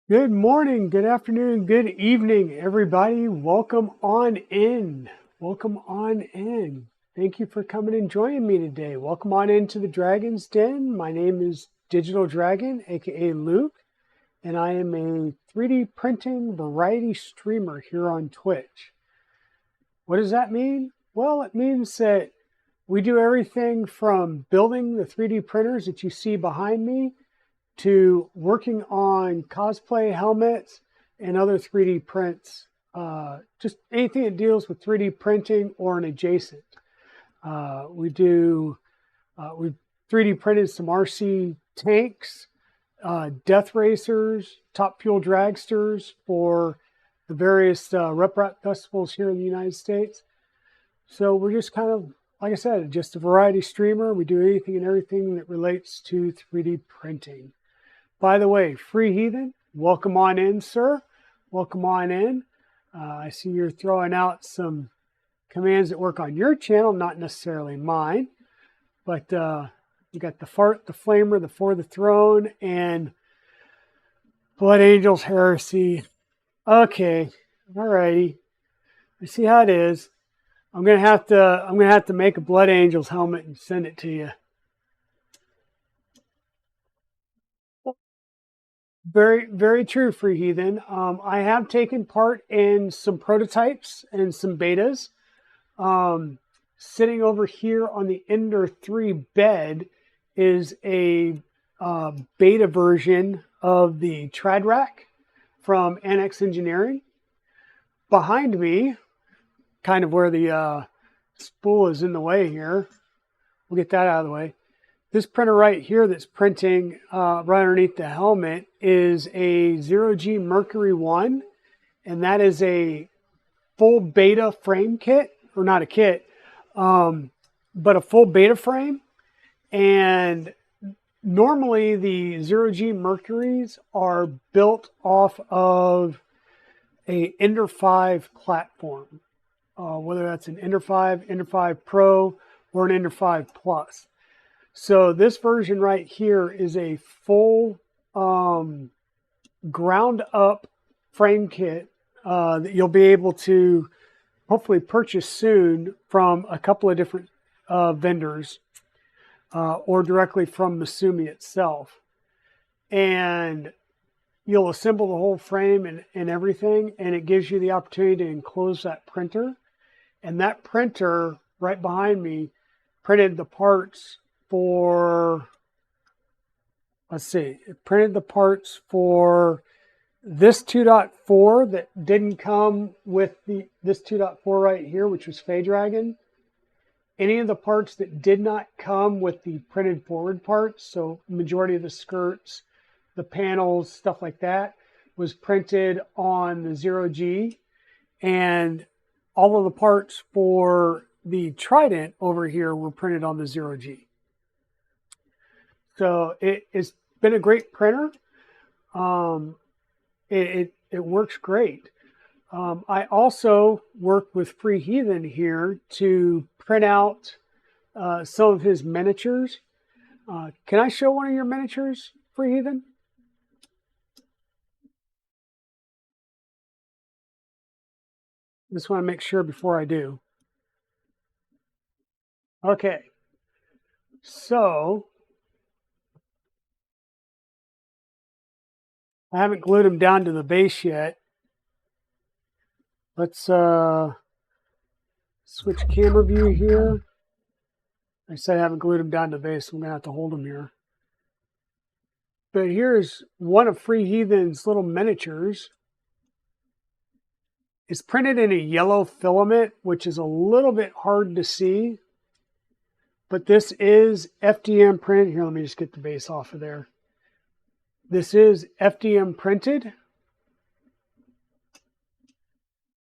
Good morning, good afternoon, good evening, everybody. Welcome on in. Welcome on in. Thank you for coming and joining me today. Welcome on into the Dragon's Den. My name is Digital Dragon, aka Luke, and I am a 3D printing variety streamer here on Twitch. What does that mean? Well, it means that we do everything from building the 3D printers that you see behind me to working on cosplay helmets and other 3D prints, just anything that deals with 3D printing or an adjacent. We've 3D printed some RC tanks, death racers, top fuel dragsters for the various rep rap festivals here in the United States. So we're just kind of, like I said, just a variety streamer. We do anything and everything that relates to 3D printing. By the way, Free Heathen, welcome on in, sir. Welcome on in. I see you're throwing out some commands that work on your channel, not necessarily mine. But you got the Fart, the Flamer, the For the Throne, and Blood Angels Heresy. Okay, alrighty. I see how it is. I'm gonna have to make a Blood Angels helmet and send it to you. Very, very true, Free Heathen. I have taken part in some prototypes and some betas. Sitting over here on the Ender 3 bed is a beta version of the Tradrack from Annex Engineering. Behind me, kind of where the spool is in the way here, we'll get that out of the way. This printer right here that's printing right underneath the helmet is a 0G Mercury 1, and that is a full beta frame kit, or not a kit, but a full beta frame. And normally the 0G Mercuries are built off of a Ender 5 platform, whether that's an Ender 5, Ender 5 Pro, or an Ender 5 Plus. So this version right here is a full ground up frame kit that you'll be able to hopefully purchase soon from a couple of different vendors or directly from Masumi itself. And you'll assemble the whole frame and everything, and it gives you the opportunity to enclose that printer. And that printer right behind me printed the parts for, let's see, it printed the parts for this 2.4 that didn't come with this 2.4 right here, which was Fey Dragon. Any of the parts that did not come with the printed forward parts, so majority of the skirts, the panels, stuff like that, was printed on the 0G. And all of the parts for the Trident over here were printed on the 0G. So it's been a great printer. It works great. I also work with Free Heathen here to print out some of his miniatures. Can I show one of your miniatures, Free Heathen? Just want to make sure before I do. Okay. So I haven't glued them down to the base yet. Let's switch camera view here. I said I haven't glued them down to the base, so I'm going to have to hold them here. But here's one of Free Heathen's little miniatures. It's printed in a yellow filament, which is a little bit hard to see. But this is FDM print. Here, let me just get the base off of there. This is FDM printed.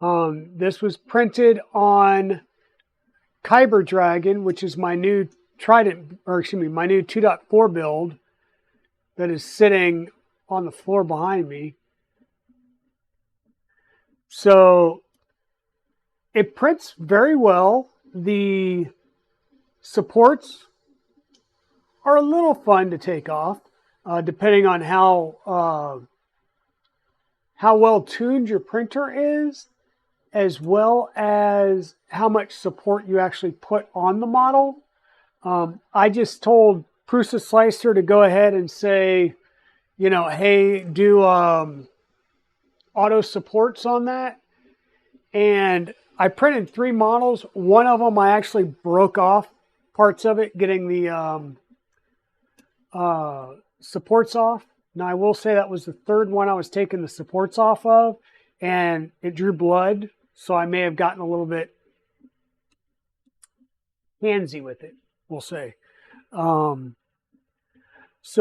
This was printed on Kyber Dragon, which is my new Trident, or excuse me, my new 2.4 build that is sitting on the floor behind me. So it prints very well. The supports are a little fun to take off, depending on how well tuned your printer is, as well as how much support you actually put on the model. I just told Prusa Slicer to go ahead and say, you know, hey, do auto supports on that. And I printed 3 models. One of them I actually broke off parts of it, getting the supports off. Now I will say that was the 3rd one I was taking the supports off of, and it drew blood. So I may have gotten a little bit handsy with it, we'll say. So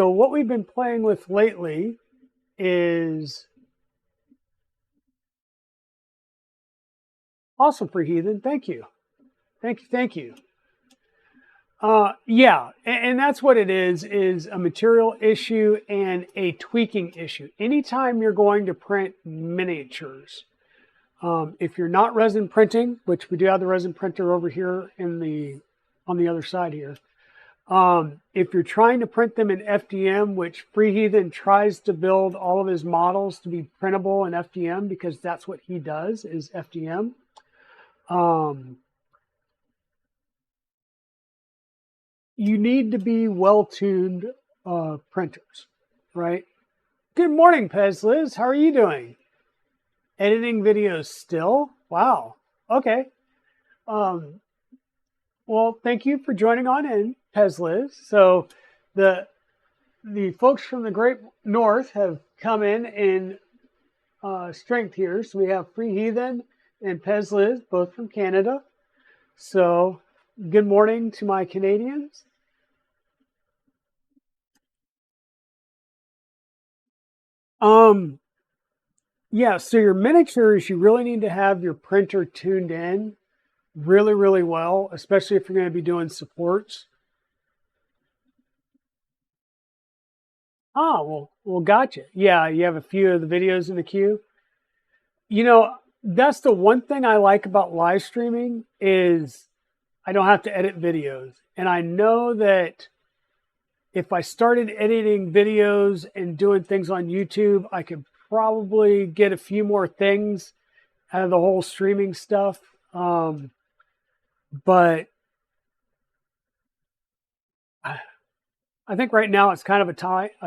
what we've been playing with lately is awesome for Heathen. Thank you. Thank you. Yeah, and that's what it is a material issue and a tweaking issue. Anytime you're going to print miniatures, if you're not resin printing, which we do have the resin printer over here on the other side here. If you're trying to print them in FDM, which Free Heathen tries to build all of his models to be printable in FDM because that's what he does is FDM. You need to be well-tuned printers, right? Good morning, Pez Liz. How are you doing? Editing videos still? Wow. Okay. Well, thank you for joining on in, Pez Liz. So the folks from the Great North have come in strength here. So we have Free Heathen and Pez Liz, both from Canada. So good morning to my Canadians. Yeah, so your miniatures, you really need to have your printer tuned in really, really well, especially if you're going to be doing supports. Oh, well, gotcha. Yeah, you have a few of the videos in the queue. You know, that's the one thing I like about live streaming is I don't have to edit videos. And I know that if I started editing videos and doing things on YouTube, I could probably get a few more things out of the whole streaming stuff. But I think right now it's kind of a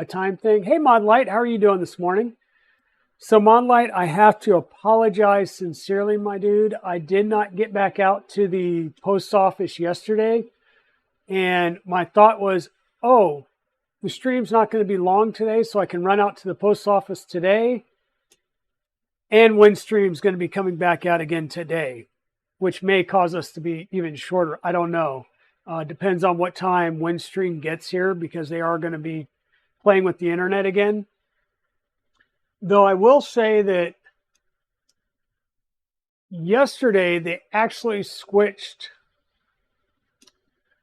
time thing. Hey, Modlight, how are you doing this morning? So Modlight, I have to apologize sincerely, my dude. I did not get back out to the post office yesterday. And my thought was, oh, the stream's not going to be long today, so I can run out to the post office today. And Windstream's going to be coming back out again today, which may cause us to be even shorter. I don't know. Depends on what time Windstream gets here because they are going to be playing with the internet again. Though I will say that yesterday they actually switched.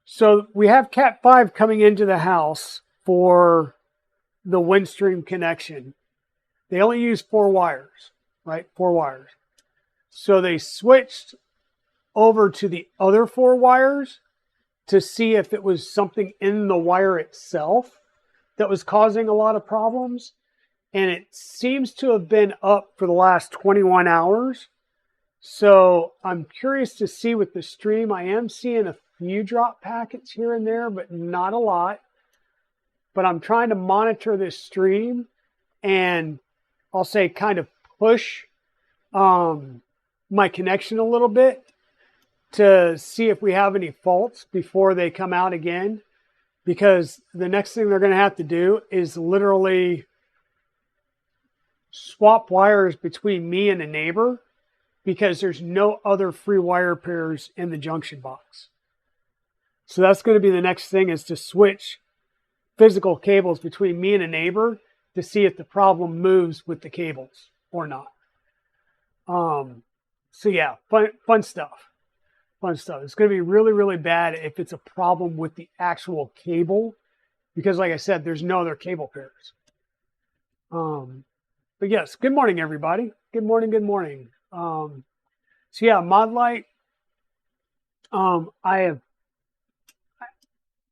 So we have Cat 5 coming into the house for the Windstream connection. They only use 4 wires, right? 4 wires. So they switched over to the other 4 wires to see if it was something in the wire itself that was causing a lot of problems. And it seems to have been up for the last 21 hours. So I'm curious to see with the stream. I am seeing a few drop packets here and there, but not a lot. But I'm trying to monitor this stream and I'll say kind of push my connection a little bit to see if we have any faults before they come out again. Because the next thing they're going to have to do is literally swap wires between me and a neighbor because there's no other free wire pairs in the junction box. So that's going to be the next thing, is to switch physical cables between me and a neighbor to see if the problem moves with the cables or not. So yeah, fun stuff. Fun stuff. It's going to be really, really bad if it's a problem with the actual cable, because like I said, there's no other cable pairs. But yes, good morning, everybody. Good morning, good morning. So yeah, Modlight.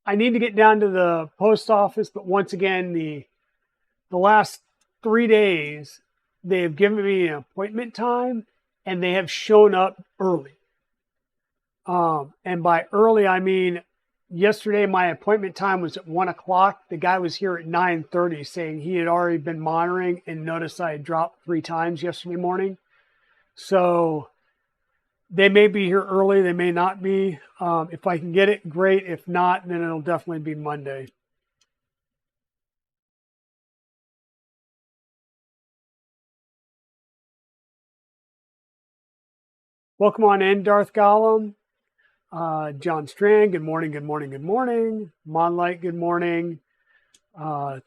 I need to get down to the post office, but once again, the last 3 days, they have given me an appointment time and they have shown up early. And by early, I mean, yesterday my appointment time was at 1 o'clock. The guy was here at 9:30 saying he had already been monitoring and noticed I had dropped 3 times yesterday morning. So they may be here early. They may not be. If I can get it, great. If not, then it'll definitely be Monday. Welcome on in, Darth Gollum. John Strand, good morning, good morning, good morning. Monlight, good morning.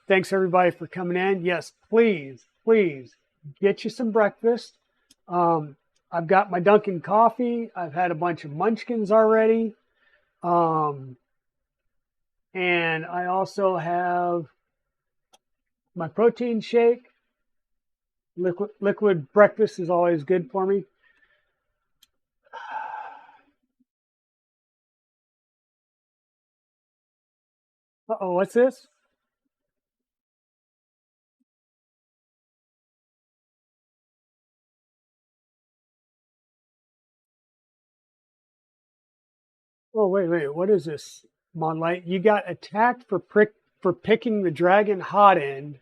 Thanks everybody for coming in. Yes, please get you some breakfast. I've got my Dunkin' coffee. I've had a bunch of munchkins already. And I also have my protein shake. Liquid breakfast is always good for me. Uh-oh, what's this? Oh, wait. What is this, Monlight? You got attacked for picking the dragon hot end.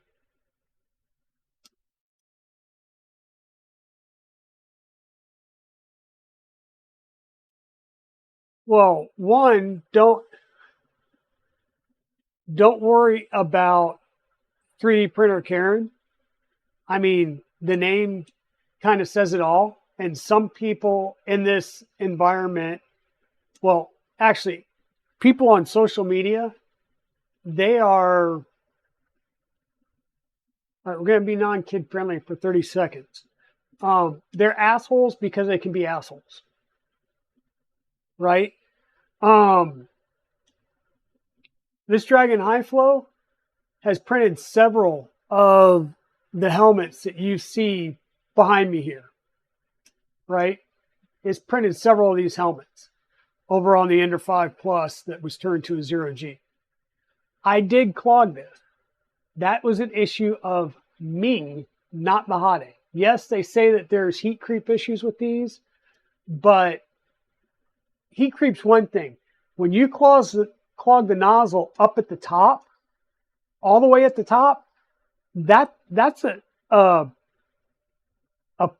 Well, one, don't worry about 3D printer Karen. I mean, the name kind of says it all. And some people in this environment, well, actually, people on social media, they are, all right, we're going to be non-kid friendly for 30 seconds. They're assholes because they can be assholes. Right? This Dragon High Flow has printed several of the helmets that you see behind me here. Right? It's printed several of these helmets over on the Ender 5 Plus that was turned to a 0G. I did clog this. That was an issue of me, not Mahade. Yes, they say that there's heat creep issues with these, but heat creep's one thing. When you clog the nozzle up at the top, all the way at the top, that's a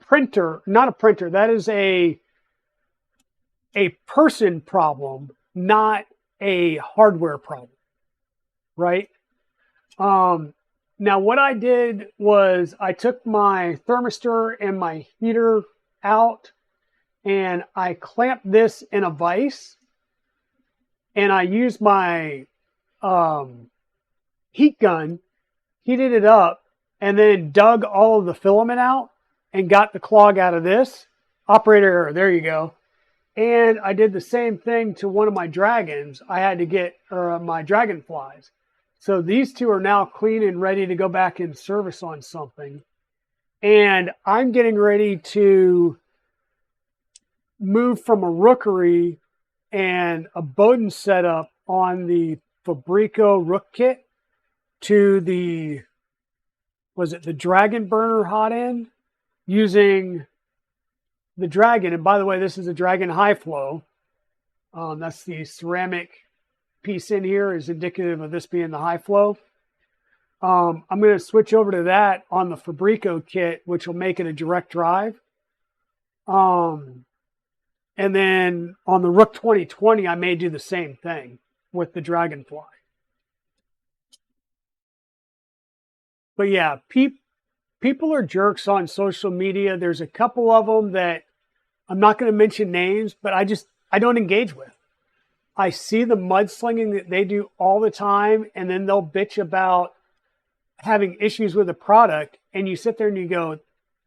printer, not a printer. That is a person problem, not a hardware problem, right? Now what I did was I took my thermistor and my heater out and I clamped this in a vise and I used my heat gun, heated it up, and then dug all of the filament out and got the clog out of this. Operator error, there you go. And I did the same thing to one of my dragons. I had to get my dragonflies. So these two are now clean and ready to go back in service on something. And I'm getting ready to move from a rookery and a Bowden setup on the Fabrico Rook kit to the, was it the Dragon Burner hot end, using the Dragon. And by the way, this is a Dragon High Flow. That's the ceramic piece in here is indicative of this being the High Flow. I'm going to switch over to that on the Fabrico kit, which will make it a direct drive. And then on the Rook 2020, I may do the same thing with the Dragonfly. But yeah, people are jerks on social media. There's a couple of them that I'm not going to mention names, but I don't engage with. I see the mudslinging that they do all the time, and then they'll bitch about having issues with a product, and you sit there and you go,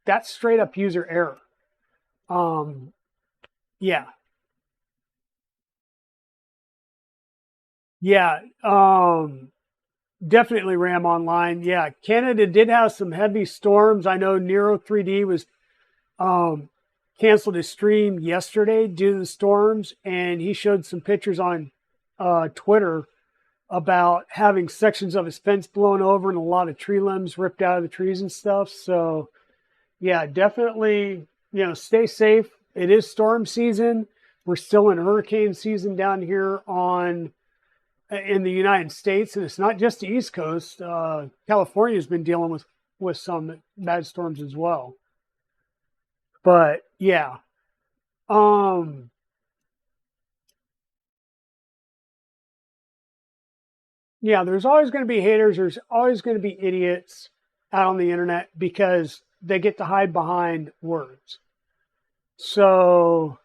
that's straight up user error. Yeah. Definitely RAM Online. Yeah, Canada did have some heavy storms. I know Nero 3D was canceled his stream yesterday due to the storms, and he showed some pictures on Twitter about having sections of his fence blown over and a lot of tree limbs ripped out of the trees and stuff. So yeah, definitely, stay safe. It is storm season. We're still in hurricane season down here in the United States, and it's not just the East Coast. California's been dealing with some bad storms as well. But yeah, um, yeah, there's always going to be haters. There's always going to be idiots out on the internet because they get to hide behind words. So,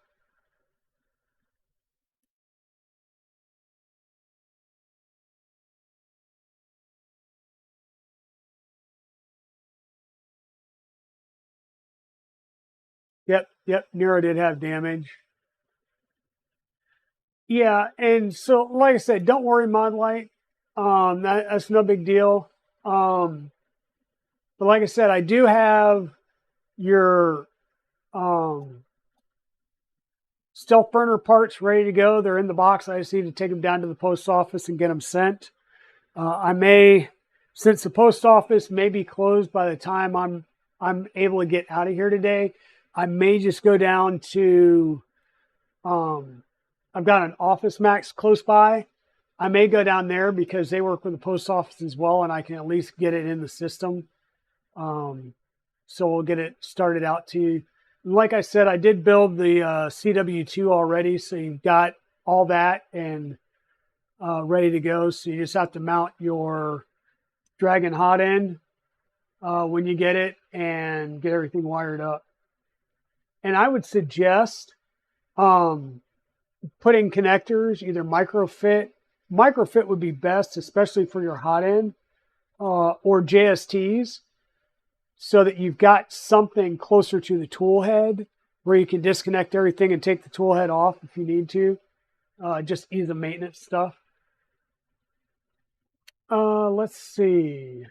yep, Nero did have damage. Yeah, and so like I said, don't worry, Mod Light. That's no big deal. Um, but like I said, I do have your um, stealth burner parts ready to go. They're in the box. I just need to take them down to the post office and get them sent. I may, since the post office may be closed by the time I'm able to get out of here today, I may just go down to. I've got an Office Max close by. I may go down there because they work with the post office as well, and I can at least get it in the system. So we'll get it started out to you. Like I said, I did build the CW2 already, so you've got all that and ready to go. So you just have to mount your Dragon hot end when you get it and get everything wired up. And I would suggest putting connectors, either microfit. Microfit would be best, especially for your hot end, or JSTs, so that you've got something closer to the tool head where you can disconnect everything and take the tool head off if you need to. Just ease the maintenance stuff. Let's see.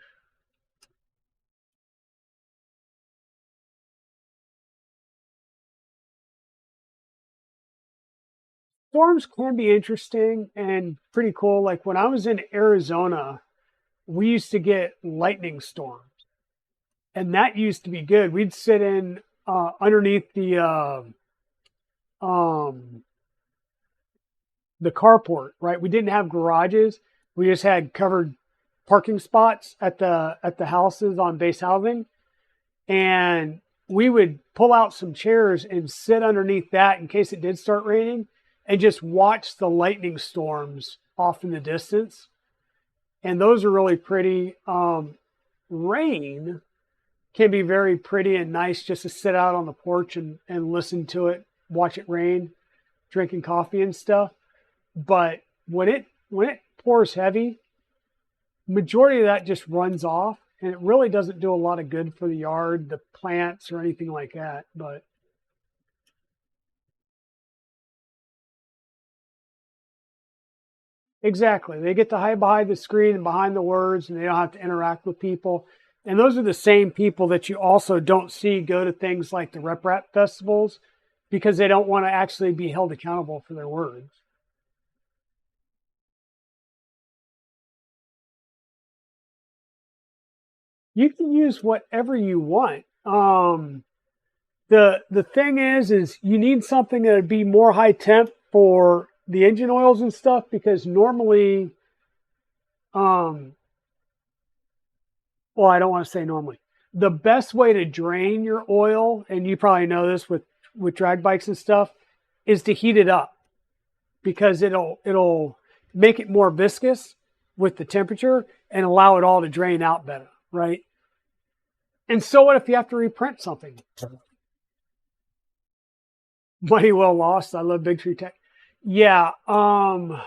Storms can be interesting and pretty cool. Like when I was in Arizona, we used to get lightning storms, and that used to be good. We'd sit in underneath the carport, right? We didn't have garages. We just had covered parking spots at the houses on base housing, and we would pull out some chairs and sit underneath that in case it did start raining, and just watch the lightning storms off in the distance. And those are really pretty. Rain can be very pretty and nice just to sit out on the porch and listen to it, watch it rain, drinking coffee and stuff. But when it pours heavy, majority of that just runs off, and it really doesn't do a lot of good for the yard, the plants, or anything like that. But exactly, they get to hide behind the screen and behind the words, and they don't have to interact with people. And those are the same people that you also don't see go to things like the Rep Rap festivals because they don't want to actually be held accountable for their words. You can use whatever you want. The thing is you need something that would be more high temp for the engine oils and stuff because normally, um, well, I don't want to say normally. The best way to drain your oil, and you probably know this with drag bikes and stuff, is to heat it up because it'll make it more viscous with the temperature and allow it all to drain out better, right? And so what if you have to reprint something? Money well lost. I love Big Tree Tech. Yeah. Huh.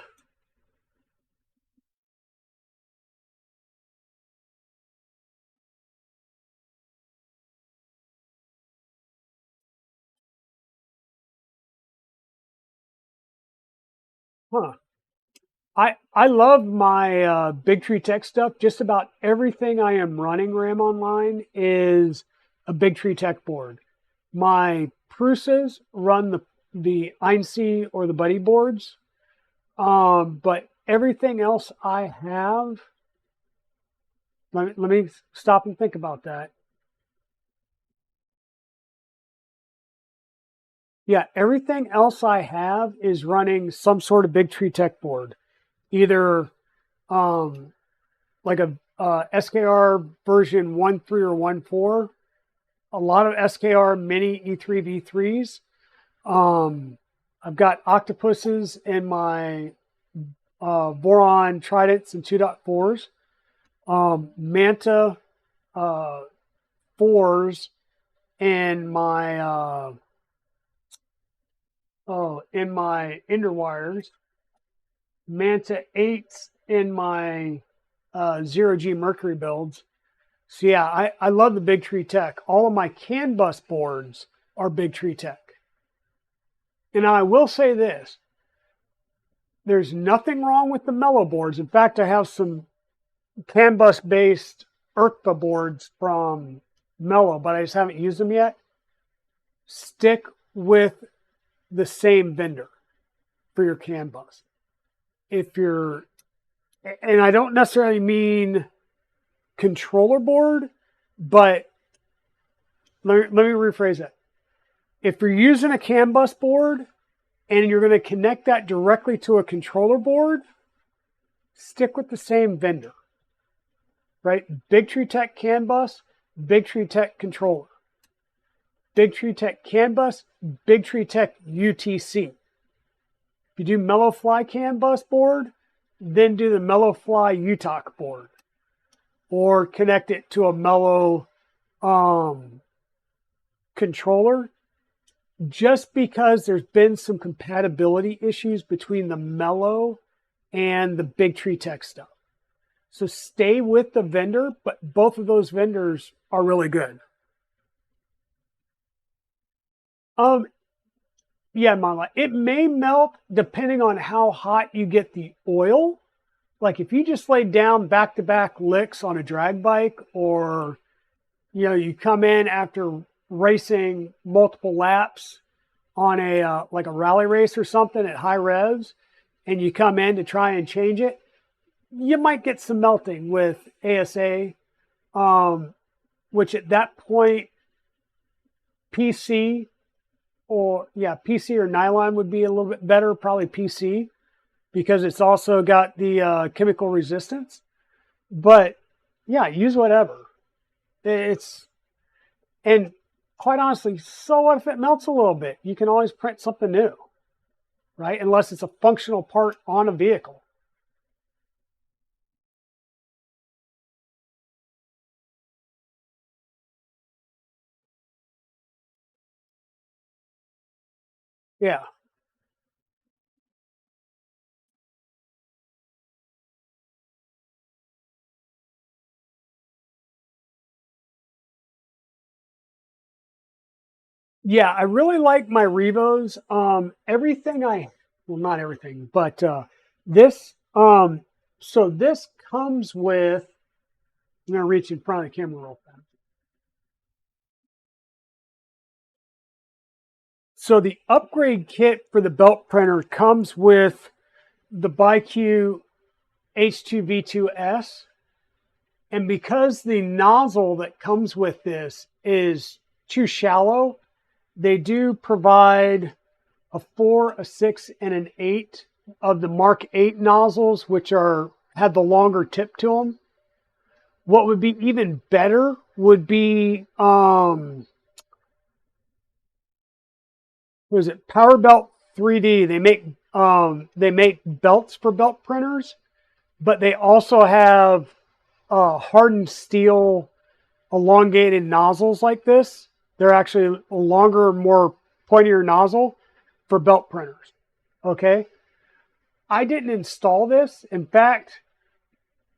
I love my Big Tree Tech stuff. Just about everything I am running RAM Online is a Big Tree Tech board. My Prusas run the Einsea or the Buddy boards, but everything else I have, let me stop and think about that. Yeah, everything else I have is running some sort of Big Tree Tech board, either like a SKR version 1.3 or 1.4, a lot of SKR mini E3V3s. I've got octopuses in my Voron Tridents and 2.4s, Manta 4s in my Enderwires, Manta 8s in my Zero-G Mercury builds. So yeah, I love the Big Tree Tech. All of my CAN bus boards are Big Tree Tech. And I will say this, there's nothing wrong with the Mellow boards. In fact, I have some CAN bus based ERCPA boards from Mellow, but I just haven't used them yet. Stick with the same vendor for your CAN bus. If you're, and I don't necessarily mean controller board, but let me rephrase that. If you're using a CAN bus board and you're going to connect that directly to a controller board, stick with the same vendor, right? Big Tree Tech CAN bus, Big Tree Tech controller. Big Tree Tech CAN bus, Big Tree Tech UTC. If you do Mellow Fly CAN bus board, then do the Mellow Fly UTOC board, or connect it to a Mellow controller. Just because there's been some compatibility issues between the Mellow and the Big Tree Tech stuff. So stay with the vendor, but both of those vendors are really good. Yeah, Mama, it may melt depending on how hot you get the oil. Like if you just lay down back-to-back licks on a drag bike, or you come in after racing multiple laps on a like a rally race or something at high revs, and you come in to try and change it, you might get some melting with ASA, which at that point PC or nylon would be a little bit better, probably PC, because it's also got the chemical resistance. But yeah, use whatever. And quite honestly, so what if it melts a little bit? You can always print something new, right? Unless it's a functional part on a vehicle. Yeah. Yeah, I really like my Revos. Everything well, not everything, but this, so this comes with, I'm going to reach in front of the camera real fast. So the upgrade kit for the belt printer comes with the ByQ H2V2S. And because the nozzle that comes with this is too shallow, they do provide a 4, a 6, and an 8 of the Mark 8 nozzles, which have the longer tip to them. What would be even better would be what is it? PowerBelt 3D. They make belts for belt printers, but they also have hardened steel elongated nozzles like this. They're actually a longer, more pointier nozzle for belt printers. Okay. I didn't install this. In fact,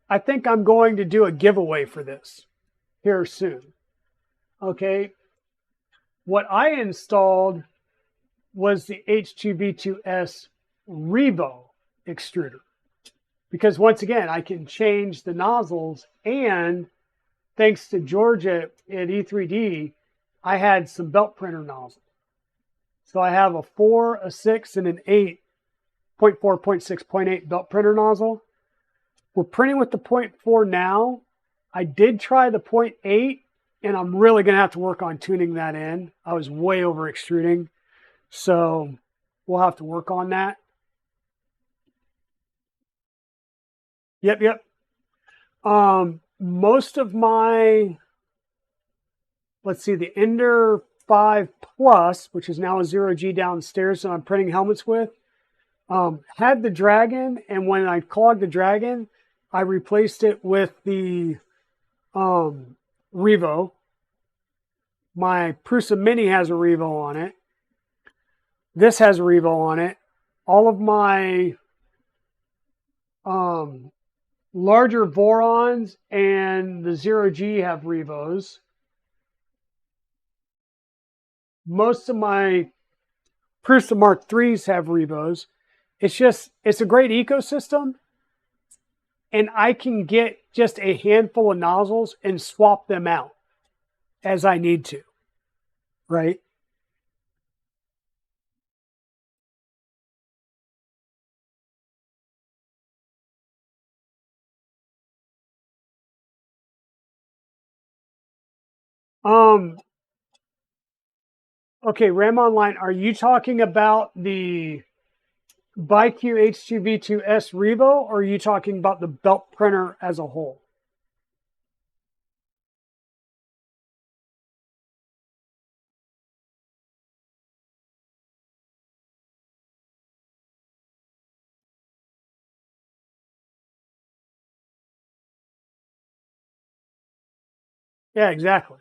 I think I'm going to do a giveaway for this here soon. Okay. What I installed was the H2V2S Revo extruder. Because once again, I can change the nozzles, and thanks to Georgia at E3D, I had some belt printer nozzles. So I have a 4, a 6, and an 8 0.4, 0.6, 0.8 belt printer nozzle. We're printing with the 0.4 now. I did try the 0.8, and I'm really going to have to work on tuning that in. I was way over extruding, so we'll have to work on that. Yep. Most of my, let's see, the Ender 5 Plus, which is now a 0G downstairs that I'm printing helmets with, had the Dragon, and when I clogged the Dragon, I replaced it with the Revo. My Prusa Mini has a Revo on it. This has a Revo on it. All of my larger Vorons and the 0G have Revos. Most of my Prusa Mark IIIs have Revos. It's a great ecosystem, and I can get just a handful of nozzles and swap them out as I need to, right? Okay, Ram Online, are you talking about the BIQ H2V2S Revo, or are you talking about the belt printer as a whole? Yeah, exactly.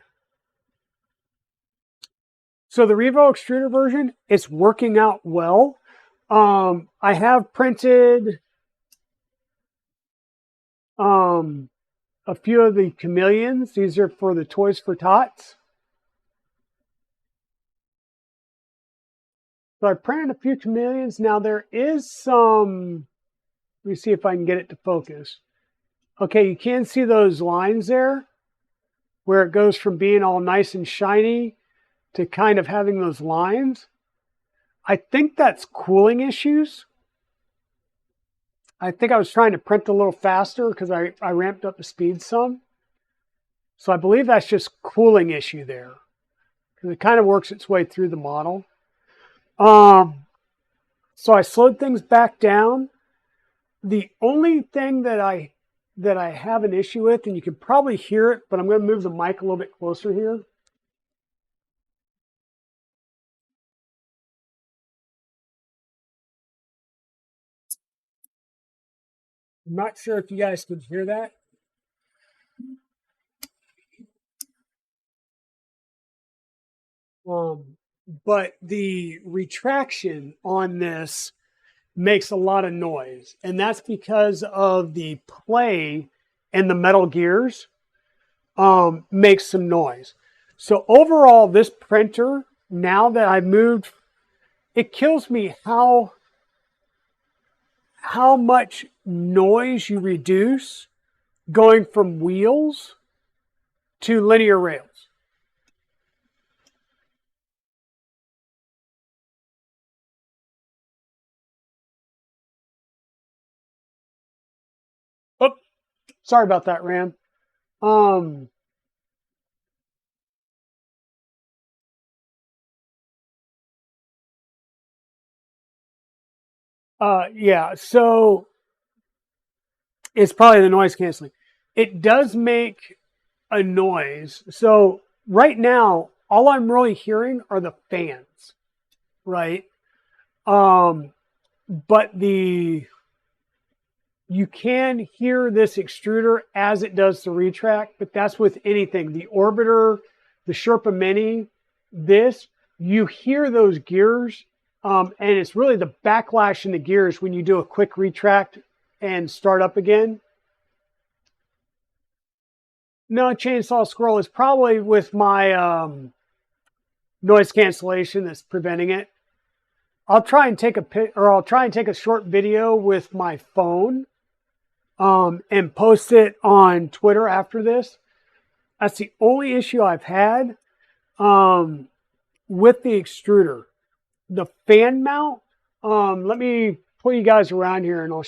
So the Revo extruder version, it's working out well. I have printed a few of the chameleons. These are for the Toys for Tots. So I printed a few chameleons. Now there is some, let me see if I can get it to focus. Okay, you can see those lines there where it goes from being all nice and shiny to kind of having those lines. I think that's cooling issues. I think I was trying to print a little faster because I ramped up the speed some. So I believe that's just cooling issue there because it kind of works its way through the model. So I slowed things back down. The only thing that I have an issue with, and you can probably hear it, but I'm going to move the mic a little bit closer here. I'm not sure if you guys can hear that. But the retraction on this makes a lot of noise, and that's because of the play and the metal gears makes some noise. So overall, this printer, now that I've moved, it kills me how much noise you reduce going from wheels to linear rails. Oh, sorry about that, Ram. Yeah, so it's probably the noise canceling. It does make a noise. So right now, all I'm really hearing are the fans, right? But you can hear this extruder as it does the retract, but that's with anything. The Orbiter, the Sherpa Mini, this, you hear those gears, and it's really the backlash in the gears when you do a quick retract and start up again. No, Chainsaw Scroll is probably with my noise cancellation that's preventing it. I'll try and take a short video with my phone and post it on Twitter after this. That's the only issue I've had with the extruder. The fan mount, let me pull you guys around here and I'll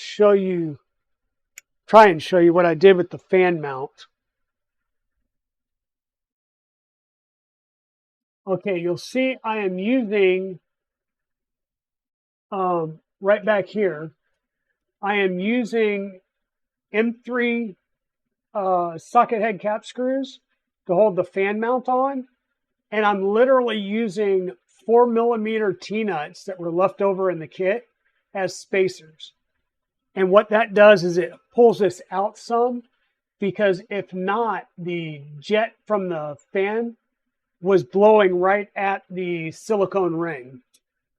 try and show you what I did with the fan mount. Okay, you'll see I am using, right back here, I am using M3 socket head cap screws to hold the fan mount on. And I'm literally using 4mm T-nuts that were left over in the kit as spacers. And what that does is it pulls this out some, because if not, the jet from the fan was blowing right at the silicone ring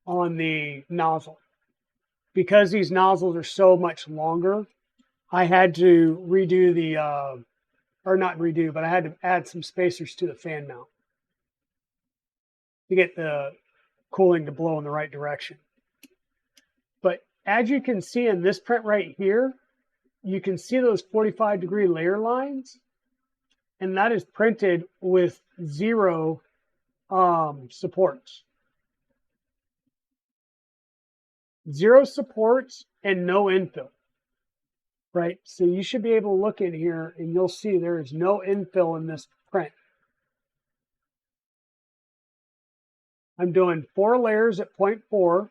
on the nozzle. Because these nozzles are so much longer, I had to redo the, or not redo, but I had to add some spacers to the fan mount to get the cooling to blow in the right direction. But as you can see in this print right here, you can see those 45-degree layer lines, and that is printed with 0 supports. 0 supports and no infill, right? So you should be able to look in here and you'll see there is no infill in this print. I'm doing 4 layers at 0.4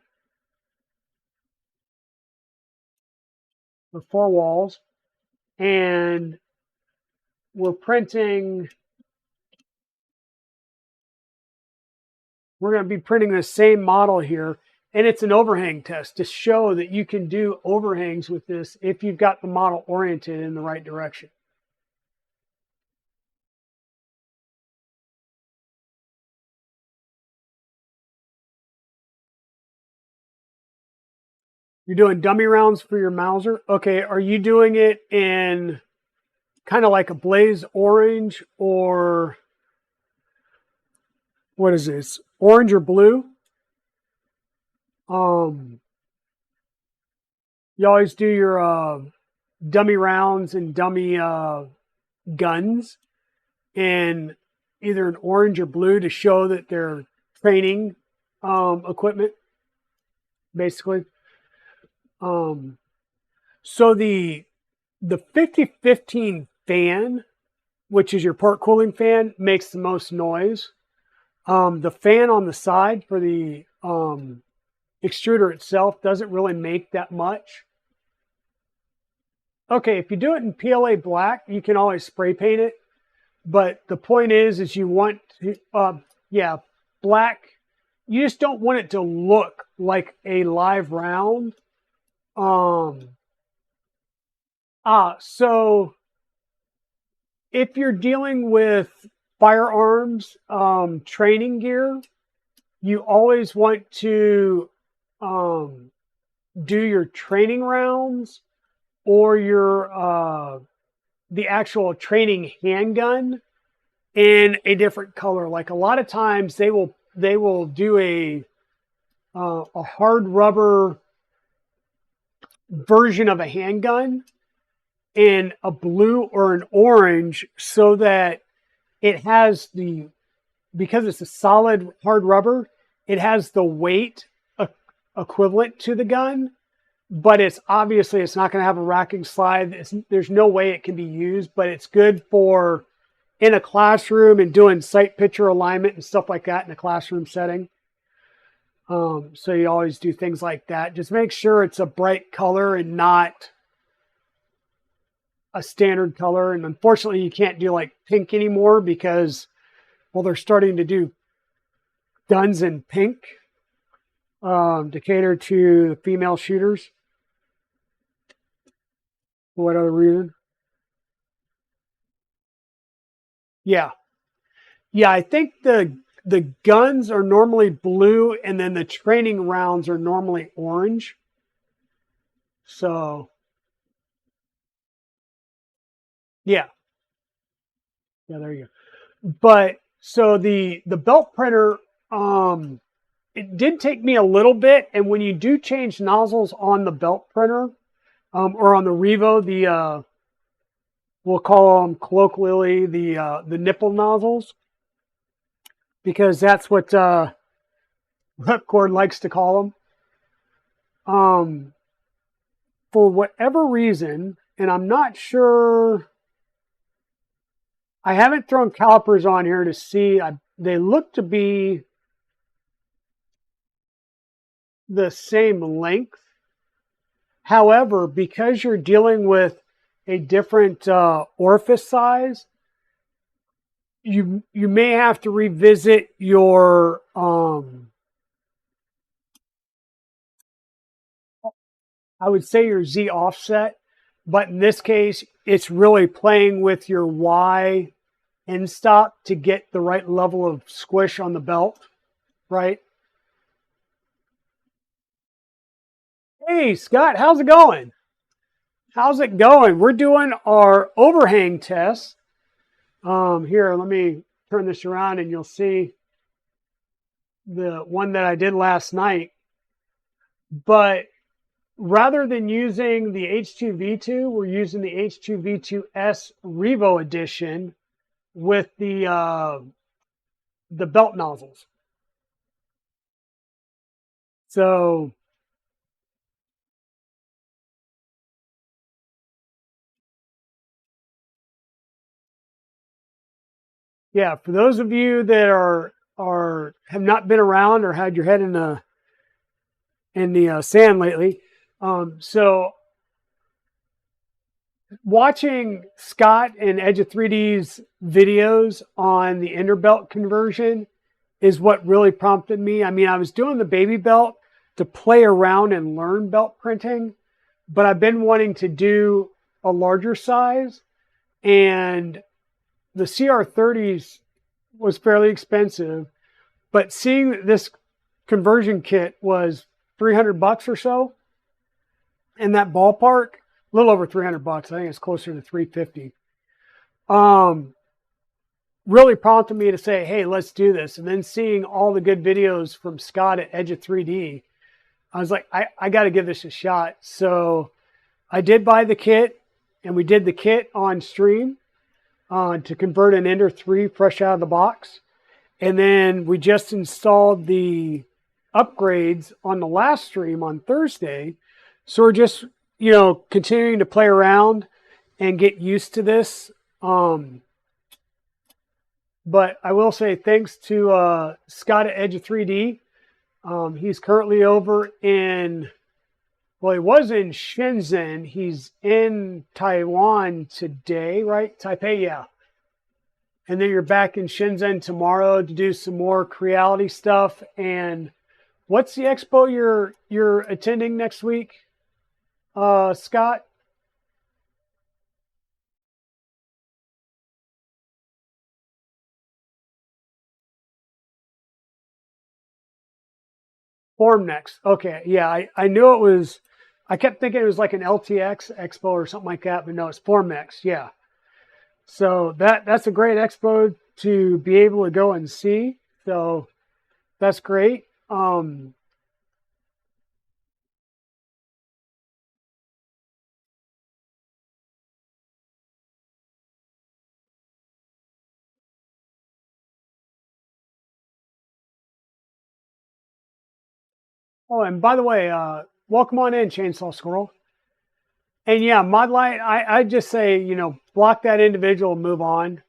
for 4 walls, and we're going to be printing the same model here, and it's an overhang test to show that you can do overhangs with this if you've got the model oriented in the right direction. You're doing dummy rounds for your Mauser? Okay, are you doing it in kind of like a blaze orange, or what is this? Orange or blue? You always do your dummy rounds and dummy guns in either an orange or blue to show that they're training equipment, basically. So the 5015 fan, which is your part cooling fan, makes the most noise. The fan on the side for the extruder itself doesn't really make that much. Okay, if you do it in PLA black, you can always spray paint it. But the point is you want to, black. You just don't want it to look like a live round. So if you're dealing with firearms training gear, you always want to do your training rounds or your the actual training handgun in a different color. Like a lot of times they will do a hard rubber version of a handgun in a blue or an orange, so that it has because it's a solid hard rubber, it has the weight equivalent to the gun, but it's not going to have a racking slide. There's no way it can be used, but it's good for in a classroom and doing sight picture alignment and stuff like that in a classroom setting. So you always do things like that. Just make sure it's a bright color and not a standard color. And unfortunately, you can't do like pink anymore because, well, they're starting to do guns in pink to cater to the female shooters. For what other reason? Yeah. Yeah, I think the guns are normally blue, and then the training rounds are normally orange. So, yeah. Yeah, there you go. But, so the belt printer, it did take me a little bit, and when you do change nozzles on the belt printer, or on the Revo, we'll call them colloquially the nipple nozzles, because that's what Ripcord likes to call them. for whatever reason, and I'm not sure, I haven't thrown calipers on here to see, they look to be the same length. However, because you're dealing with a different orifice size, you may have to revisit your I would say your Z offset, but in this case, it's really playing with your Y end stop to get the right level of squish on the belt, right? Hey, Scott, how's it going? How's it going? We're doing our overhang test. Here, let me turn this around and you'll see the one that I did last night. But rather than using the H2V2, we're using the H2V2S Revo edition with the belt nozzles. So yeah, for those of you that are have not been around or had your head in the sand lately, so watching Scott and Edge of 3D's videos on the ender belt conversion is what really prompted me. I mean, I was doing the baby belt to play around and learn belt printing, but I've been wanting to do a larger size, and the CR30s was fairly expensive, but seeing that this conversion kit was $300 or so in that ballpark, a little over $300. I think it's closer to $350. Really prompted me to say, hey, let's do this. And then seeing all the good videos from Scott at Edge of 3D, I was like, I got to give this a shot. So I did buy the kit, and we did the kit on stream to convert an Ender 3 fresh out of the box. And then we just installed the upgrades on the last stream on Thursday. So we're just, continuing to play around and get used to this. But I will say thanks to Scott at Edge of 3D. He's currently over in, well, he was in Shenzhen. He's in Taiwan today, right? Taipei, yeah. And then you're back in Shenzhen tomorrow to do some more Creality stuff. And what's the expo you're attending next week, Scott? Formnext. Okay, yeah, I knew it was. I kept thinking it was like an LTX expo or something like that, but no, it's Formnext. Yeah. So that's a great expo to be able to go and see. So that's great. Oh, and by the way, welcome on in, Chainsaw Squirrel. And yeah, Modlight, I just say, block that individual and move on.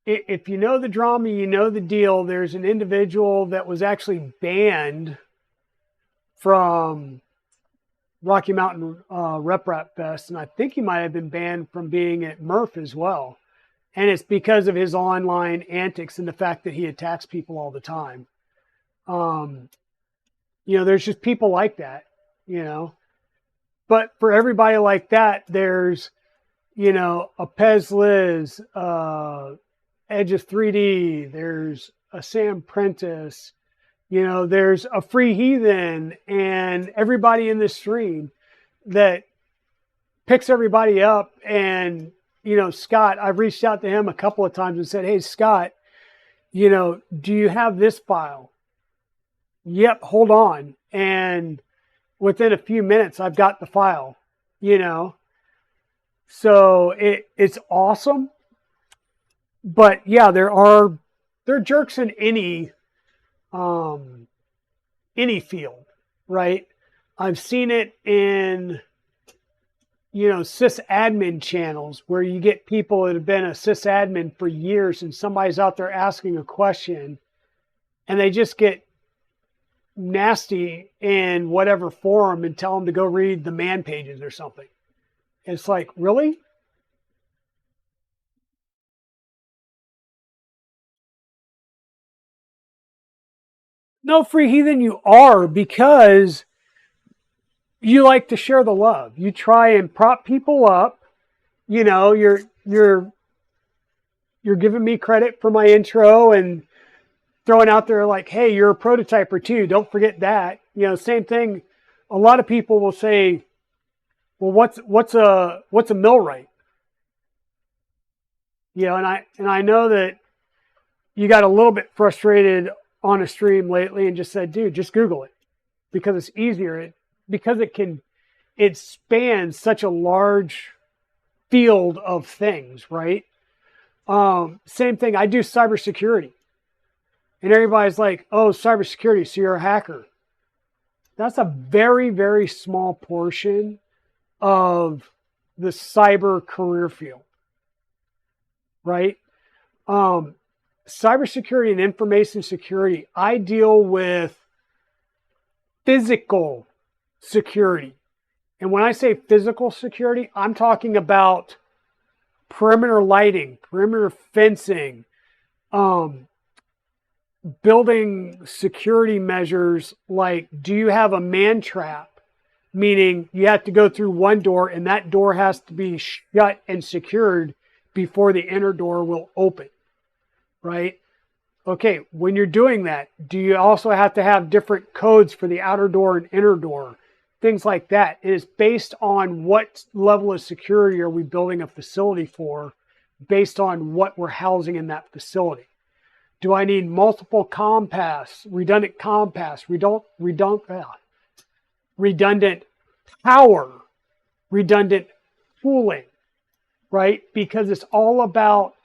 If you know the drama, you know the deal. There's an individual that was actually banned from Rocky Mountain Rep Rap Fest, and I think he might have been banned from being at Murph as well. And it's because of his online antics and the fact that he attacks people all the time. There's just people like that, But for everybody like that, there's, a Pez Liz, Edge of 3D, there's a Sam Prentice, there's a Free Heathen, and everybody in this stream that picks everybody up. And, Scott, I've reached out to him a couple of times and said, hey, Scott, do you have this file? Yep, hold on. And within a few minutes, I've got the file, So it's awesome. But yeah, there are jerks in any field. right? I've seen it in, sysadmin channels where you get people that have been a sysadmin for years and somebody's out there asking a question and they just get nasty in whatever forum and tell them to go read the man pages or something. It's like, really? No, free heathen, you are, because you like to share the love. You try and prop people up. You're giving me credit for my intro and throwing out there like, hey, you're a prototyper too. Don't forget that. Same thing. A lot of people will say, well, what's a millwright? And I know that you got a little bit frustrated on a stream lately and just said, dude, just Google it because it's easier. Because it spans such a large field of things, right? Same thing. I do cybersecurity. And everybody's like, oh, cybersecurity, so you're a hacker. That's a very, very small portion of the cyber career field, right? Cybersecurity and information security, I deal with physical security. And when I say physical security, I'm talking about perimeter lighting, perimeter fencing, building security measures like, do you have a man trap? Meaning you have to go through one door and that door has to be shut and secured before the inner door will open, right? Okay, when you're doing that, do you also have to have different codes for the outer door and inner door? Things like that. It is based on what level of security are we building a facility for, based on what we're housing in that facility. Do I need multiple COMPAS, redundant COMPAS, redundant power, redundant cooling, right? Because it's all about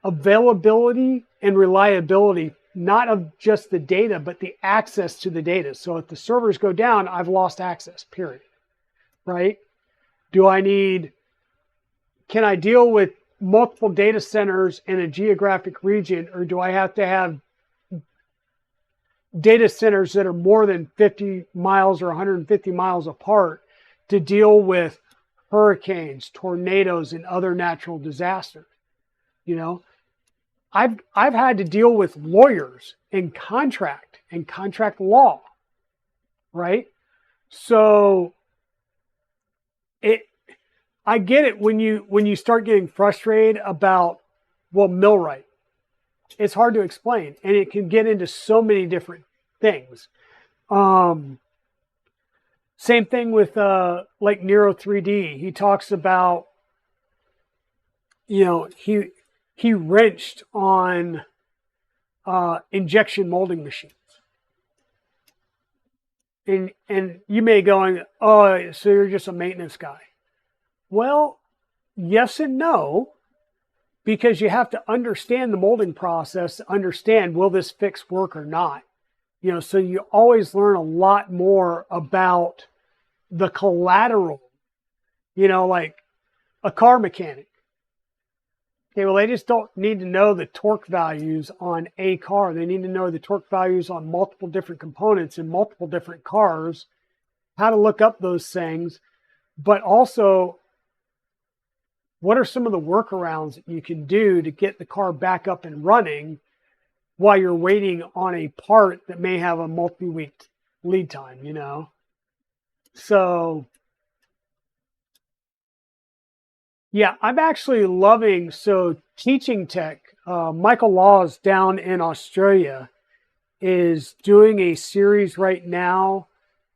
availability and reliability, not of just the data, but the access to the data. So if the servers go down, I've lost access, period, right? Can I deal with multiple data centers in a geographic region, or do I have to have data centers that are more than 50 miles or 150 miles apart to deal with hurricanes, tornadoes, and other natural disasters? I've had to deal with lawyers and contract law, right? So I get it when you start getting frustrated about, well, millwright. It's hard to explain, and it can get into so many different things. Same thing with like Nero 3D. He talks about, he wrenched on injection molding machines. And you may going, oh, so you're just a maintenance guy. Well, yes and no, because you have to understand the molding process to understand, will this fix work or not? So you always learn a lot more about the collateral, like a car mechanic. Okay, well, they just don't need to know the torque values on a car. They need to know the torque values on multiple different components in multiple different cars, how to look up those things, but also what are some of the workarounds that you can do to get the car back up and running while you're waiting on a part that may have a multi-week lead time, So yeah, I'm actually loving, Teaching Tech, Michael Laws down in Australia is doing a series right now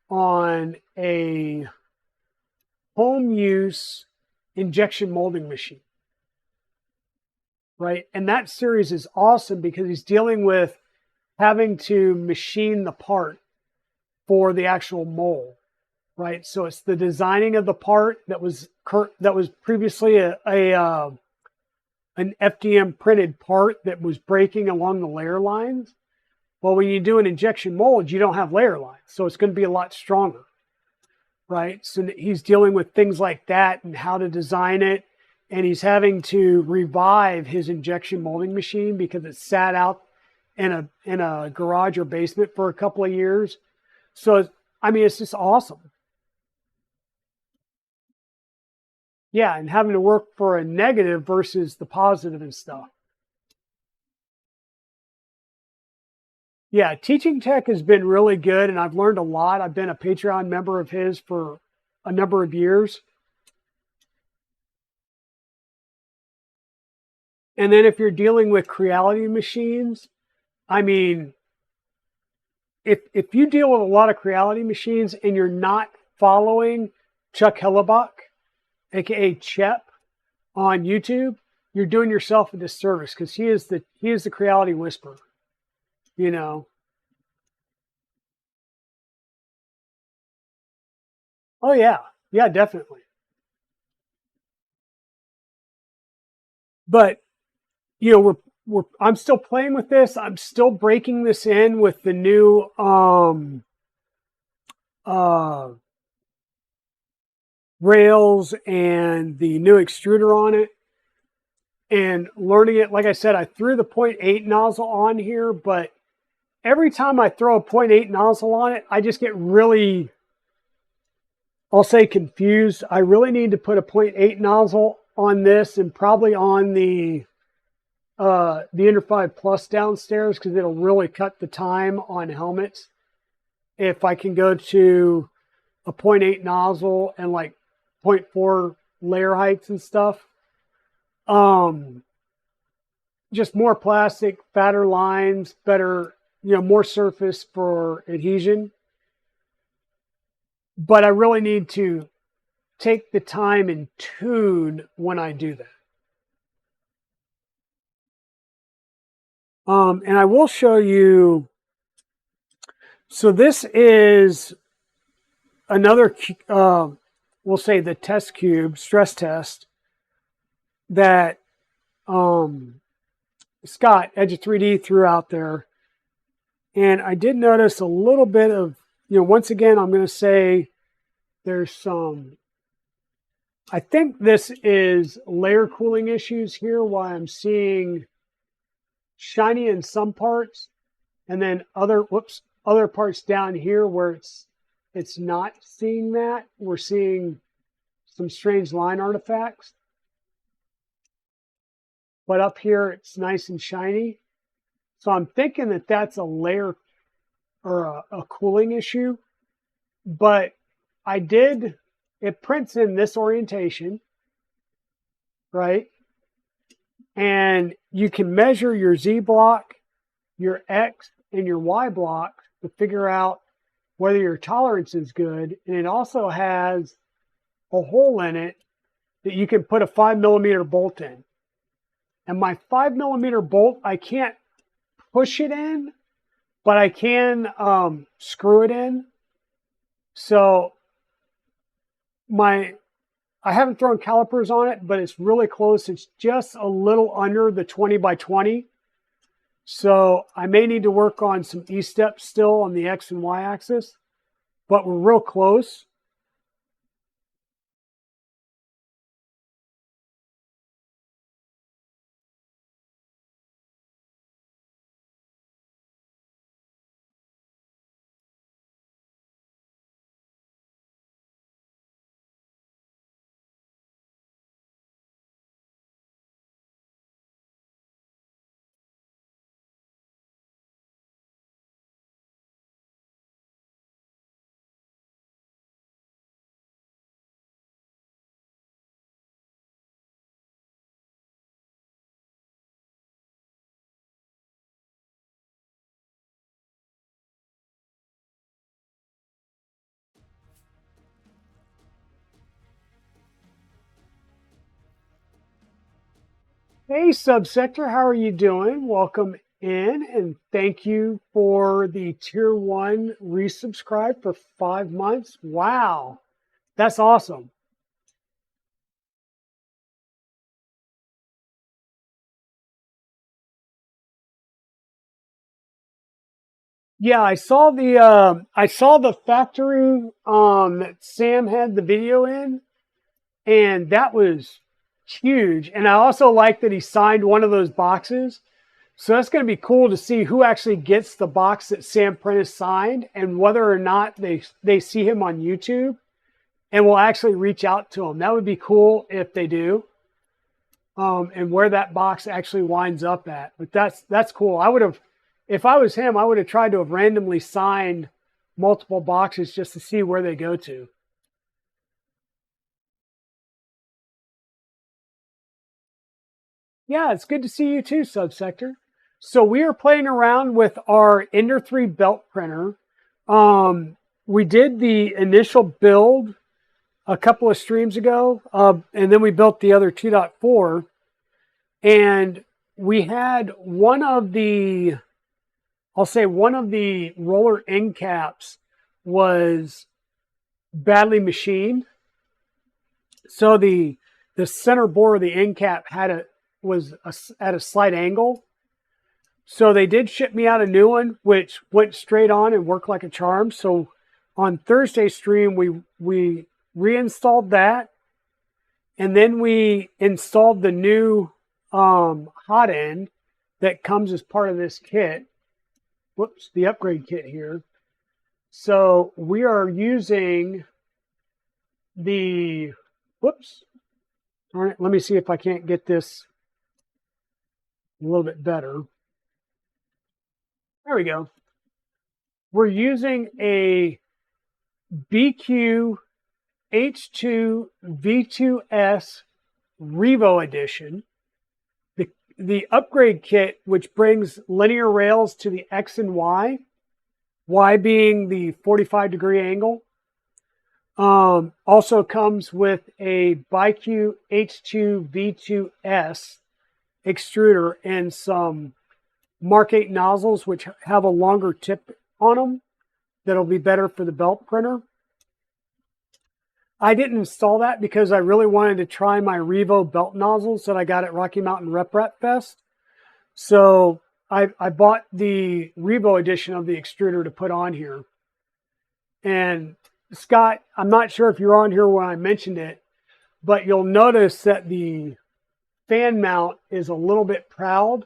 on a home use injection molding machine, right? And that series is awesome because he's dealing with having to machine the part for the actual mold, right? So it's the designing of the part that was previously an FDM printed part that was breaking along the layer lines. Well, when you do an injection mold, you don't have layer lines, so it's going to be a lot stronger, right? So he's dealing with things like that and how to design it, and he's having to revive his injection molding machine because it sat out in a garage or basement for a couple of years. So I mean, it's just awesome. Yeah, and having to work for a negative versus the positive and stuff. Yeah, Teaching Tech has been really good, and I've learned a lot. I've been a Patreon member of his for a number of years. And then if you're dealing with Creality machines, I mean, if you deal with a lot of Creality machines and you're not following Chuck Hellebuck, aka Chep, on YouTube, you're doing yourself a disservice because he is the Creality whisperer. You know. Oh yeah, yeah, definitely. But you know, I'm still playing with this. I'm still breaking this in with the new uh rails and the new extruder on it and learning it. Like I said, I threw the 0.8 nozzle on here, but every time I throw a 0.8 nozzle on it, I just get really, I'll say, confused. I really need to put a 0.8 nozzle on this and probably on the Inter 5 Plus downstairs because it'll really cut the time on helmets. If I can go to a 0.8 nozzle and like 0.4 layer heights and stuff. Just more plastic, fatter lines, better, more surface for adhesion. But I really need to take the time and tune when I do that. And I will show you. So this is another, we'll say the test cube, stress test, that Scott, Edge of 3D, threw out there. And I did notice a little bit of, once again, I'm going to say there's some, I think this is layer cooling issues here, why I'm seeing shiny in some parts and then other parts down here where it's not seeing that. We're seeing some strange line artifacts. But up here, it's nice and shiny. So I'm thinking that that's a layer or a cooling issue. But it prints in this orientation, right? And you can measure your Z block, your X, and your Y block to figure out whether your tolerance is good. And it also has a hole in it that you can put a 5mm bolt in. And my 5mm bolt, I can't push it in, but I can screw it in. So I haven't thrown calipers on it, but it's really close. It's just a little under the 20x20. So I may need to work on some E-steps still on the X and Y axis, but we're real close. Hey, Subsector, how are you doing? Welcome in, and thank you for the Tier 1 resubscribe for 5 months. Wow, that's awesome. Yeah, I saw the factory that Sam had the video in, and that was huge. And I also like that he signed one of those boxes. So that's going to be cool to see who actually gets the box that Sam Prentice signed, and whether or not they see him on YouTube and will actually reach out to him. That would be cool if they do, and where that box actually winds up at. But that's cool. I would have, if I was him, I would have tried to have randomly signed multiple boxes just to see where they go to. Yeah, it's good to see you too, Subsector. So we are playing around with our Ender 3 belt printer. We did the initial build a couple of streams ago, and then we built the other 2.4. And we had one of the, I'll say one of the roller end caps was badly machined. So the center bore of the end cap was at a slight angle. So they did ship me out a new one, which went straight on and worked like a charm. So on Thursday's stream, we reinstalled that, and then we installed the new hot end that comes as part of this kit. Whoops, the upgrade kit here. So we are using the, whoops, all right, let me see if I can't get this a little bit better. There we go. We're using a BQ H2 V2S Revo edition. The upgrade kit, which brings linear rails to the X and Y being the 45-degree angle, also comes with a BQ H2 V2S extruder and some Mark 8 nozzles, which have a longer tip on them that'll be better for the belt printer. I didn't install that because I really wanted to try my Revo belt nozzles that I got at Rocky Mountain Rep Fest. So I bought the Revo edition of the extruder to put on here. And Scott, I'm not sure if you're on here when I mentioned it, but you'll notice that the fan mount is a little bit proud.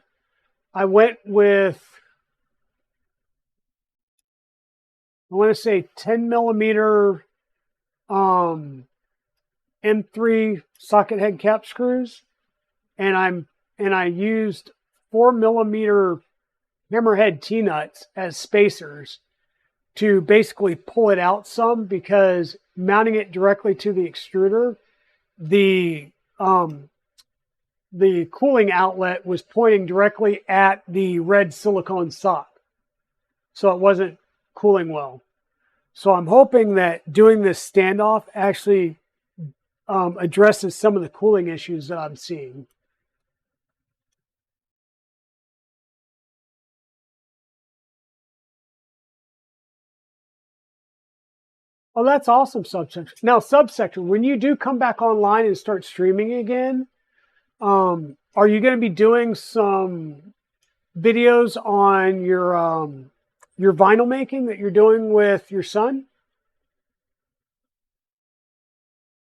I went with, I want to say 10 millimeter M3 socket head cap screws, and I used 4 millimeter hammerhead T-nuts as spacers to basically pull it out some, because mounting it directly to the extruder, the cooling outlet was pointing directly at the red silicone sock, so it wasn't cooling well. So I'm hoping that doing this standoff actually addresses some of the cooling issues that I'm seeing. Oh, that's awesome, Subsector. Now, Subsector, when you do come back online and start streaming again, are you going to be doing some videos on your vinyl making that you're doing with your son?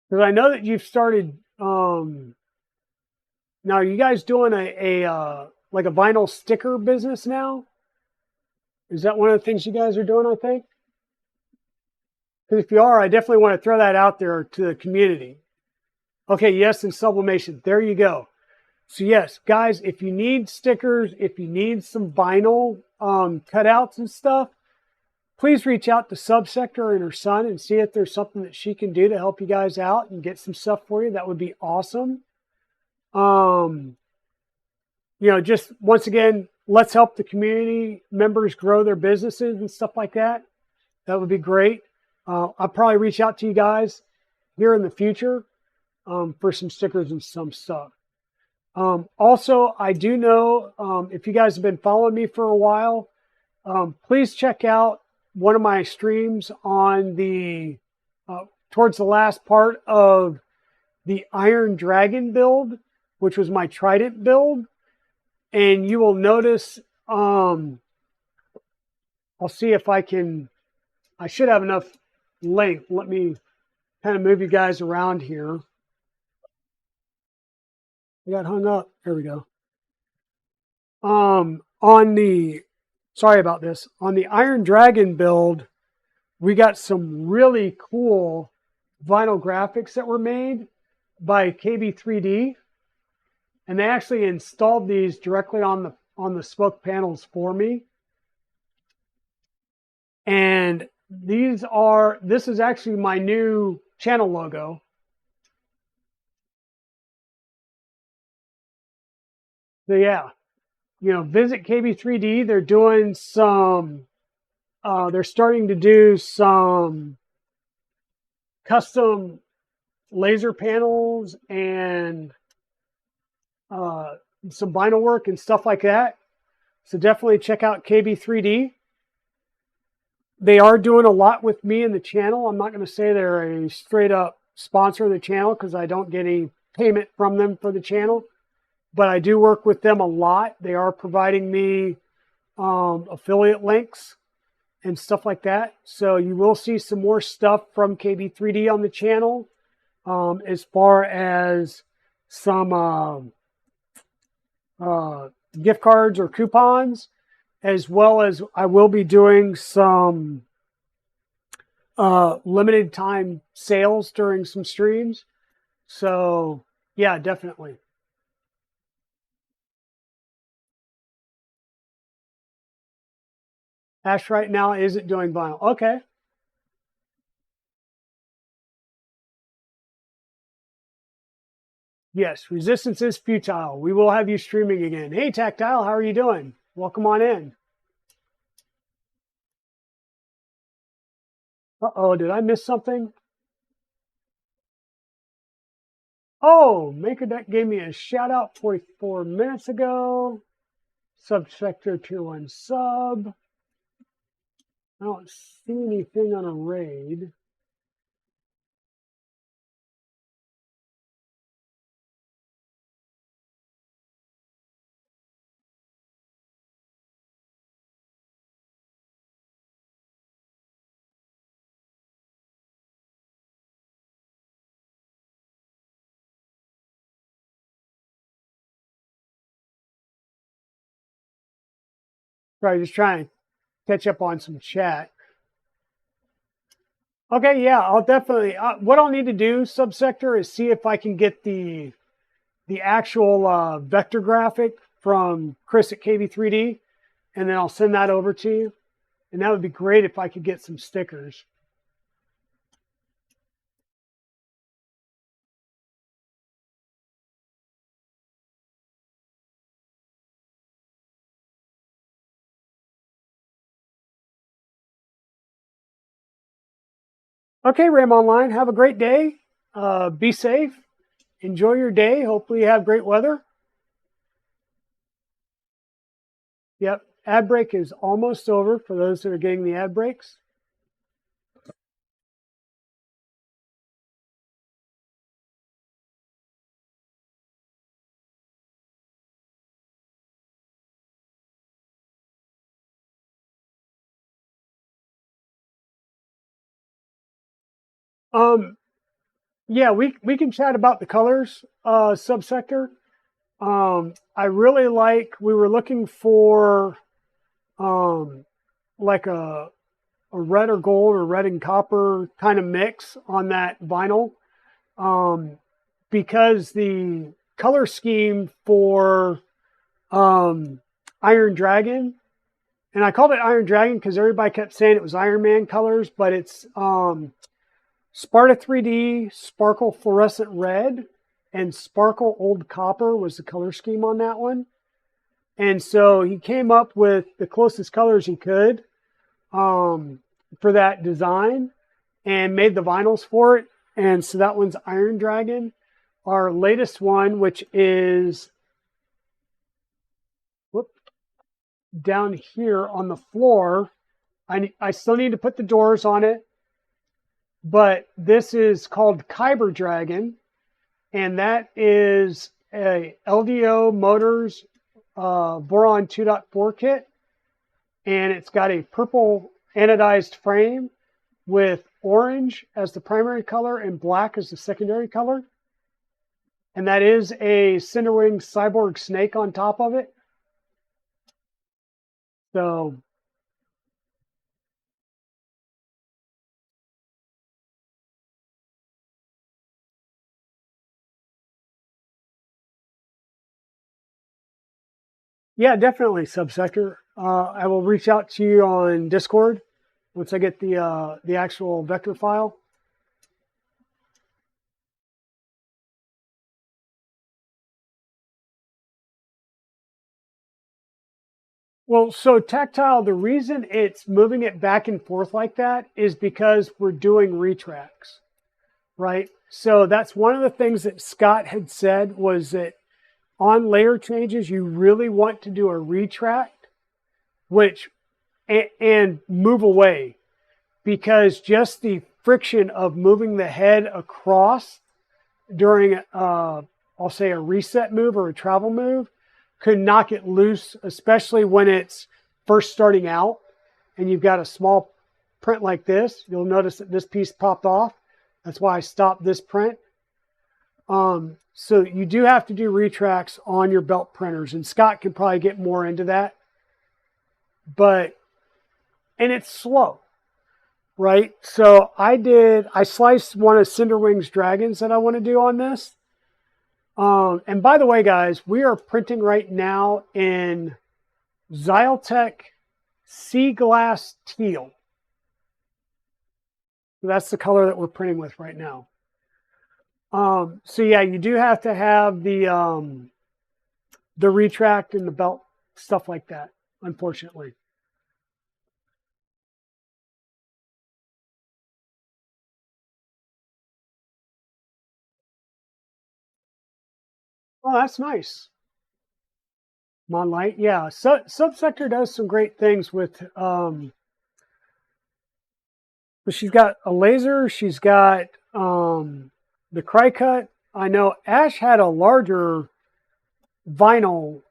Because I know that you've started. Now, are you guys doing like a vinyl sticker business now? Is that one of the things you guys are doing, I think? Because if you are, I definitely want to throw that out there to the community. Okay, yes, and sublimation. There you go. So yes, guys, if you need stickers, if you need some vinyl cutouts and stuff, please reach out to Subsector and her son and see if there's something that she can do to help you guys out and get some stuff for you. That would be awesome. Just once again, let's help the community members grow their businesses and stuff like that. That would be great. I'll probably reach out to you guys here in the future for some stickers and some stuff. Also, I do know if you guys have been following me for a while, please check out one of my streams on the towards the last part of the Iron Dragon build, which was my Trident build, and you will notice I'll see if I should have enough length. Let me kind of move you guys around here. I got hung up. There we go. Sorry about this. On the Iron Dragon build, we got some really cool vinyl graphics that were made by KB3D, and they actually installed these directly on the spoke panels for me. And this is actually my new channel logo. So yeah, visit KB3D. They're doing they're starting to do some custom laser panels and some vinyl work and stuff like that. So definitely check out KB3D. They are doing a lot with me in the channel. I'm not going to say they're a straight up sponsor of the channel because I don't get any payment from them for the channel, but I do work with them a lot. They are providing me affiliate links and stuff like that. So you will see some more stuff from KB3D on the channel, as far as some gift cards or coupons, as well as I will be doing some limited time sales during some streams. So yeah, definitely. Ash right now isn't doing vinyl. Okay. Yes, resistance is futile. We will have you streaming again. Hey, Tactile, how are you doing? Welcome on in. Uh-oh, did I miss something? Oh, MakerDeck gave me a shout out 44 minutes ago. Subsector Tier 1 sub. I don't see anything on a raid. Probably just trying to catch up on some chat. Okay, yeah, I'll definitely. What I'll need to do, Subsector, is see if I can get the actual vector graphic from Chris at KB3D, and then I'll send that over to you. And that would be great if I could get some stickers. Okay, Ram Online, have a great day. Be safe. Enjoy your day. Hopefully you have great weather. Yep, ad break is almost over for those that are getting the ad breaks. Yeah, we can chat about the colors subsector. I really like. We were looking for like a red or gold or red and copper kind of mix on that vinyl, because the color scheme for Iron Dragon, and I called it Iron Dragon because everybody kept saying it was Iron Man colors, but it's Sparta 3D, Sparkle Fluorescent Red, and Sparkle Old Copper was the color scheme on that one. And so he came up with the closest colors he could for that design and made the vinyls for it. And so that one's Iron Dragon. Our latest one, which is down here on the floor, I still need to put the doors on it, but this is called Kyber Dragon, and that is a LDO Motors Boron 2.4 kit. and it's got a purple anodized frame with orange as the primary color and black as the secondary color. And that is a Cinderwing Cyborg Snake on top of it. So yeah, definitely, Subsector. I will reach out to you on Discord once I get the actual vector file. Well, so Tactile, the reason it's moving it back and forth like that is because we're doing retracts, right? So that's one of the things that Scott had said was that on layer changes, you really want to do a retract, and move away, because just the friction of moving the head across during, I'll say a reset move or a travel move, could knock it loose, especially when it's first starting out and you've got a small print like this. You'll notice that this piece popped off. That's why I stopped this print. So you do have to do retracts on your belt printers, and Scott can probably get more into that. And it's slow, right? So I sliced one of Cinderwing's dragons that I want to do on this. And by the way, guys, we are printing right now in Xialtech Sea Glass Teal. That's the color that we're printing with right now. So yeah, you do have to have the retract and the belt, stuff like that, unfortunately. Oh, that's nice. Monlight, yeah. Subsector does some great things with. She's got a laser. She's got the Cricut. I know Ash had a larger vinyl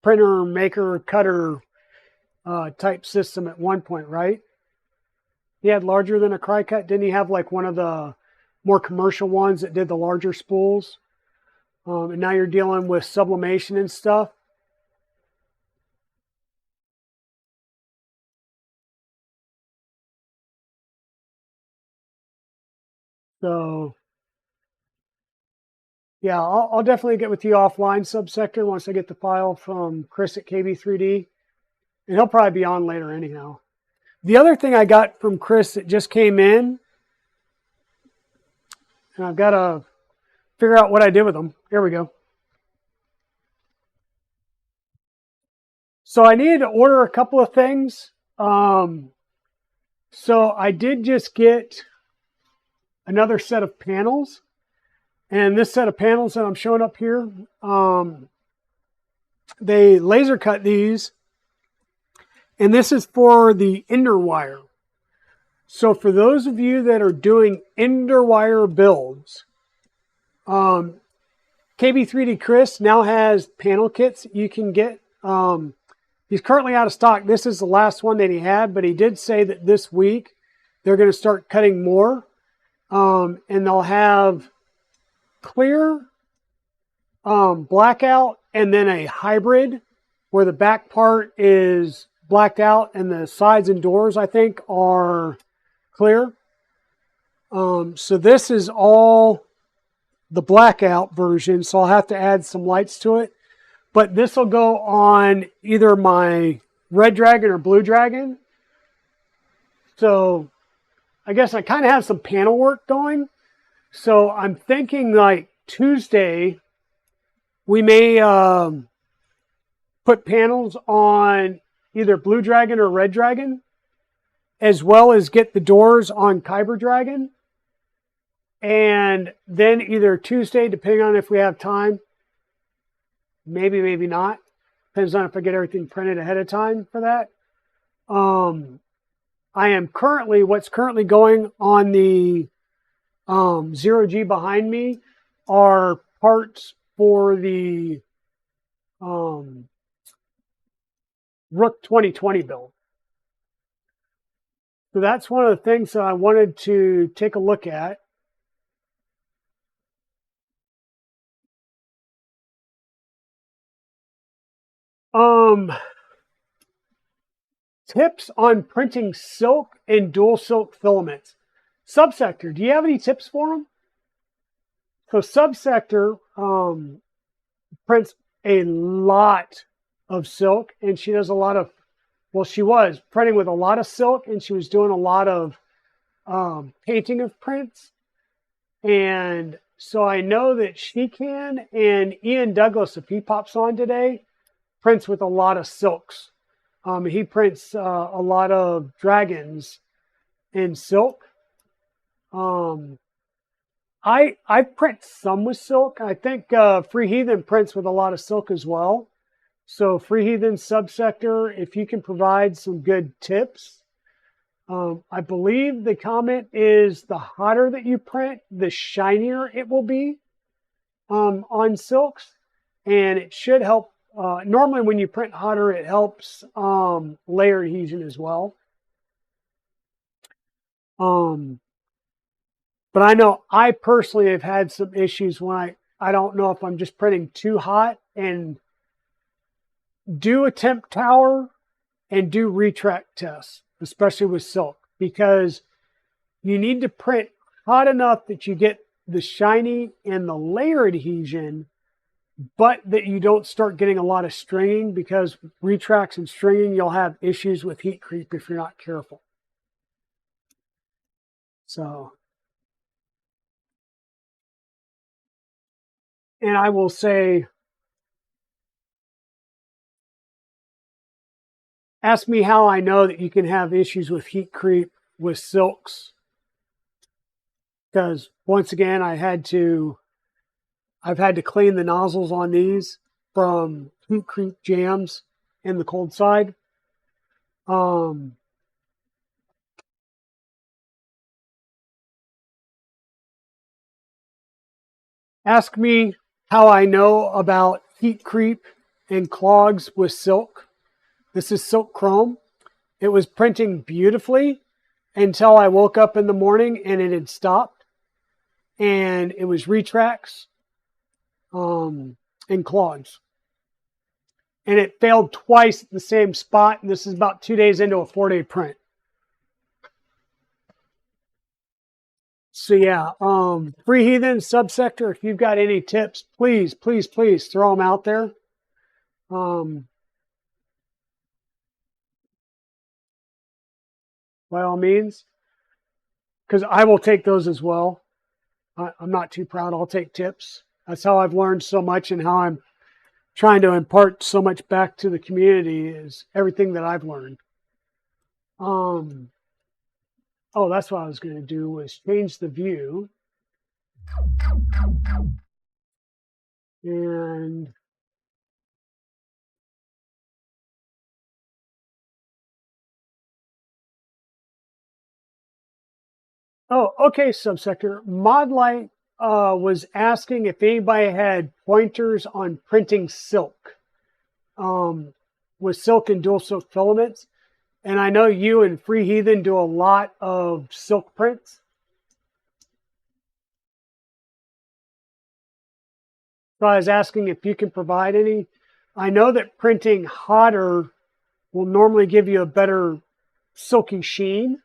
printer, maker, cutter type system at one point, right? He had larger than a Cricut. Didn't he have like one of the more commercial ones that did the larger spools? And now you're dealing with sublimation and stuff. So yeah, I'll definitely get with you offline, Subsector, once I get the file from Chris at KB3D. And he'll probably be on later anyhow. The other thing I got from Chris that just came in, and I've got to figure out what I did with them. Here we go. So I needed to order a couple of things. So I did just get another set of panels. And this set of panels that I'm showing up here, they laser cut these. And this is for the ender wire. So for those of you that are doing ender wire builds, KB3D Chris now has panel kits you can get. He's currently out of stock. This is the last one that he had, but he did say that this week they're going to start cutting more. And they'll have clear, blackout, and then a hybrid where the back part is blacked out and the sides and doors, I think, are clear. So this is all the blackout version, so I'll have to add some lights to it. But this will go on either my Red Dragon or Blue Dragon. So I guess I kind of have some panel work going. So I'm thinking like Tuesday, we may put panels on either Blue Dragon or Red Dragon, as well as get the doors on Kyber Dragon. And then either Tuesday, depending on if we have time, maybe, maybe not. Depends on if I get everything printed ahead of time for that. What's currently going on the 0G behind me are parts for the Rook 2020 build. So that's one of the things that I wanted to take a look at. Tips on printing silk and dual silk filaments. Subsector, do you have any tips for them? So Subsector prints a lot of silk, and she does a lot of, well, she was printing with a lot of silk, and she was doing a lot of painting of prints. And so I know that she can, and Ian Douglas, if he pops on today, prints with a lot of silks. He prints a lot of dragons in silk. I print some with silk. I think Free Heathen prints with a lot of silk as well. So Free Heathen Subsector, if you can provide some good tips. I believe the comment is the hotter that you print, the shinier it will be on silks. And it should help. Normally when you print hotter, it helps layer adhesion as well. But I know I personally have had some issues when I don't know if I'm just printing too hot, and do a temp tower and do retract tests, especially with silk, because you need to print hot enough that you get the shiny and the layer adhesion, but that you don't start getting a lot of stringing, because retracts and stringing, you'll have issues with heat creep if you're not careful. So, and I will say, ask me how I know that you can have issues with heat creep with silks. Because once again, I've had to clean the nozzles on these from heat creep jams in the cold side. Ask me how I know about heat creep and clogs with silk. This is silk chrome. It was printing beautifully until I woke up in the morning and it had stopped. And it was retracts and clogs. And it failed twice at the same spot. And this is about 2 days into a 4-day print. So yeah, Free Heathen Subsector, if you've got any tips, please, please, please throw them out there. By all means, because I will take those as well. I'm not too proud. I'll take tips. That's how I've learned so much, and how I'm trying to impart so much back to the community is everything that I've learned. Oh, that's what I was going to do, was change the view. And oh, okay, Subsector. Modlight was asking if anybody had pointers on printing silk with silk and dual silk filaments. And I know you and Free Heathen do a lot of silk prints. So I was asking if you can provide any. I know that printing hotter will normally give you a better silky sheen.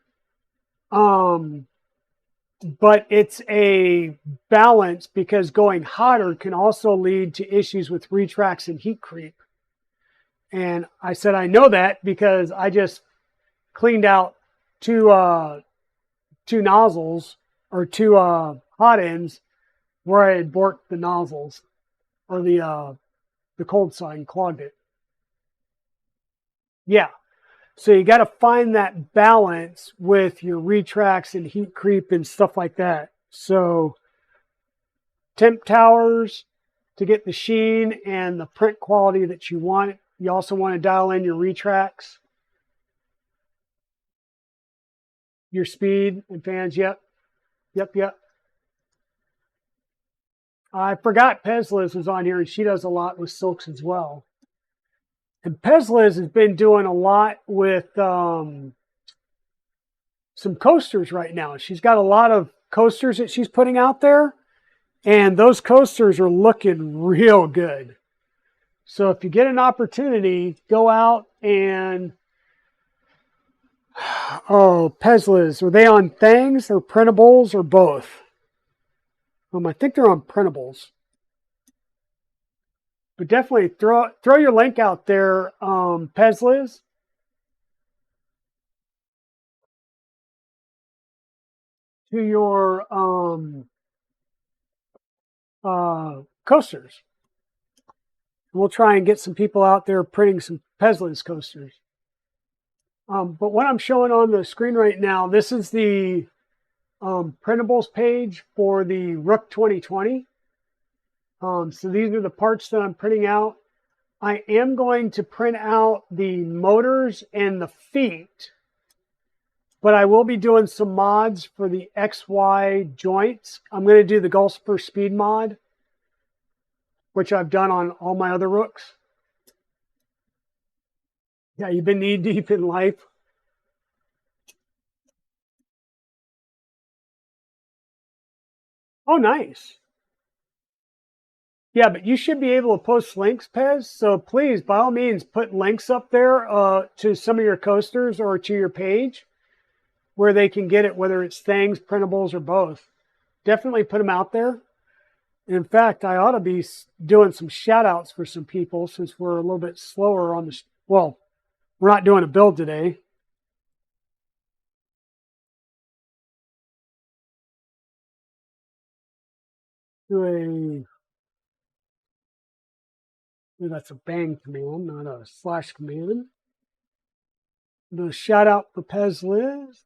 But it's a balance, because going hotter can also lead to issues with retracts and heat creep. And I said, I know that because I just cleaned out two nozzles, or two hot ends, where I had borked the nozzles, or the cold side, and clogged it. Yeah. So you got to find that balance with your retracts and heat creep and stuff like that. So temp towers to get the sheen and the print quality that you want. You also want to dial in your retracts, your speed and fans. Yep. I forgot Pezliz was on here, and she does a lot with silks as well. And Pezliz has been doing a lot with some coasters right now. She's got a lot of coasters that she's putting out there, and those coasters are looking real good. So if you get an opportunity, go out and Pezliz, are they on Thangs or printables or both? I think they're on printables. But definitely throw your link out there, Pezliz. To your coasters. We'll try and get some people out there printing some Pezliz coasters. But what I'm showing on the screen right now, this is the printables page for the Rook 2020. So these are the parts that I'm printing out. I am going to print out the motors and the feet, but I will be doing some mods for the XY joints. I'm going to do the Gulfspur Speed mod, which I've done on all my other Rooks. Yeah, you've been knee deep in life. Oh, nice. Yeah, but you should be able to post links, Pez. So please, by all means, put links up there to some of your coasters or to your page where they can get it, whether it's Thangs, printables, or both. Definitely put them out there. In fact, I ought to be doing some shout outs for some people since we're a little bit slower on this. Well, we're not doing a build today. That's a bang command, not a slash command. Do a shout out for Pezliz.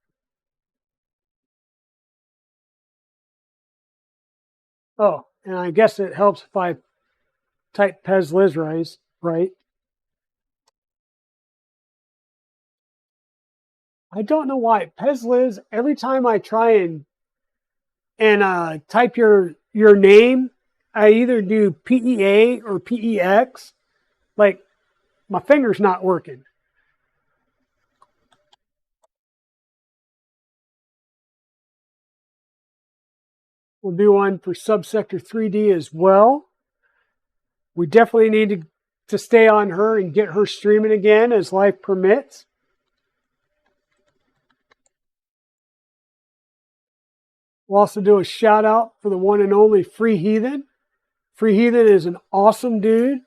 Oh, and I guess it helps if I type Pezliz right. I don't know why Pezliz. Every time I try and type your name, I either do PEA or PEX. Like my finger's not working. We'll do one for Subsector 3D as well. We definitely need to stay on her and get her streaming again as life permits. We'll also do a shout out for the one and only Free Heathen. Free Heathen is an awesome dude.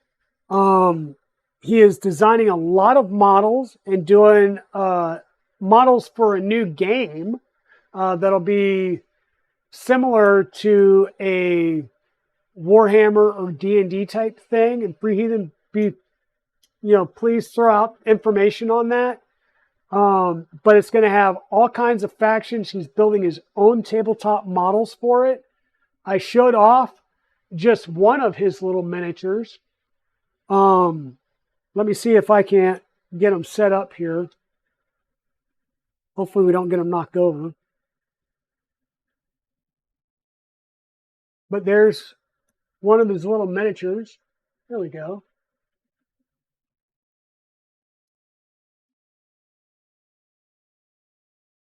He is designing a lot of models and doing models for a new game that'll be similar to a Warhammer or D&D type thing. And Free Heathen, please throw out information on that. But it's going to have all kinds of factions. He's building his own tabletop models for it. I showed off just one of his little miniatures. Let me see if I can't get them set up here. Hopefully we don't get them knocked over. But there's one of his little miniatures. There we go.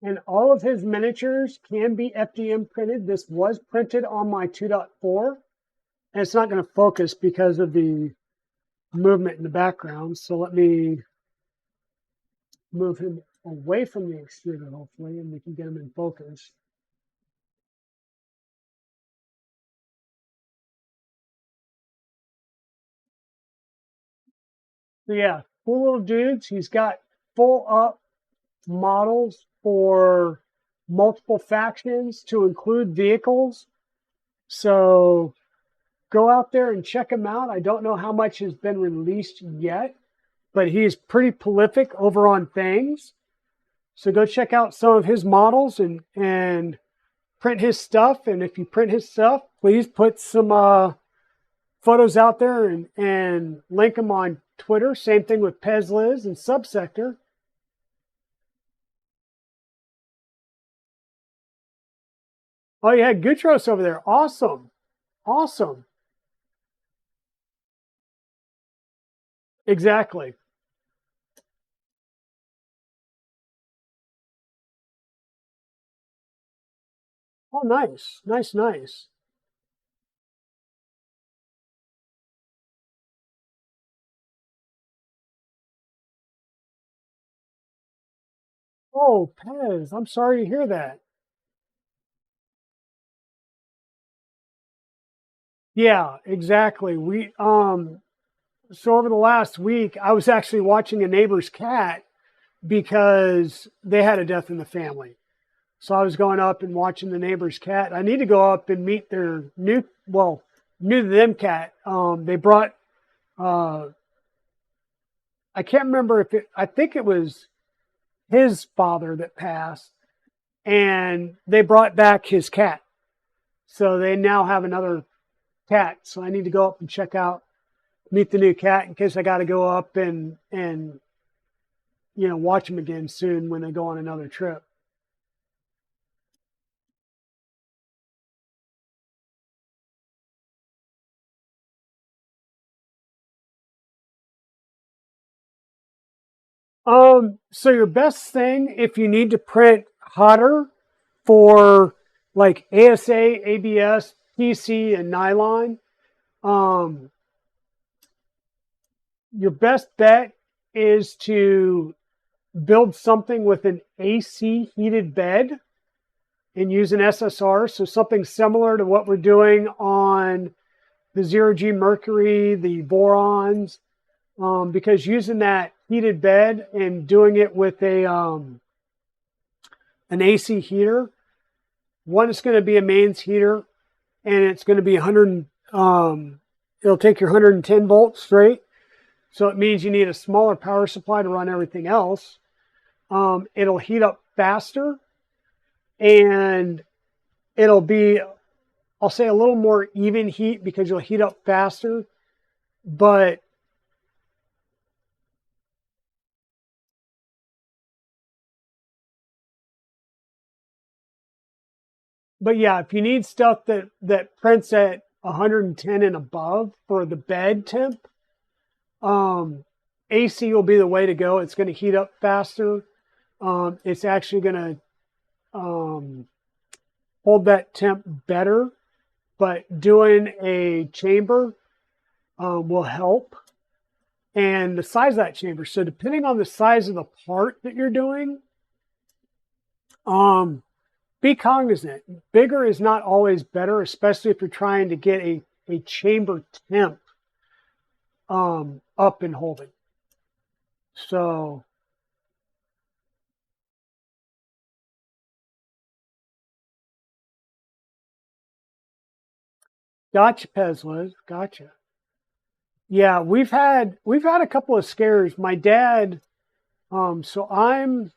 And all of his miniatures can be FDM printed. This was printed on my 2.4. And it's not going to focus because of the movement in the background. So let me move him away from the extruder, hopefully, and we can get him in focus. So yeah, cool little dudes. He's got full up models for multiple factions to include vehicles. So go out there and check him out. I don't know how much has been released yet, but he's pretty prolific over on Thangs. So go check out some of his models and print his stuff. And if you print his stuff, please put some photos out there and link them on Twitter. Same thing with Pezliz and Subsector. Oh, you had Gutros over there. Awesome. Awesome. Exactly. Oh, nice, nice, nice. Oh, Pez, I'm sorry to hear that. Yeah, exactly. So over the last week, I was actually watching a neighbor's cat because they had a death in the family. So I was going up and watching the neighbor's cat. I need to go up and meet their new to them cat. They brought, uh, I can't remember I think it was his father that passed, and they brought back his cat. So they now have another cat. So I need to go up and meet the new cat in case I got to go up and watch them again soon when they go on another trip. So your best thing if you need to print hotter for like ASA, ABS, PC, and nylon, um, your best bet is to build something with an AC heated bed and use an SSR. So something similar to what we're doing on the zero G mercury, the borons, because using that heated bed and doing it with an AC heater, one is going to be a mains heater, and it's going to be 100. It'll take your 110 volts straight, so it means you need a smaller power supply to run everything else. It'll heat up faster, and it'll be, I'll say, a little more even heat because you'll heat up faster, but yeah, if you need stuff that prints at 110 and above for the bed temp, um, AC will be the way to go. It's going to heat up faster. It's actually going to hold that temp better, but doing a chamber will help. And the size of that chamber. So depending on the size of the part that you're doing, um, be cognizant. Bigger is not always better, especially if you're trying to get a chamber temp up and holding. So gotcha, Pezlas. Gotcha. Yeah, we've had a couple of scares. My dad, so I'm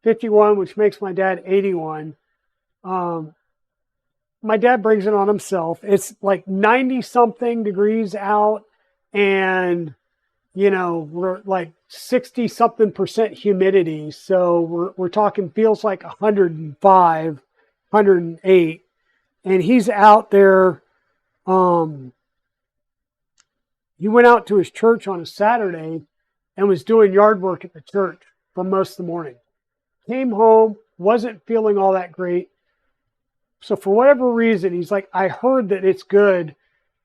51, which makes my dad 81. Um, my dad brings it on himself. It's like 90 something degrees out, and we're like 60 something percent humidity. So we're talking feels like 105, 108, and he's out there. Um, he went out to his church on a Saturday and was doing yard work at the church for most of the morning. Came home, wasn't feeling all that great. So for whatever reason, he's like, I heard that it's good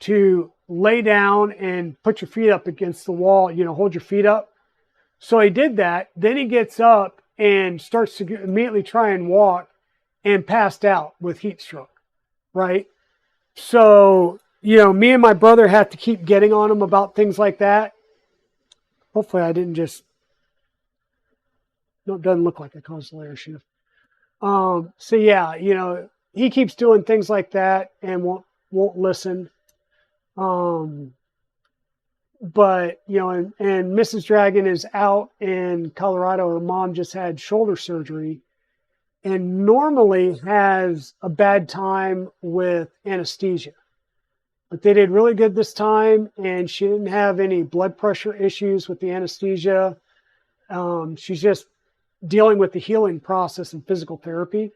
to lay down and put your feet up against the wall, hold your feet up. So he did that. Then he gets up and starts to immediately try and walk and passed out with heat stroke, right? So, me and my brother have to keep getting on him about things like that. Hopefully I didn't just, no, it doesn't look like I caused a layer shift. So yeah, he keeps doing things like that and won't listen. Um, but and Mrs. Dragon is out in Colorado. Her mom just had shoulder surgery and normally has a bad time with anesthesia. But they did really good this time, and she didn't have any blood pressure issues with the anesthesia. She's just dealing with the healing process and physical therapy.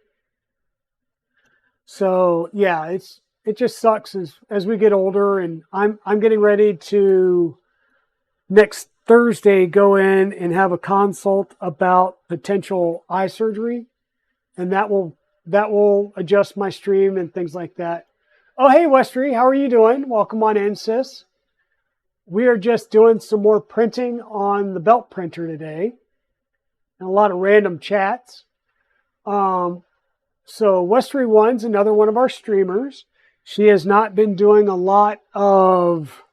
So yeah, it just sucks as we get older, and I'm getting ready to next Thursday go in and have a consult about potential eye surgery, and that will that will adjust my stream and things like that. Oh, hey, Westry, how are you doing? Welcome on in, sis. We are just doing some more printing on the belt printer today, and a lot of random chats. So Westry One's another one of our streamers. She has not been doing a lot of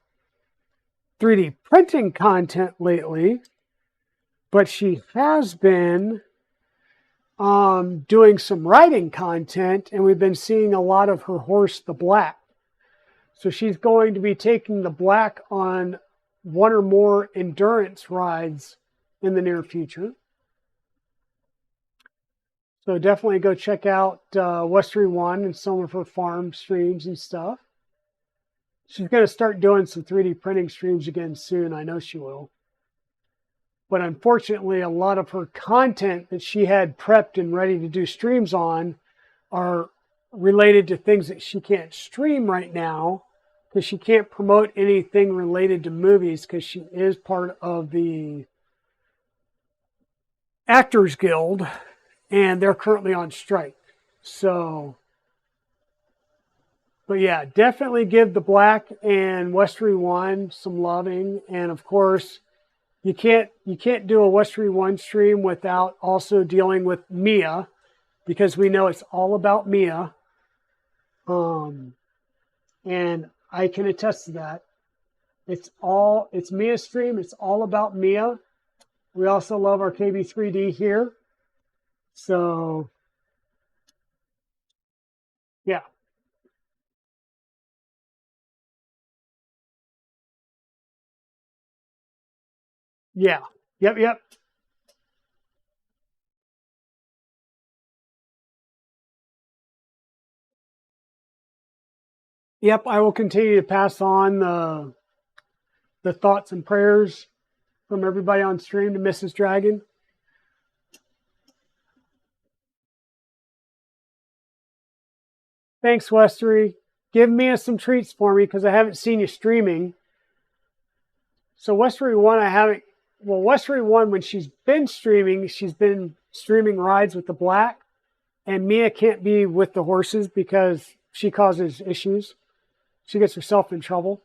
3D printing content lately, but she has been doing some writing content, and we've been seeing a lot of her horse, the Black. So she's going to be taking the Black on one or more endurance rides in the near future. So definitely go check out Westry One and some of her farm streams and stuff. She's going to start doing some 3D printing streams again soon. I know she will. But unfortunately, a lot of her content that she had prepped and ready to do streams on are related to things that she can't stream right now because she can't promote anything related to movies because she is part of the Actors Guild and they're currently on strike. So, but yeah, definitely give the Black and Westry One some loving. And of course, you can't do a Westry One stream without also dealing with Mia, because we know it's all about Mia. And I can attest to that. It's Mia's stream. It's all about Mia. We also love our KB3D here. So, yeah. Yeah. Yep. Yep, I will continue to pass on the thoughts and prayers from everybody on stream to Mrs. Dragon. Thanks, Westry. Give Mia some treats for me because I haven't seen you streaming. So Westry One, Westry One, when she's been streaming rides with the Black, and Mia can't be with the horses because she causes issues. She gets herself in trouble.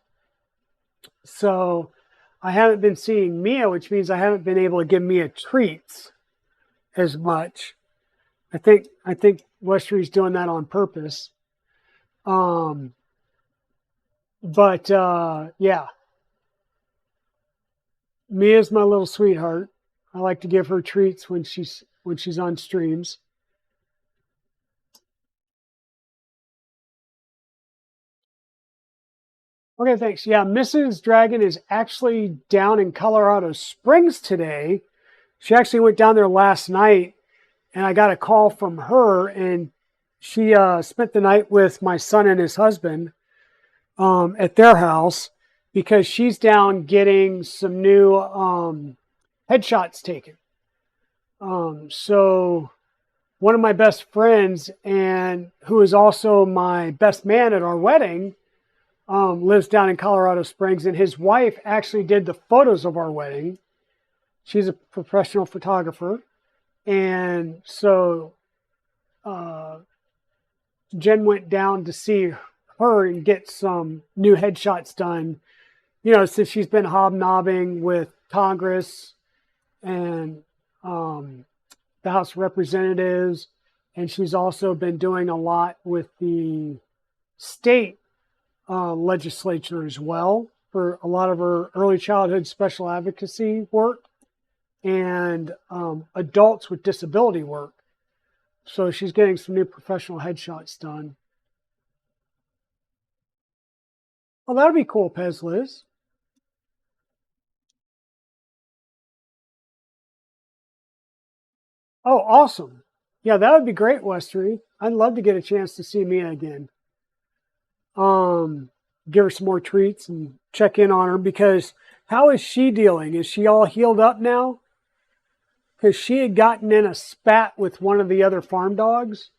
So I haven't been seeing Mia, which means I haven't been able to give Mia treats as much. I think Westry's doing that on purpose. Yeah. Mia's my little sweetheart. I like to give her treats when she's on streams. Okay, thanks. Yeah, Mrs. Dragon is actually down in Colorado Springs today. She actually went down there last night, and I got a call from her, and she spent the night with my son and his husband at their house because she's down getting some new headshots taken. So one of my best friends, and who is also my best man at our wedding, lives down in Colorado Springs, and his wife actually did the photos of our wedding. She's a professional photographer. And so Jen went down to see her and get some new headshots done, since she's been hobnobbing with Congress and the House of Representatives. And she's also been doing a lot with the state legislature as well for a lot of her early childhood special advocacy work and adults with disability work. So she's getting some new professional headshots done. Oh, that'll be cool, Pez Liz. Oh, awesome. Yeah, that would be great, Westry. I'd love to get a chance to see Mia again. Give her some more treats and check in on her, because how is she dealing? Is she all healed up now? Because she had gotten in a spat with one of the other farm dogs.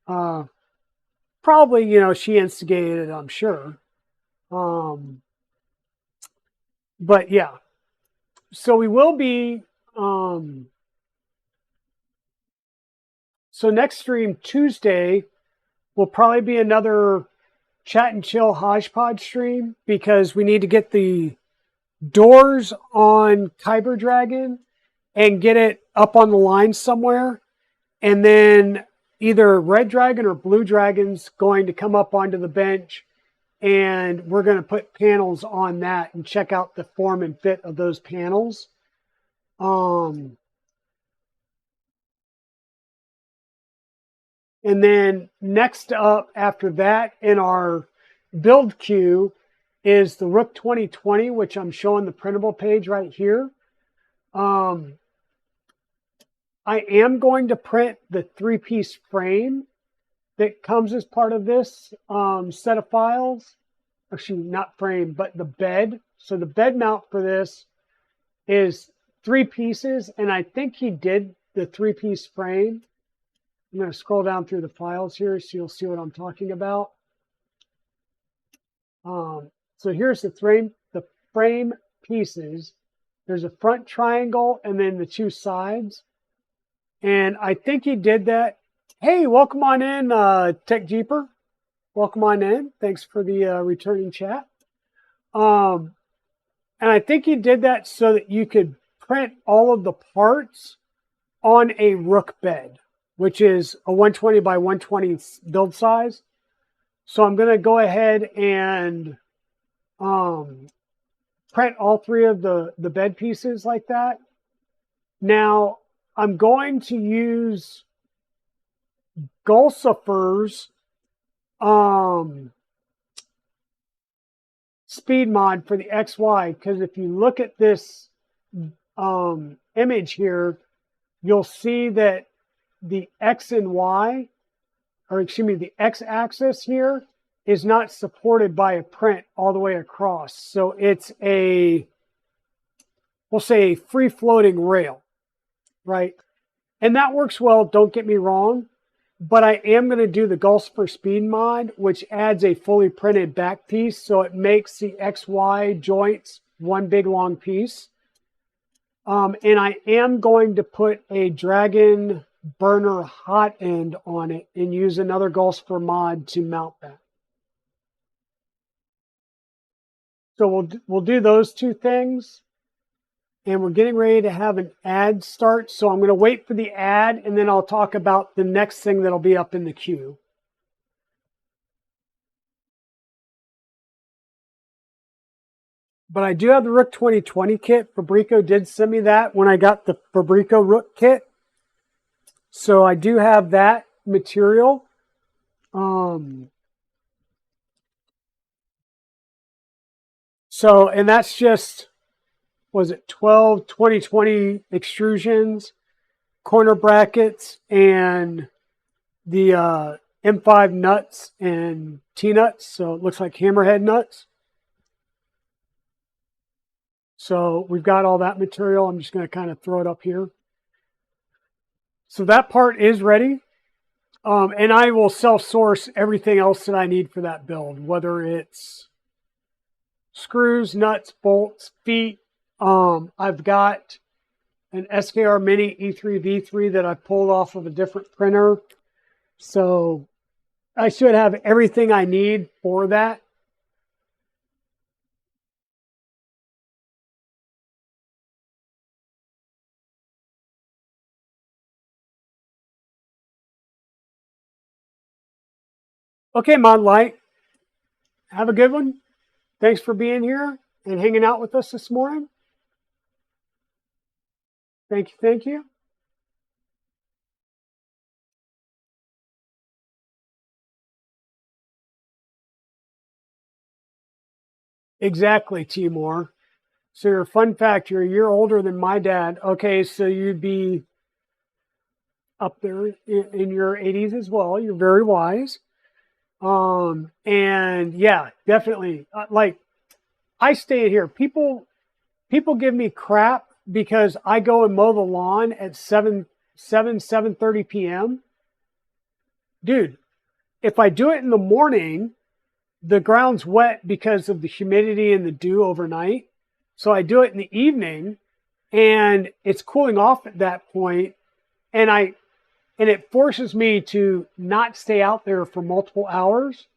Probably, she instigated it, I'm sure. But yeah, so we will be, So next stream Tuesday will probably be another chat and chill hodgepodge stream, because we need to get the doors on Kyber Dragon and get it up on the line somewhere. And then either Red Dragon or Blue Dragon's going to come up onto the bench, and we're going to put panels on that and check out the form and fit of those panels. And then next up after that in our build queue is the Rook 2020, which I'm showing the printable page right here. I am going to print the 3-piece frame that comes as part of this set of files. Actually, not frame, but the bed. So the bed mount for this is 3 pieces, and I think he did the 3-piece frame. I'm going to scroll down through the files here so you'll see what I'm talking about. So here's the frame pieces. There's a front triangle and then the 2 sides. And I think he did that. Hey, welcome on in, Tech Jeeper. Welcome on in. Thanks for the returning chat. And I think he did that so that you could print all of the parts on a Rook bed, which is a 120 by 120 build size. So I'm going to go ahead and print all 3 of the bed pieces like that. Now, I'm going to use Gulsifer's speed mod for the XY, because if you look at this image here, you'll see that the X and Y, or excuse me, the X axis here is not supported by a print all the way across. So it's a, we'll say, a free floating rail, right? And that works well, don't get me wrong, but I am going to do the Gulsifer speed mod, which adds a fully printed back piece. So it makes the XY joints one big long piece. And I am going to put a Dragon burner hot end on it and use another Gulsifer mod to mount that. So we'll do those 2 things. And we're getting ready to have an ad start. So I'm going to wait for the ad, and then I'll talk about the next thing that'll be up in the queue. But I do have the Rook 2020 kit. Fabrico did send me that when I got the Fabrico Rook kit. So I do have that material. And that's just, was it 12 2020 extrusions, corner brackets, and the M5 nuts and T-nuts. So it looks like hammerhead nuts. So we've got all that material. I'm just going to kind of throw it up here. So that part is ready. And I will self-source everything else that I need for that build, whether it's screws, nuts, bolts, feet. I've got an SKR Mini E3V3 that I pulled off of a different printer. So I should have everything I need for that. Okay, Mod Light, have a good one. Thanks for being here and hanging out with us this morning. Thank you, thank you. Exactly, Timor. So your fun fact, you're a year older than my dad. Okay, so you'd be up there in your 80s as well. You're very wise. And yeah, definitely. Like, I stay here. People give me crap because I go and mow the lawn at 7:30 p.m. Dude, if I do it in the morning, the ground's wet because of the humidity and the dew overnight. So I do it in the evening, and it's cooling off at that point. And and it forces me to not stay out there for multiple hours.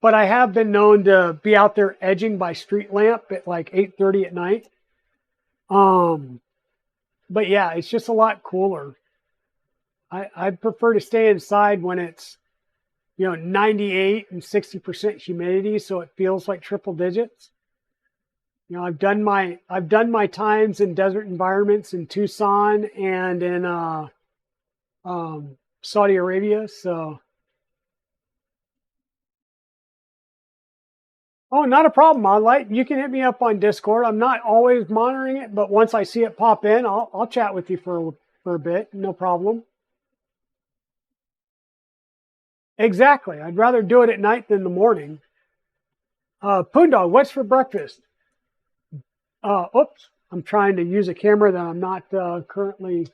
But I have been known to be out there edging by street lamp at like 8:30 at night. Um, but yeah, it's just a lot cooler. I prefer to stay inside when it's 98 and 60% humidity, so it feels like triple digits. I've done my times in desert environments in Tucson and in Saudi Arabia. So, oh, not a problem. You can hit me up on Discord. I'm not always monitoring it, but once I see it pop in, I'll chat with you for a bit. No problem. Exactly. I'd rather do it at night than the morning. Poondog, what's for breakfast? Oops, I'm trying to use a camera that I'm not currently.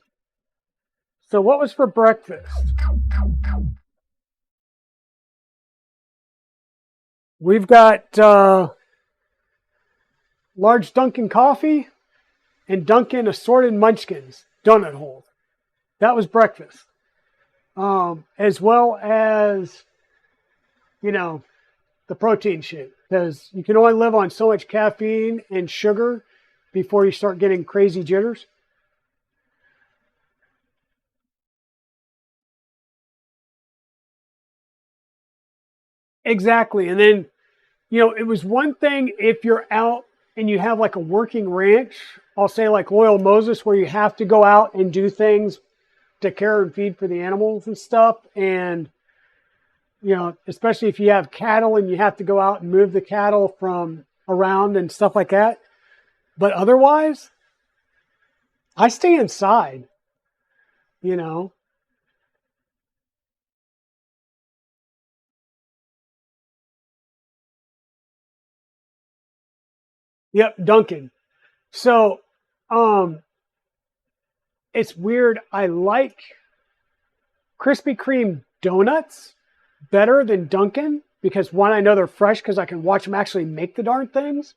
So, what was for breakfast? We've got large Dunkin' coffee and Dunkin' assorted munchkins donut holes. That was breakfast, as well as you know the protein shake, because you can only live on so much caffeine and sugar before you start getting crazy jitters. Exactly. And then, it was one thing if you're out and you have like a working ranch, I'll say like Loyal Moses, where you have to go out and do things to care and feed for the animals and stuff. And, especially if you have cattle and you have to go out and move the cattle from around and stuff like that. But otherwise, I stay inside, you know. Yep, Dunkin'. So, um, it's weird. I like Krispy Kreme donuts better than Dunkin' because one, I know they're fresh because I can watch them actually make the darn things.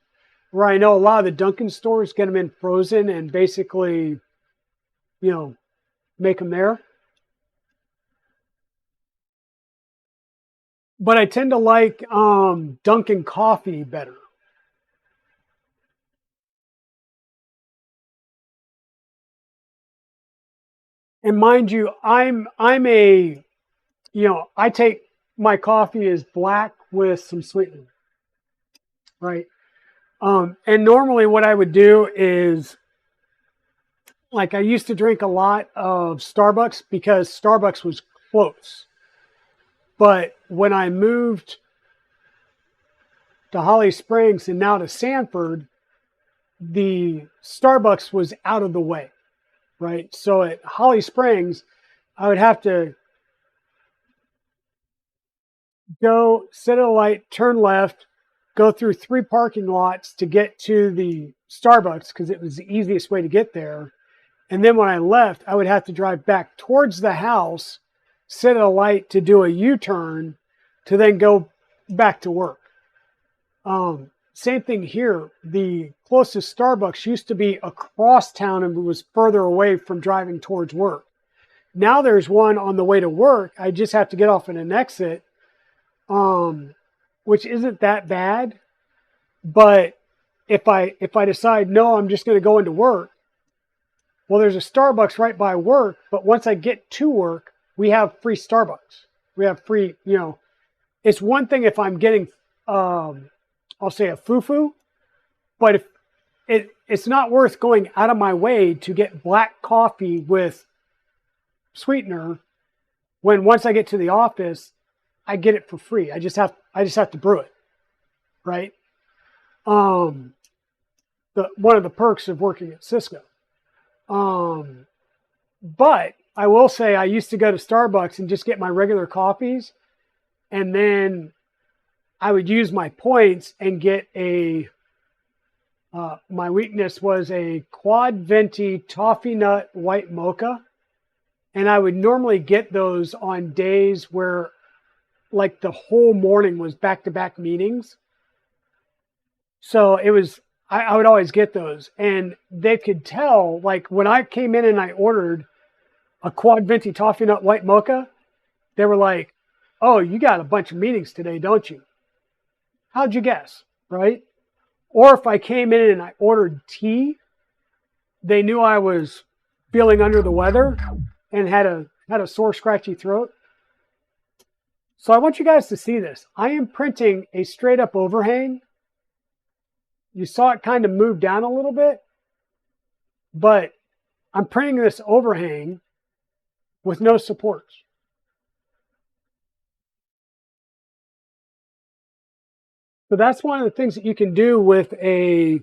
Where I know a lot of the Dunkin' stores get them in frozen and basically, you know, make them there. But I tend to like Dunkin' coffee better. And mind you, I'm a I take my coffee as black with some sweetener, right? And normally what I would do is like I used to drink a lot of Starbucks because Starbucks was close. But when I moved to Holly Springs and now to Sanford, the Starbucks was out of the way, right? So at Holly Springs, I would have to go sit at a light, turn left, go through 3 parking lots to get to the Starbucks because it was the easiest way to get there. And then when I left, I would have to drive back towards the house, sit at a light to do a U turn to then go back to work. Same thing here. The closest Starbucks used to be across town and was further away from driving towards work. Now there's one on the way to work. I just have to get off at an exit, which isn't that bad. But if I decide no, I'm just going to go into work. Well, there's a Starbucks right by work, but once I get to work, we have free Starbucks. We have free, it's one thing if I'm getting, I'll say a fufu, but if it's not worth going out of my way to get black coffee with sweetener when once I get to the office, I get it for free. I just have to brew it, right? Um, one of the perks of working at Cisco. Um, but I will say I used to go to Starbucks and just get my regular coffees, and then I would use my points and get my weakness was a quad venti toffee nut white mocha. And I would normally get those on days where like the whole morning was back to back meetings. So I would always get those. And they could tell, like when I came in and I ordered, a quad venti toffee nut white mocha, they were like, "Oh, you got a bunch of meetings today, don't you?" How'd you guess, right? Or if I came in and I ordered tea, they knew I was feeling under the weather and had a sore, scratchy throat. So I want you guys to see this. I am printing a straight up overhang. You saw it kind of move down a little bit, but I'm printing this overhang with no supports. So that's one of the things that you can do with a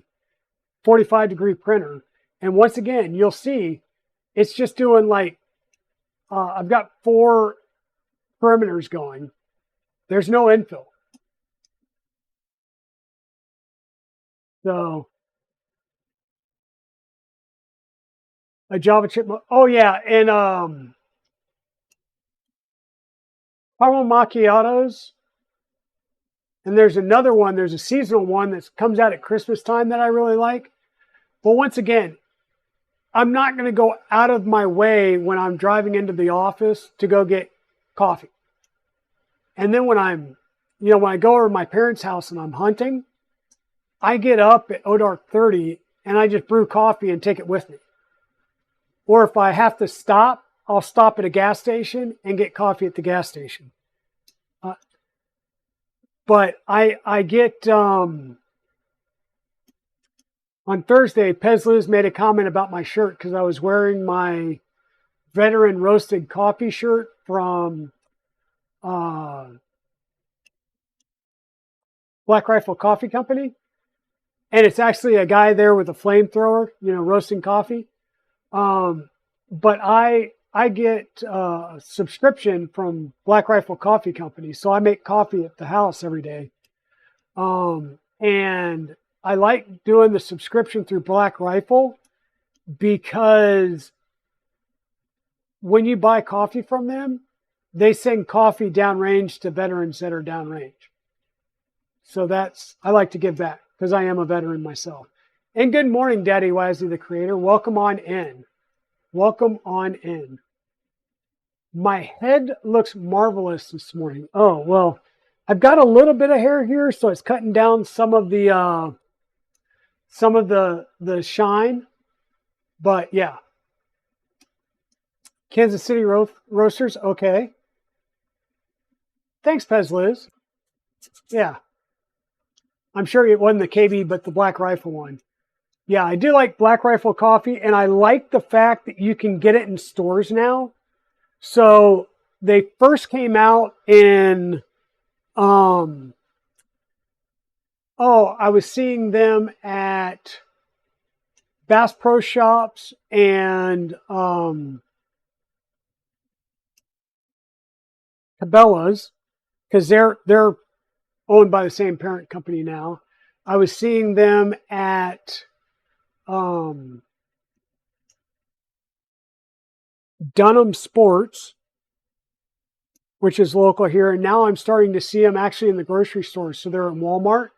45-degree printer. And once again, you'll see it's just doing like, I've got 4 perimeters going. There's no infill. So a Java chip. Oh yeah, and caramel macchiatos. And there's another one. There's a seasonal one that comes out at Christmas time that I really like. But once again, I'm not going to go out of my way when I'm driving into the office to go get coffee. And then when when I go over to my parents' house and I'm hunting, I get up at dark 30 and I just brew coffee and take it with me. Or if I have to stop, I'll stop at a gas station and get coffee at the gas station. But I get, on Thursday, Pez Liz made a comment about my shirt because I was wearing my veteran roasted coffee shirt from Black Rifle Coffee Company. And it's actually a guy there with a flamethrower, roasting coffee. But I get a subscription from Black Rifle Coffee Company. So I make coffee at the house every day. And I like doing the subscription through Black Rifle because when you buy coffee from them, they send coffee downrange to veterans that are downrange. So I like to give back because I am a veteran myself. And good morning, Daddy Wisely, the creator. Welcome on in. Welcome on in. My head looks marvelous this morning. Oh, well, I've got a little bit of hair here, so it's cutting down some of the shine. But yeah. Kansas City Roasters, okay. Thanks, Pez Liz. Yeah. I'm sure it wasn't the KB, but the Black Rifle one. Yeah, I do like Black Rifle coffee, and I like the fact that you can get it in stores now. So they first came out in, I was seeing them at Bass Pro Shops and Cabela's, because they're owned by the same parent company now. I was seeing them at Dunham Sports, which is local here. And now I'm starting to see them actually in the grocery stores. So they're in Walmart.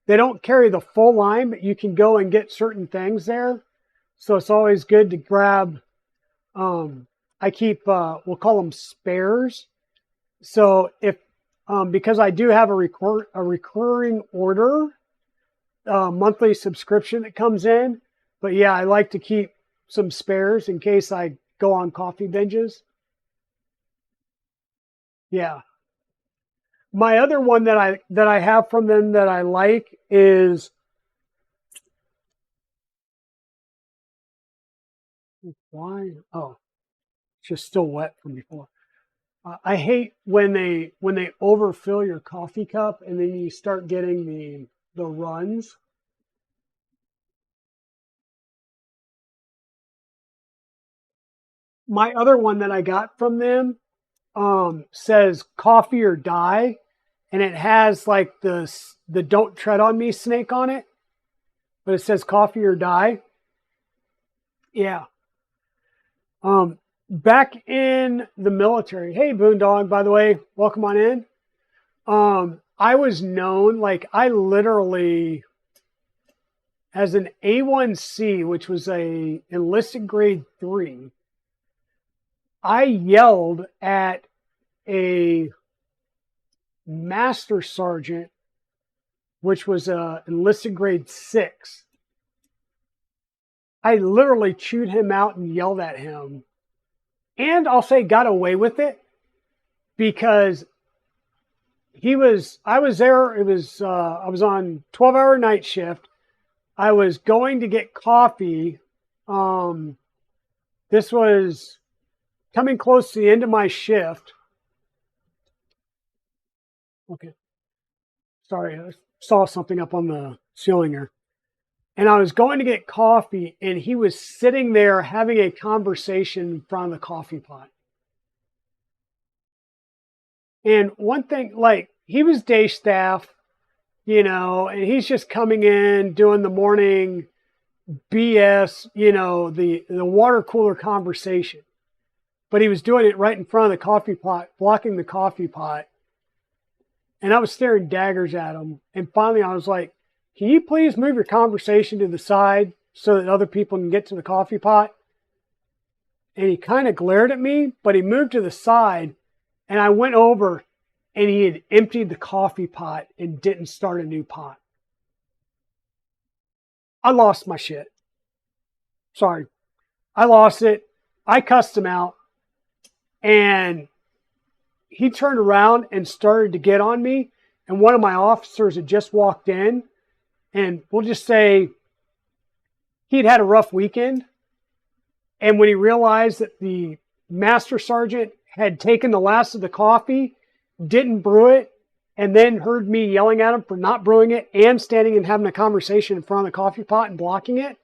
They don't carry the full line, but you can go and get certain things there. So it's always good to grab. I keep, we'll call them spares. So if, because I do have a recurring order, monthly subscription that comes in. But yeah, I like to keep some spares in case I go on coffee binges. Yeah. My other one that I have from them that I like is why? Oh, it's just still wet from before. I hate when they overfill your coffee cup and then you start getting the runs. My other one that I got from them says coffee or die, and it has like the don't tread on me snake on it, but it says coffee or die. Yeah. Back in the military, hey Boondog, by the way, welcome on in. I was known, like I literally, as an A1C, which was a enlisted grade 3, I yelled at a master sergeant, which was a enlisted grade 6. I literally chewed him out and yelled at him. And I'll say got away with it because I was there, I was on 12-hour night shift. I was going to get coffee. This was coming close to the end of my shift. Okay. Sorry, I saw something up on the ceiling here. And I was going to get coffee, and he was sitting there having a conversation in front of the coffee pot. And one thing, like, he was day staff, and he's just coming in, doing the morning BS, the water cooler conversation. But he was doing it right in front of the coffee pot, blocking the coffee pot. And I was staring daggers at him. And finally I was like, can you please move your conversation to the side so that other people can get to the coffee pot? And he kind of glared at me, but he moved to the side, and I went over, and he had emptied the coffee pot and didn't start a new pot. I lost my shit. Sorry. I lost it. I cussed him out, and he turned around and started to get on me, and one of my officers had just walked in, and we'll just say he'd had a rough weekend. And when he realized that the master sergeant had taken the last of the coffee, didn't brew it, and then heard me yelling at him for not brewing it and standing and having a conversation in front of the coffee pot and blocking it,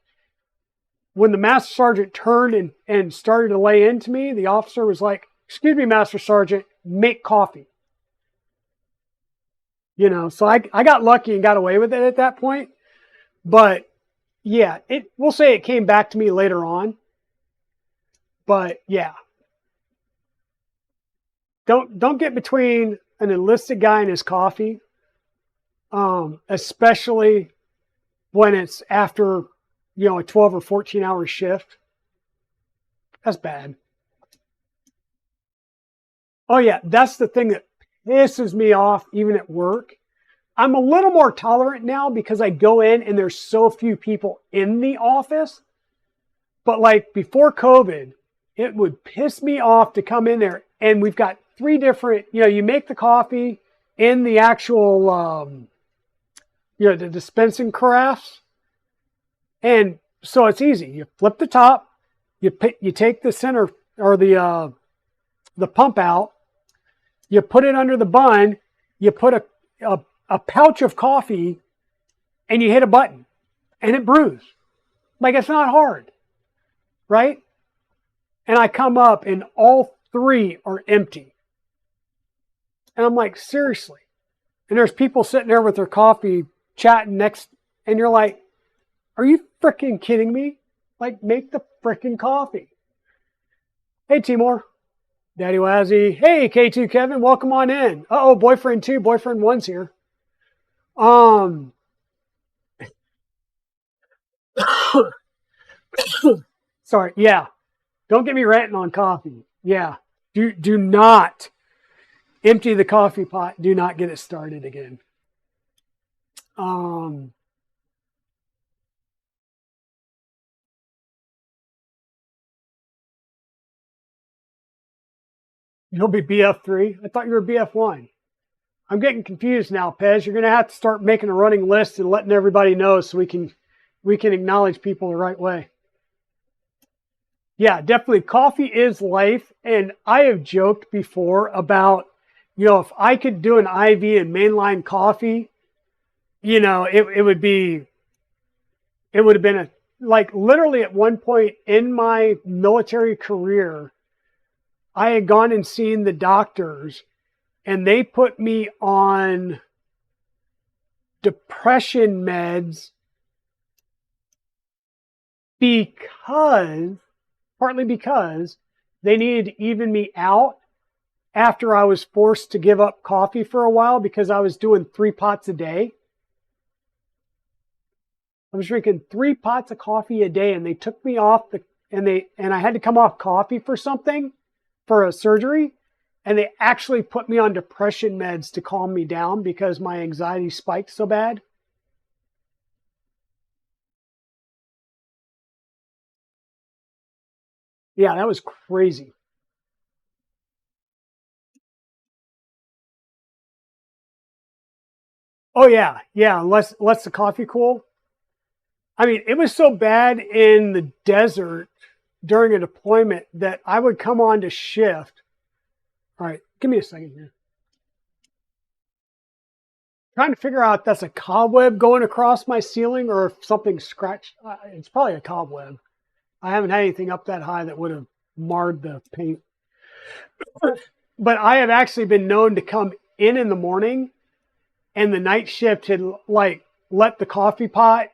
when the master sergeant turned and started to lay into me, the officer was like, excuse me, Master Sergeant, make coffee. So I got lucky and got away with it at that point. But yeah, we'll say it came back to me later on. But yeah, don't get between an enlisted guy and his coffee, especially when it's after a 12 or 14-hour shift. That's bad. Oh yeah, that's the thing that pisses me off even at work. I'm a little more tolerant now because I go in and there's so few people in the office. But like before COVID, it would piss me off to come in there and we've got 3 different, you make the coffee in the actual, the dispensing carafes. And so it's easy. You flip the top, you take the center or the pump out, you put it under the bun, you put a pouch of coffee, and you hit a button, and it brews. Like, it's not hard, right? And I come up, and all 3 are empty. And I'm like, seriously? And there's people sitting there with their coffee, chatting next, and you're like, are you freaking kidding me? Like, make the freaking coffee. Hey, Timor. Daddy Wazzy. Hey, K2 Kevin, welcome on in. Uh-oh, boyfriend 2, boyfriend 1's here. Sorry, yeah. Don't get me ranting on coffee. Yeah. Do not empty the coffee pot. Do not get it started again. You'll be BF3? I thought you were BF1. I'm getting confused now, Pez. You're going to have to start making a running list and letting everybody know so we can acknowledge people the right way. Yeah, definitely. Coffee is life. And I have joked before about, if I could do an IV and mainline coffee, it would have been like literally at one point in my military career, I had gone and seen the doctors and they put me on depression meds partly because they needed to even me out after I was forced to give up coffee for a while because I was doing 3 pots a day. I was drinking 3 pots of coffee a day and they took me off and I had to come off coffee for something. for a surgery, and they actually put me on depression meds to calm me down because my anxiety spiked so bad. Yeah, that was crazy. Oh yeah, yeah. Unless the coffee cool. I mean, it was so bad in the desert during a deployment that I would come on to shift. All right, give me a second here. Trying to figure out if that's a cobweb going across my ceiling or if something scratched. It's probably a cobweb. I haven't had anything up that high that would have marred the paint. But I have actually been known to come in the morning, and the night shift had like let the coffee pot,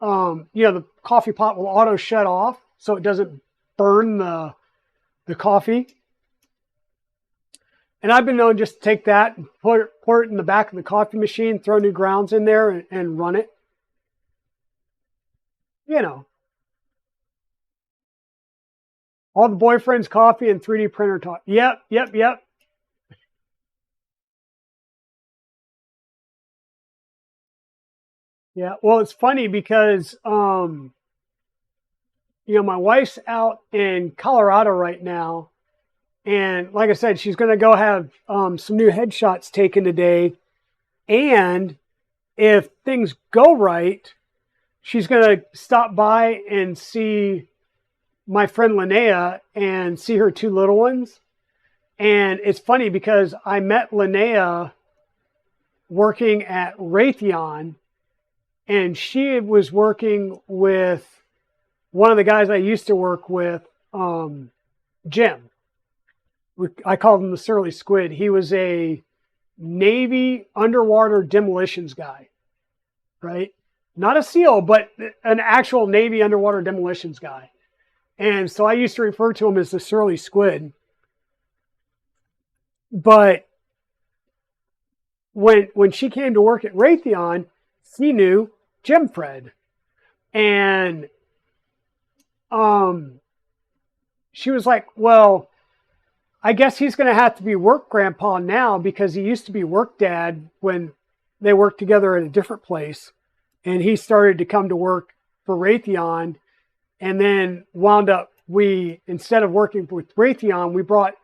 the coffee pot will auto shut off so it doesn't burn the coffee. And I've been known just to take that and pour it in the back of the coffee machine, throw new grounds in there, and run it. You know, all the boyfriend's coffee and 3D printer talk. Yep, yep, yep. Yeah. Well, it's funny because my wife's out in Colorado right now, and like I said, she's going to go have some new headshots taken today. And if things go right, she's going to stop by and see my friend Linnea and see her two little ones. And it's funny because I met Linnea working at Raytheon, and she was working with one of the guys I used to work with, Jim. I called him the Surly Squid. He was a Navy underwater demolitions guy, right? Not a SEAL, but an actual Navy underwater demolitions guy. And so I used to refer to him as the Surly Squid. But when she came to work at Raytheon, she knew Jim Fred. And she was like, well, I guess he's going to have to be work grandpa now because he used to be work dad when they worked together at a different place. And he started to come to work for Raytheon, and then wound up, instead of working with Raytheon, we brought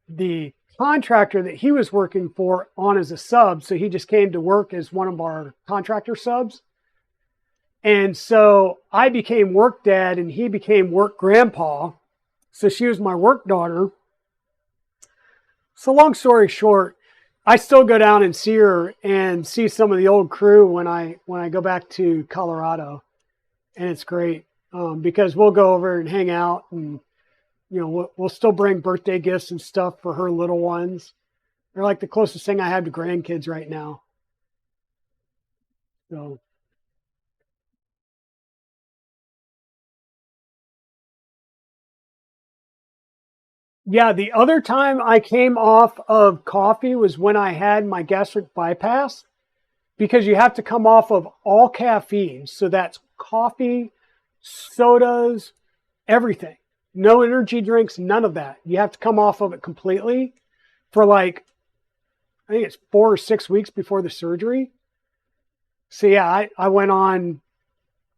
the contractor that he was working for on as a sub. So he just came to work as one of our contractor subs. And so I became work dad and he became work grandpa. So she was my work daughter. So long story short, I still go down and see her and see some of the old crew when I go back to Colorado, and it's great because we'll go over and hang out, and we'll still bring birthday gifts and stuff for her little ones. They're like the closest thing I have to grandkids right now. So yeah, the other time I came off of coffee was when I had my gastric bypass, because you have to come off of all caffeine. So that's coffee, sodas, everything. No energy drinks, none of that. You have to come off of it completely for I think it's 4 or 6 weeks before the surgery. So yeah, I went on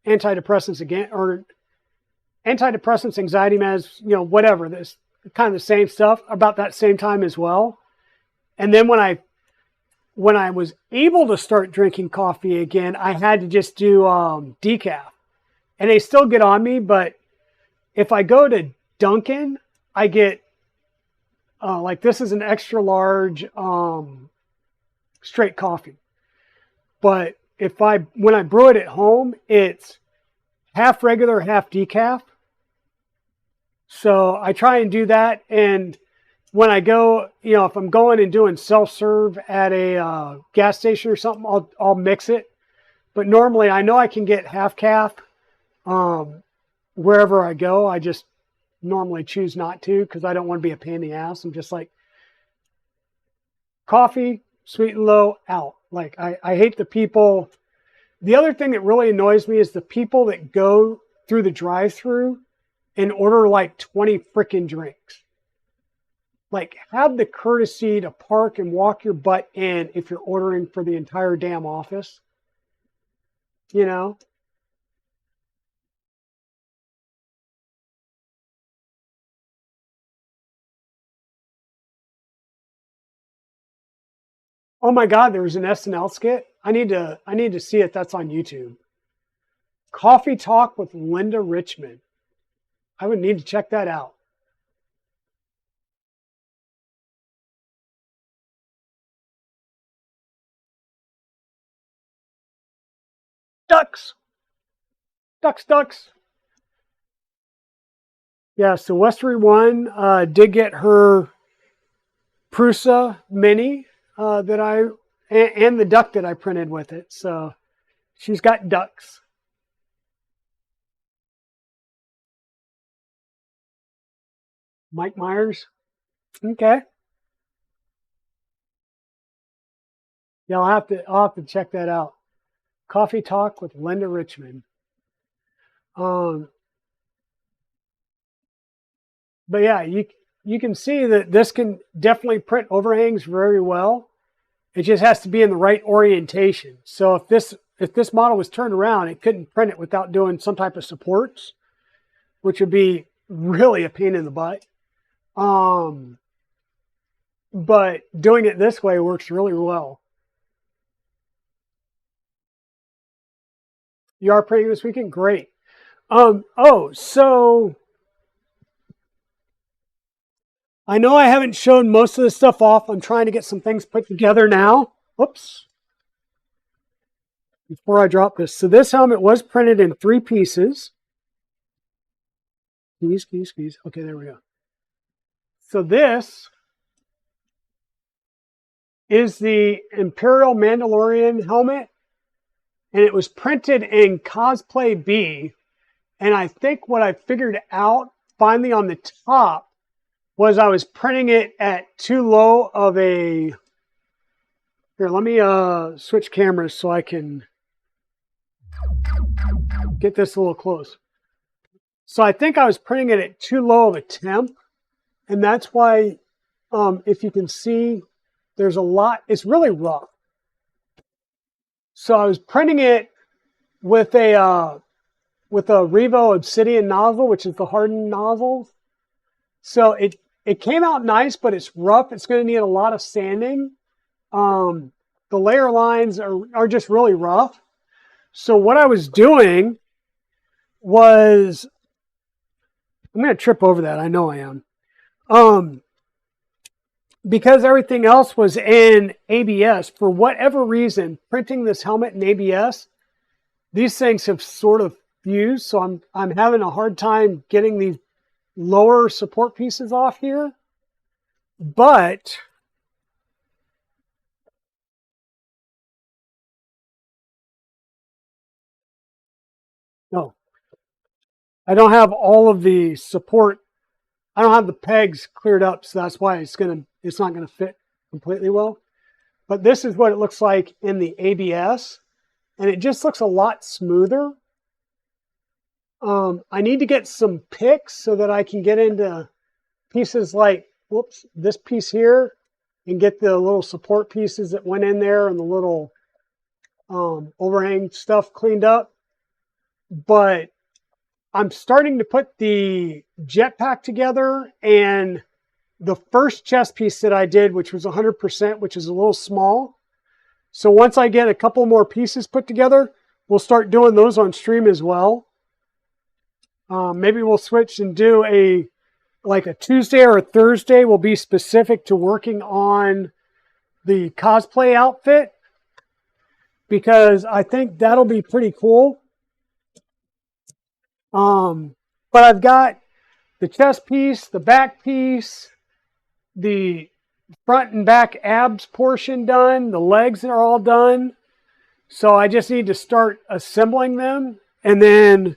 antidepressants again, or antidepressants, anxiety meds, whatever. This kind of the same stuff about that same time as well. And then when I was able to start drinking coffee again, I had to just do decaf. And they still get on me, but if I go to Dunkin', I get this is an extra large straight coffee. But when I brew it at home, it's half regular, half decaf. So I try and do that. And when I go, if I'm going and doing self-serve at a gas station or something, I'll mix it. But normally I know I can get half calf wherever I go. I just normally choose not to because I don't want to be a pain in the ass. I'm just like, coffee, sweet and low, out. I hate the people. The other thing that really annoys me is the people that go through the drive-through and order 20 freaking drinks. like, have the courtesy to park and walk your butt in if you're ordering for the entire damn office. You know? Oh my God, there was an SNL skit. I need to see if that's on YouTube. Coffee Talk with Linda Richman. I would need to check that out. Ducks. Ducks, ducks. Yeah, so Westery One did get her Prusa Mini that and the duck that I printed with it. So she's got ducks. Mike Myers. Okay. Yeah, I'll have to check that out. Coffee Talk with Linda Richman. But yeah, you can see that this can definitely print overhangs very well. It just has to be in the right orientation. So if this model was turned around, it couldn't print it without doing some type of supports, which would be really a pain in the butt. But doing it this way works really well. You are printing this weekend? Great. So I know I haven't shown most of this stuff off. I'm trying to get some things put together now. Oops. Before I drop this. So this helmet was printed in 3 pieces. Keys. Okay, there we go. So this is the Imperial Mandalorian helmet. And it was printed in Cosplay B. And I think what I figured out finally on the top was I was printing it at too low of a... Here, let me switch cameras so I can get this a little close. So I think I was printing it at too low of a temp. And that's why, if you can see, there's a lot... It's really rough. So I was printing it with a Revo Obsidian nozzle, which is the hardened nozzle. So it came out nice, but it's rough. It's going to need a lot of sanding. The layer lines are just really rough. So what I was doing was, I'm going to trip over that. I know I am. Because everything else was in ABS, for whatever reason, printing this helmet in ABS, these things have sort of fused. So I'm having a hard time getting these lower support pieces off here. But no, I don't have all of the support. I don't have the pegs cleared up, so that's why it's not gonna fit completely well. But this is what it looks like in the ABS, and it just looks a lot smoother. I need to get some picks so that I can get into pieces like, whoops, this piece here, and get the little support pieces that went in there and the little overhang stuff cleaned up. But I'm starting to put the jetpack together, and the first chest piece that I did, which was 100%, which is a little small. So once I get a couple more pieces put together, we'll start doing those on stream as well. Maybe we'll switch and do a Tuesday or a Thursday will be specific to working on the cosplay outfit, because I think that'll be pretty cool. But I've got the chest piece, the back piece, the front and back abs portion done. The legs are all done. So I just need to start assembling them and then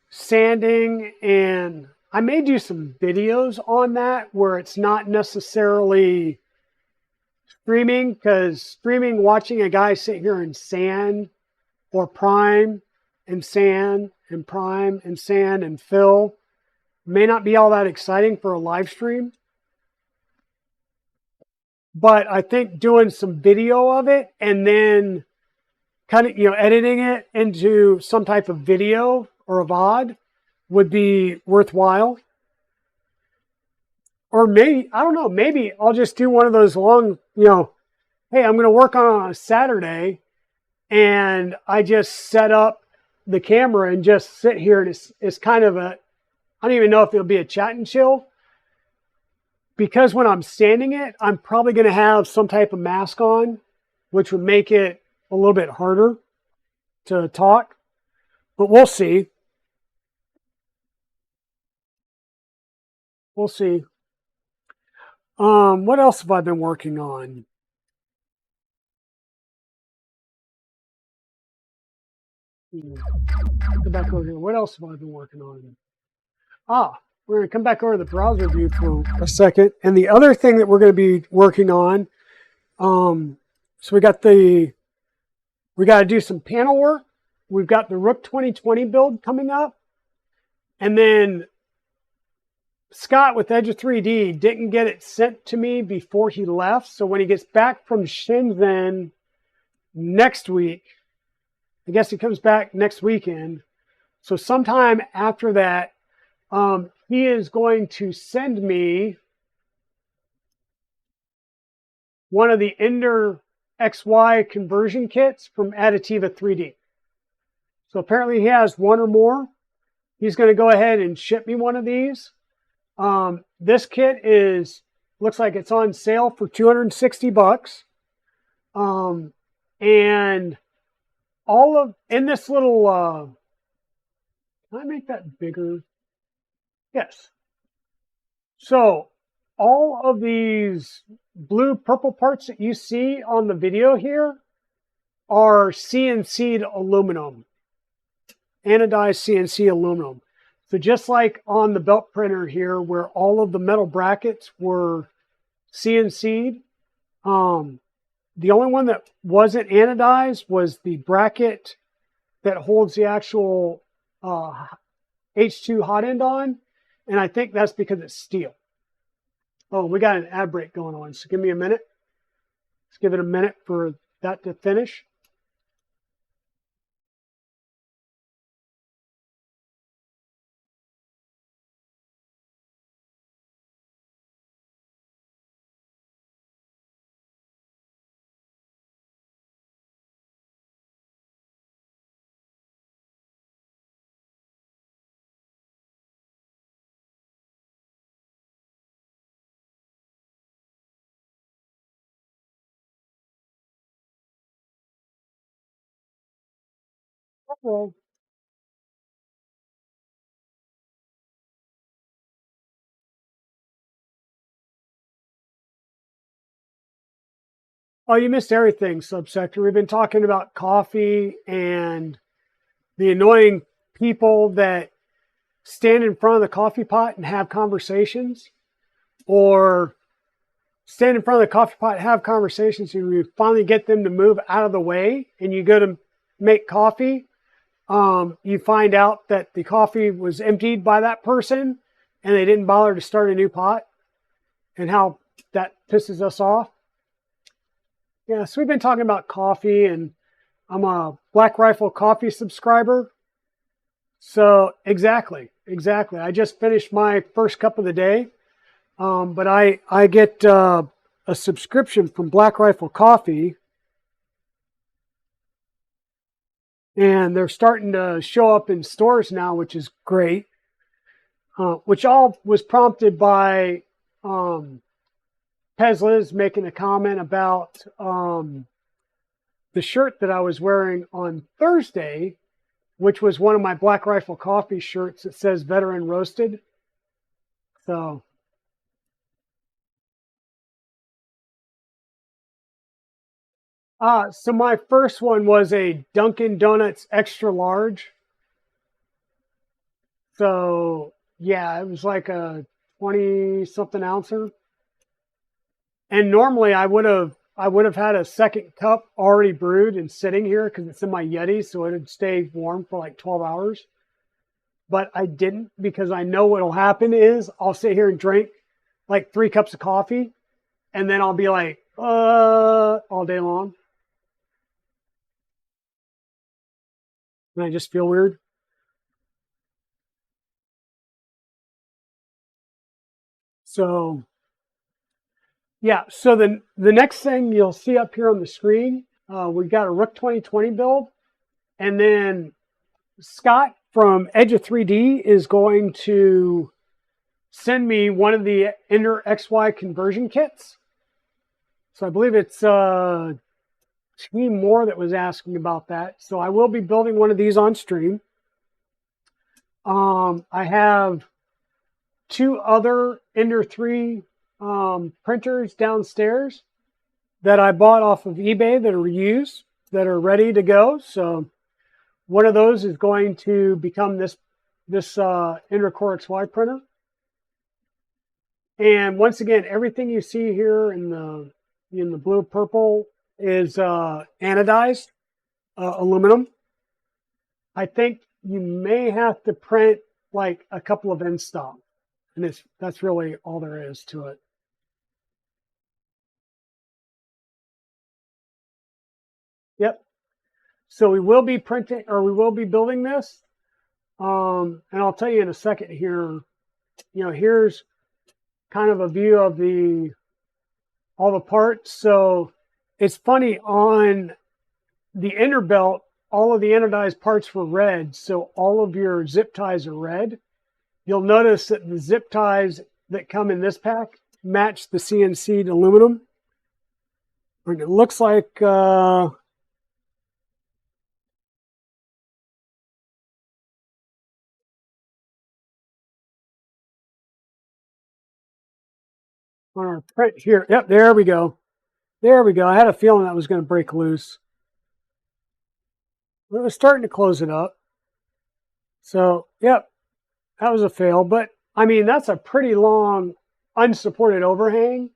sanding. And I may do some videos on that where it's not necessarily streaming, because streaming, watching a guy sit here and sand or prime and sand and prime and sand and fill may not be all that exciting for a live stream. But I think doing some video of it and then kind of, editing it into some type of video or a VOD would be worthwhile. Or maybe, I don't know, maybe I'll just do one of those long, hey, I'm going to work on a Saturday and I just set up the camera and just sit here, and it's kind of I don't even know if it'll be a chat and chill, because when I'm standing it, I'm probably going to have some type of mask on, which would make it a little bit harder to talk, but we'll see. We'll see. What else have I been working on? Go back over here. What else have I been working on? We're going to come back over to the browser view for a second. And the other thing that we're going to be working on, so we got to do some panel work. We've got the Rook 2020 build coming up. And then Scott with Edge of 3D didn't get it sent to me before he left. So when he gets back from Shenzhen next week, I guess he comes back next weekend. So sometime after that, he is going to send me one of the Ender XY conversion kits from Additiva 3D. So apparently he has one or more. He's going to go ahead and ship me one of these. This kit looks like it's on sale for $260. And in this little, can I make that bigger? Yes. So all of these blue purple parts that you see on the video here are CNC'd aluminum, anodized CNC aluminum. So just like on the belt printer here, where all of the metal brackets were CNC'd, the only one that wasn't anodized was the bracket that holds the actual H2 hot end on. And I think that's because it's steel. Oh, we got an ad break going on, so give me a minute. Let's give it a minute for that to finish. Uh-oh. Oh, you missed everything, Subsector. We've been talking about coffee and the annoying people that stand in front of the coffee pot and have conversations, or stand in front of the coffee pot and have conversations, and you finally get them to move out of the way, and you go to make coffee. You find out that the coffee was emptied by that person and they didn't bother to start a new pot, and how that pisses us off. Yeah, so we've been talking about coffee, and I'm a Black Rifle Coffee subscriber. So exactly. I just finished my first cup of the day, but I get a subscription from Black Rifle Coffee, and they're starting to show up in stores now, which is great. Which all was prompted by Pezliz making a comment about the shirt that I was wearing on Thursday, which was one of my Black Rifle Coffee shirts that says Veteran Roasted. So my first one was a Dunkin' Donuts extra large. So yeah, it was like a 20-something ouncer. And normally I would have had a second cup already brewed and sitting here because it's in my Yeti, so it would stay warm for like 12 hours. But I didn't, because I know what will happen is I'll sit here and drink like 3 cups of coffee, and then I'll be like, All day long. And I just feel weird. So yeah, so the next thing you'll see up here on the screen, we got a Rook 2020 build, and then Scott from Edge of 3D is going to send me one of the Ender XY conversion kits. So I believe it's Team Moore that was asking about that. So I will be building one of these on stream. I have 2 other Ender 3 printers downstairs that I bought off of eBay that are used, that are ready to go. So one of those is going to become this Ender Core XY printer. And once again, everything you see here in the blue purple is anodized aluminum. I think you may have to print like a couple of end stop, and that's really all there is to it. Yep. So we will be printing, or we will be building this, and I'll tell you in a second here. You know, here's kind of a view of all the parts. So it's funny, on the Ender belt, all of the anodized parts were red, so all of your zip ties are red. You'll notice that the zip ties that come in this pack match the CNC'd aluminum. And it looks like on our print here. Yep, there we go. There we go. I had a feeling that was going to break loose. It was starting to close it up. So, yep, that was a fail. But, I mean, that's a pretty long unsupported overhang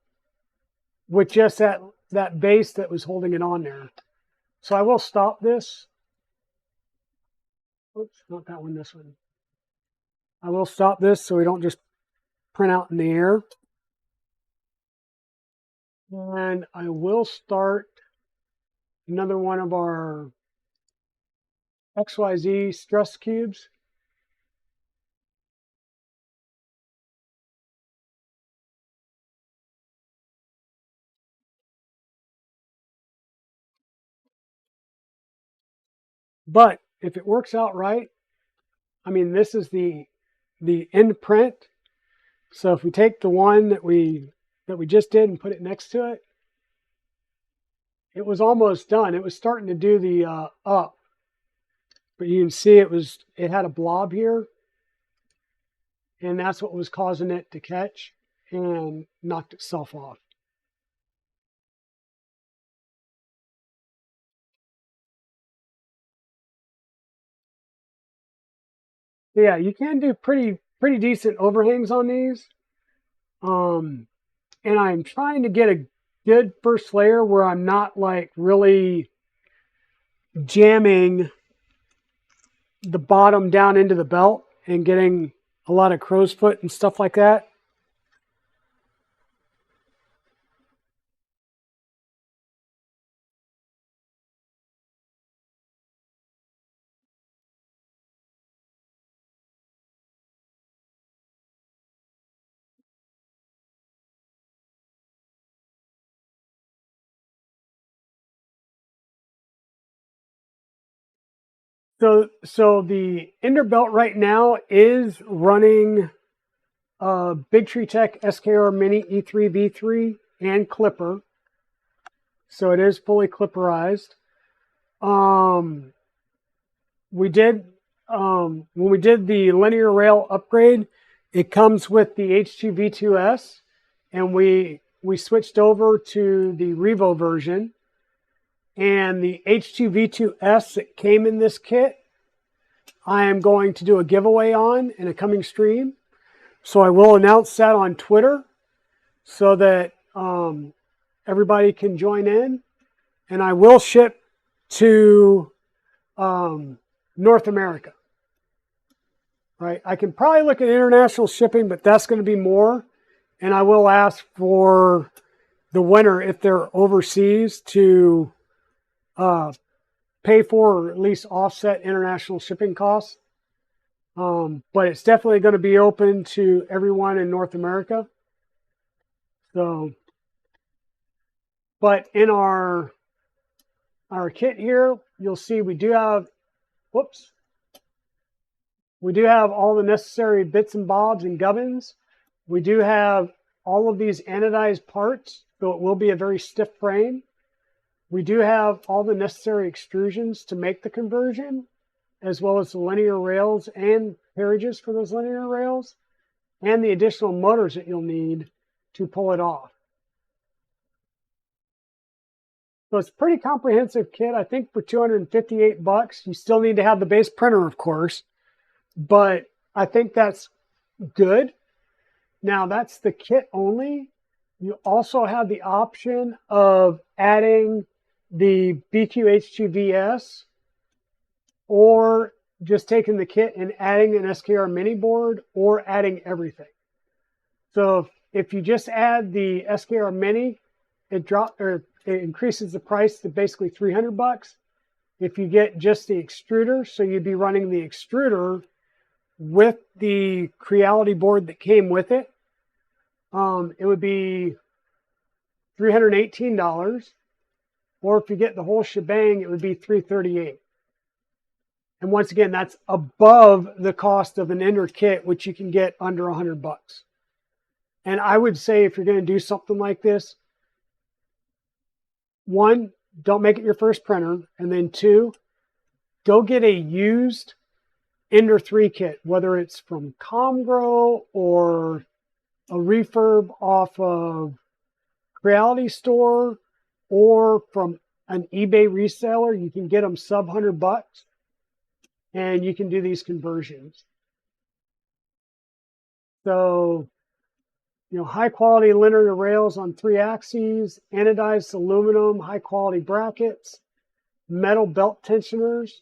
with just that base that was holding it on there. So I will stop this. Oops, not that one, this one. I will stop this so we don't just print out in the air. And I will start another one of our XYZ stress cubes. But if it works out right, I mean, this is the end print. So if we take the one that we just did and put it next to it, it was almost done. It was starting to do the up, but you can see it had a blob here, and that's what was causing it to catch and knocked itself off. Yeah, you can do pretty decent overhangs on these. And I'm trying to get a good first layer where I'm not like really jamming the bottom down into the belt and getting a lot of crow's foot and stuff like that. So the Ender belt right now is running Big Tree Tech SKR Mini E3 V3 and Clipper. So it is fully clipperized. We did when we did the linear rail upgrade, it comes with the H2 V2S, and we switched over to the Revo version. And the H2 V2S that came in this kit, I am going to do a giveaway on in a coming stream. So I will announce that on Twitter so that everybody can join in. And I will ship to North America. Right? I can probably look at international shipping, but that's going to be more. And I will ask for the winner, if they're overseas, to pay for or at least offset international shipping costs. But it's definitely going to be open to everyone in North America. So, but in our kit here, you'll see we do have, we do have all the necessary bits and bobs and gubbins. We do have all of these anodized parts, so it will be a very stiff frame. We do have all the necessary extrusions to make the conversion, as well as the linear rails and carriages for those linear rails, and the additional motors that you'll need to pull it off. So it's a pretty comprehensive kit. I think for $258, you still need to have the base printer, of course, but I think that's good. Now that's the kit only. You also have the option of adding the BQ-H2VS, or just taking the kit and adding an SKR mini board, or adding everything. So if you just add the SKR mini, it increases the price to basically $300. If you get just the extruder, so you'd be running the extruder with the Creality board that came with it, it would be $318. Or if you get the whole shebang, it would be $338. And once again, that's above the cost of an Ender kit, which you can get under $100. And I would say if you're going to do something like this, one, don't make it your first printer. And then two, go get a used Ender 3 kit, whether it's from Comgrow or a refurb off of Creality store or from an eBay reseller. You can get them sub $100 and you can do these conversions. So, you know, high quality linear rails on 3 axes, anodized aluminum, high quality brackets, metal belt tensioners,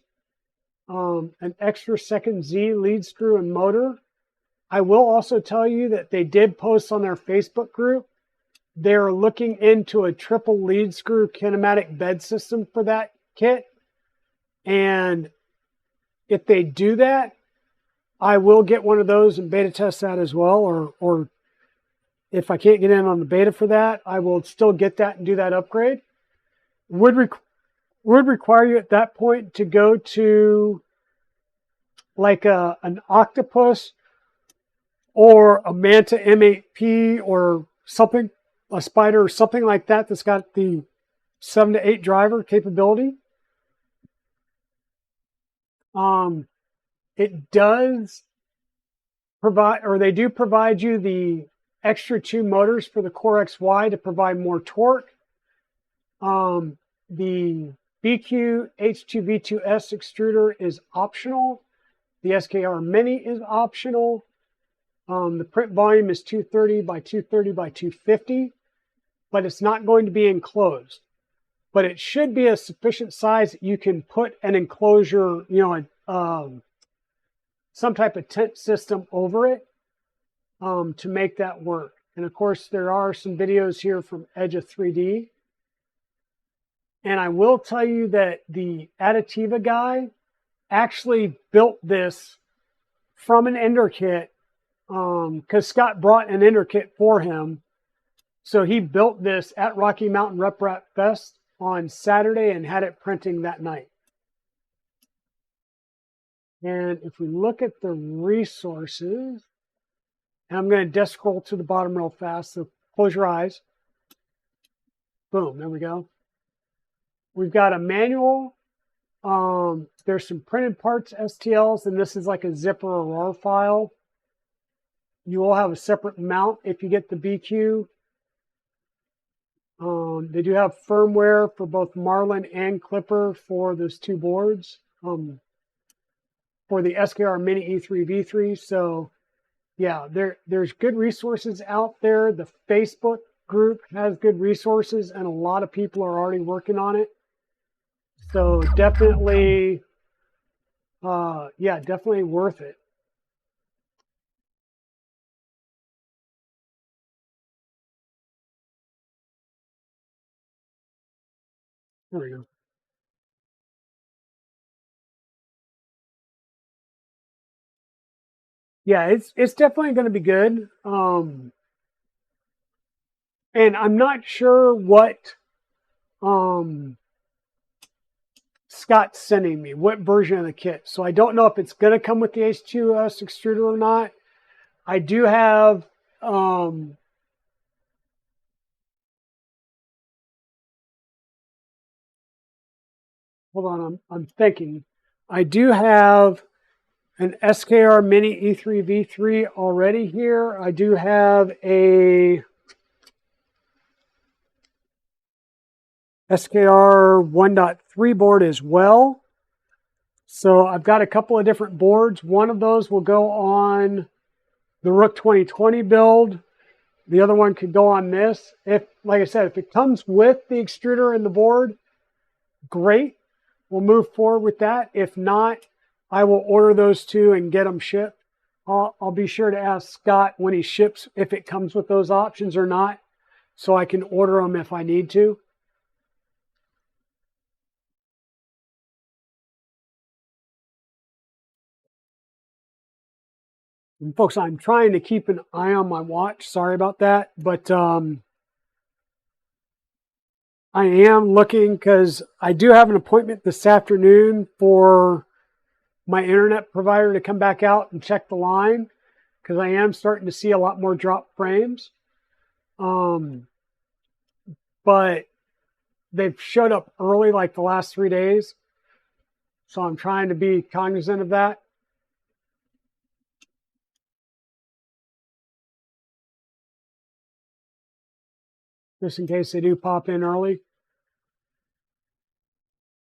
an extra second Z lead screw and motor. I will also tell you that they did post on their Facebook group. They're looking into a triple lead screw kinematic bed system for that kit. And if they do that, I will get one of those and beta test that as well. Or if I can't get in on the beta for that, I will still get that and do that upgrade. Would require you at that point to go to like an Octopus or a Manta M8P or something, a Spider or something like that that's got the 7 to 8 driver capability. It does provide, or they do provide you the extra 2 motors for the Core XY to provide more torque. The BQ H2V2S extruder is optional. The SKR Mini is optional. The print volume is 230 by 230 by 250, but it's not going to be enclosed. But it should be a sufficient size that you can put an enclosure, you know, some type of tent system over it to make that work. And of course, there are some videos here from Edge of 3D. And I will tell you that the Additiva guy actually built this from an Ender kit because Scott brought an Ender kit for him. So he built this at Rocky Mountain Rep Rap Fest on Saturday and had it printing that night. And if we look at the resources, and I'm going to desk scroll to the bottom real fast, so close your eyes. Boom, there we go. We've got a manual. There's some printed parts, STLs, and this is like a zipper or RAR file. You will have a separate mount if you get the BQ. They do have firmware for both Marlin and Clipper for those 2 boards. For the SKR Mini E3 V3. So yeah, there's good resources out there. The Facebook group has good resources and a lot of people are already working on it. So definitely, yeah, definitely worth it. There we go. Yeah, it's definitely going to be good. And I'm not sure what um, Scott's sending me, what version of the kit. So I don't know if it's going to come with the H2S extruder or not. I do have hold on, I'm thinking. I do have an SKR Mini E3 V3 already here. I do have a SKR 1.3 board as well. So I've got a couple of different boards. One of those will go on the Rook 2020 build. The other one could go on this. If, like I said, if it comes with the extruder and the board, great. We'll move forward with that. If not, I will order those two and get them shipped. I'll be sure to ask Scott when he ships if it comes with those options or not, so I can order them if I need to. And folks, I'm trying to keep an eye on my watch. Sorry about that, but I am looking because I do have an appointment this afternoon for my internet provider to come back out and check the line because I am starting to see a lot more drop frames. But they've showed up early like the last 3 days. So I'm trying to be cognizant of that. Just in case they do pop in early.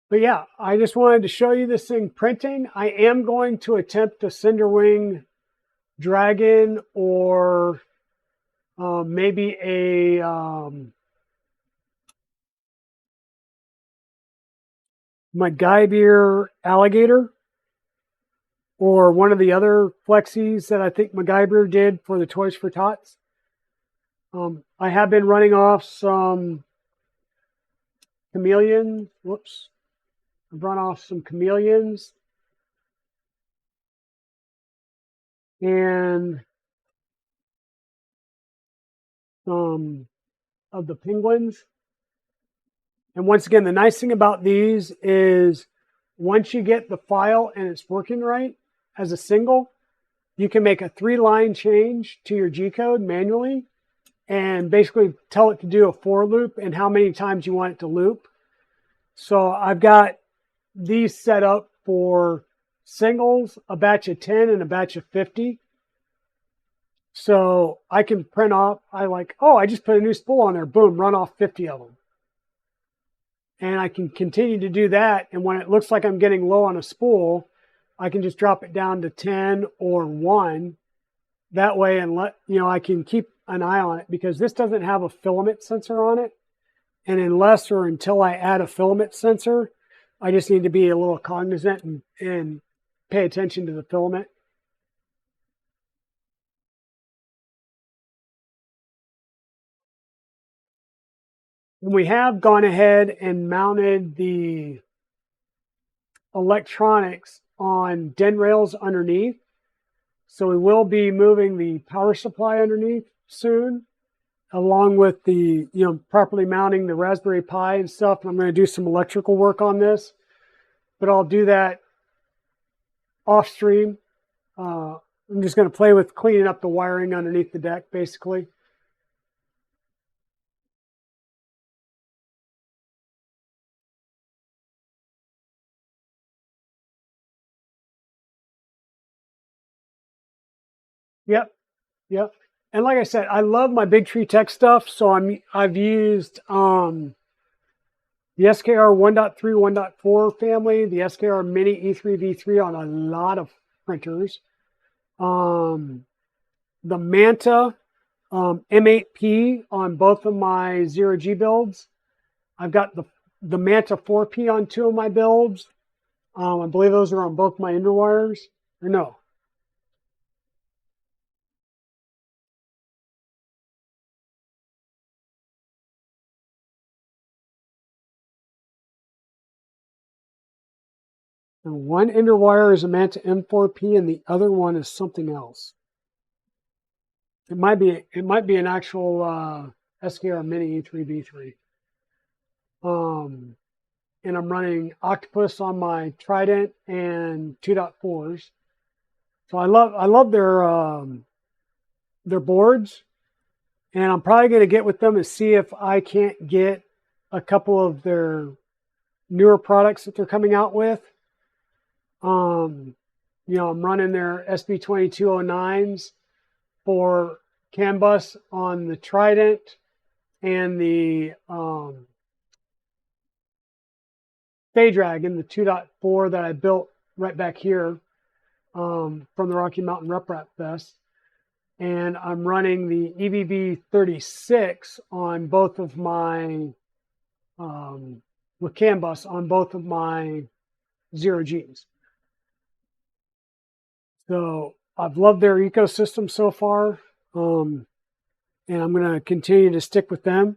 But yeah, I just wanted to show you this thing printing. I am going to attempt a Cinderwing Dragon or maybe a MacGyver Alligator or one of the other flexies that I think MacGyver did for the Toys for Tots. I have been running off some chameleons. Whoops. I've run off some chameleons and some of the penguins. And once again, the nice thing about these is once you get the file and it's working right as a single, you can make a 3-line change to your G code manually and basically tell it to do a for loop and how many times you want it to loop. So I've got these set up for singles, a batch of 10 and a batch of 50. So I can print off, I just put a new spool on there, boom, run off 50 of them. And I can continue to do that. And when it looks like I'm getting low on a spool, I can just drop it down to 10 or 1. That way, and I can keep an eye on it because this doesn't have a filament sensor on it. And unless or until I add a filament sensor, I just need to be a little cognizant and pay attention to the filament. And we have gone ahead and mounted the electronics on den rails underneath. So we will be moving the power supply underneath soon, along with the, properly mounting the Raspberry Pi and stuff. And I'm going to do some electrical work on this, but I'll do that off stream. I'm just going to play with cleaning up the wiring underneath the deck, basically. Yep, yep. And like I said, I love my Big Tree Tech stuff, so I've used the SKR 1.3, 1.4 family, the SKR Mini E3 V3 on a lot of printers. The Manta M8P on both of my 0G builds. I've got the Manta 4P on 2 of my builds. I believe those are on both my Underwires. Or no. And one ender wire is a Manta M4P, and the other one is something else. It might be an actual SKR Mini E3V3. And I'm running Octopus on my Trident and 2.4s. So I love their boards, and I'm probably going to get with them and see if I can't get a couple of their newer products that they're coming out with. I'm running their SB2209s for CAN bus on the Trident and the Stay-Drag in the 2.4 that I built right back here from the Rocky Mountain Rep Rap Fest. And I'm running the EVV36 on both of my, with CAN bus on both of my 0Gs. So I've loved their ecosystem so far, and I'm going to continue to stick with them.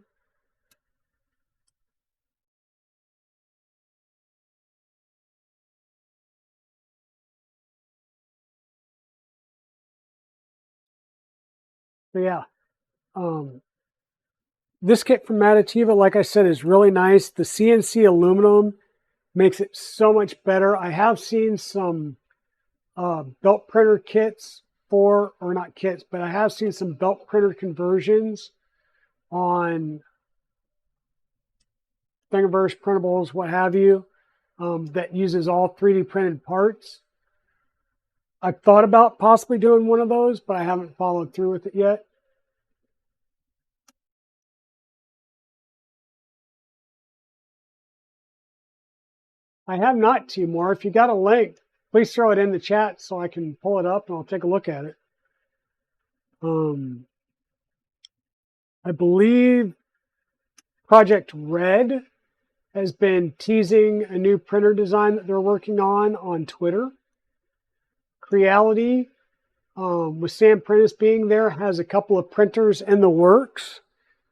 So yeah, this kit from Matativa, like I said, is really nice. The CNC aluminum makes it so much better. I have seen some belt printer kits or not kits, but I have seen some belt printer conversions on Thingiverse printables, what have you, that uses all 3D printed parts. I've thought about possibly doing one of those, but I haven't followed through with it yet. I have not, Timor. If you got a link, please throw it in the chat so I can pull it up and I'll take a look at it. I believe Project Red has been teasing a new printer design that they're working on Twitter. Creality, with Sam Prentice being there, has a couple of printers in the works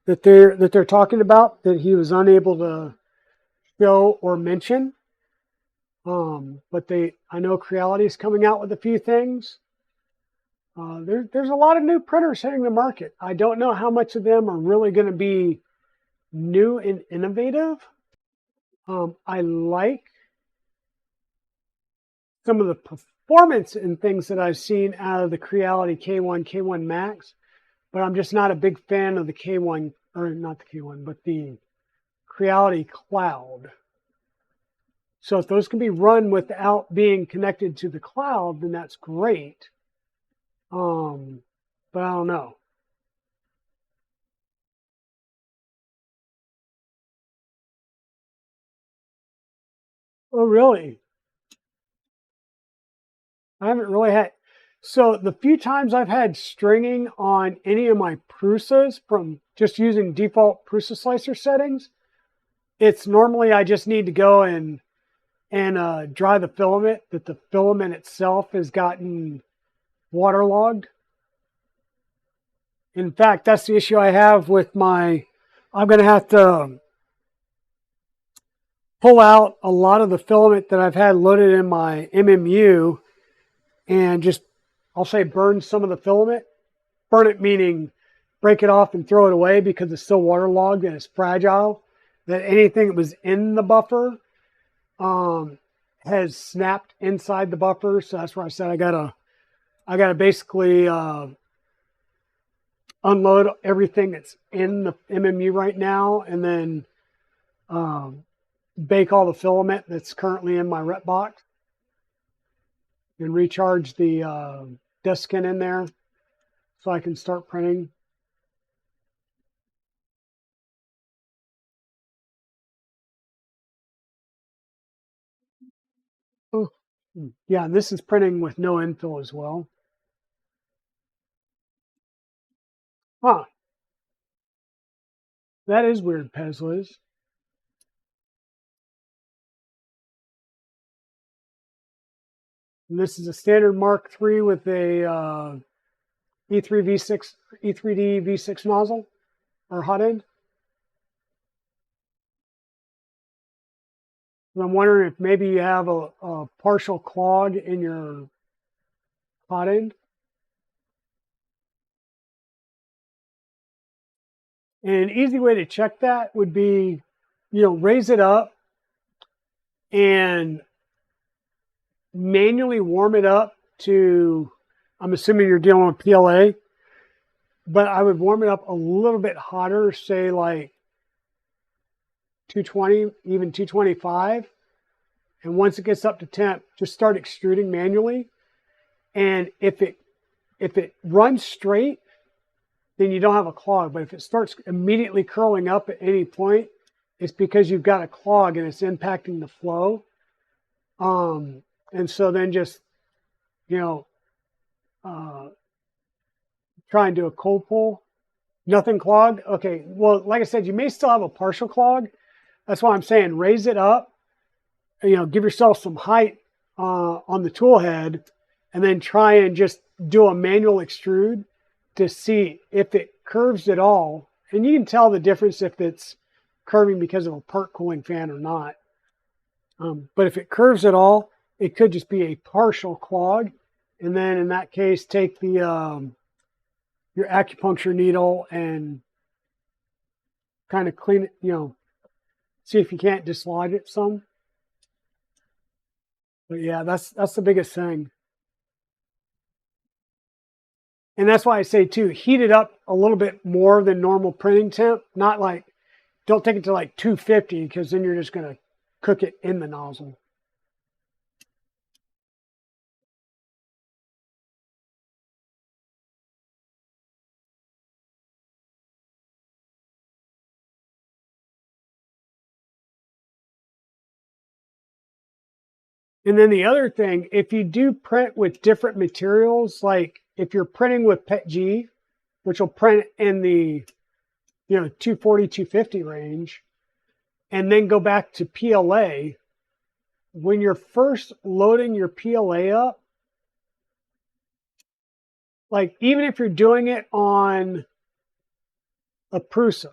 that they're talking about that he was unable to show or mention. But I know Creality is coming out with a few things. There's a lot of new printers hitting the market. I don't know how much of them are really going to be new and innovative. I like some of the performance and things that I've seen out of the Creality K1, K1 Max, but I'm just not a big fan of the K1, or not the K1, but the Creality Cloud. So if those can be run without being connected to the cloud, then that's great. But I don't know. Oh, really? I haven't really had. So the few times I've had stringing on any of my Prusas from just using default Prusa slicer settings, it's normally I just need to go and dry the filament, that the filament itself has gotten waterlogged. In fact, that's the issue I have with I'm going to have to pull out a lot of the filament that I've had loaded in my MMU and just, I'll say, burn some of the filament. Burn it meaning break it off and throw it away because it's still waterlogged and it's fragile. That anything that was in the buffer has snapped inside the buffer. So that's where I said I gotta basically unload everything that's in the MMU right now, and then bake all the filament that's currently in my rep box, and recharge the Deskin in there so I can start printing. Oh, yeah, and this is printing with no infill as well. Huh. That is weird, Pezliz. And this is a standard Mark III with a E3D V6 nozzle or hot end. I'm wondering if maybe you have a partial clog in your hot end. And an easy way to check that would be, raise it up and manually warm it up to, I'm assuming you're dealing with PLA, but I would warm it up a little bit hotter, say like 220, even 225. And once it gets up to temp, just start extruding manually. And if it runs straight, then you don't have a clog. But if it starts immediately curling up at any point, it's because you've got a clog and it's impacting the flow. And so then just, try and do a cold pull. Nothing clogged? Okay, well, like I said, you may still have a partial clog. That's why I'm saying raise it up, give yourself some height on the tool head, and then try and just do a manual extrude to see if it curves at all. And you can tell the difference if it's curving because of a part cooling fan or not. But if it curves at all, it could just be a partial clog. And then in that case, take the your acupuncture needle and kind of clean it, see if you can't dislodge it some. But yeah, that's the biggest thing. And that's why I say too, heat it up a little bit more than normal printing temp. Not like, don't take it to like 250 because then you're just going to cook it in the nozzle. And then the other thing, if you do print with different materials, like if you're printing with PETG, which will print in the 240, 250 range, and then go back to PLA, when you're first loading your PLA up, like even if you're doing it on a Prusa,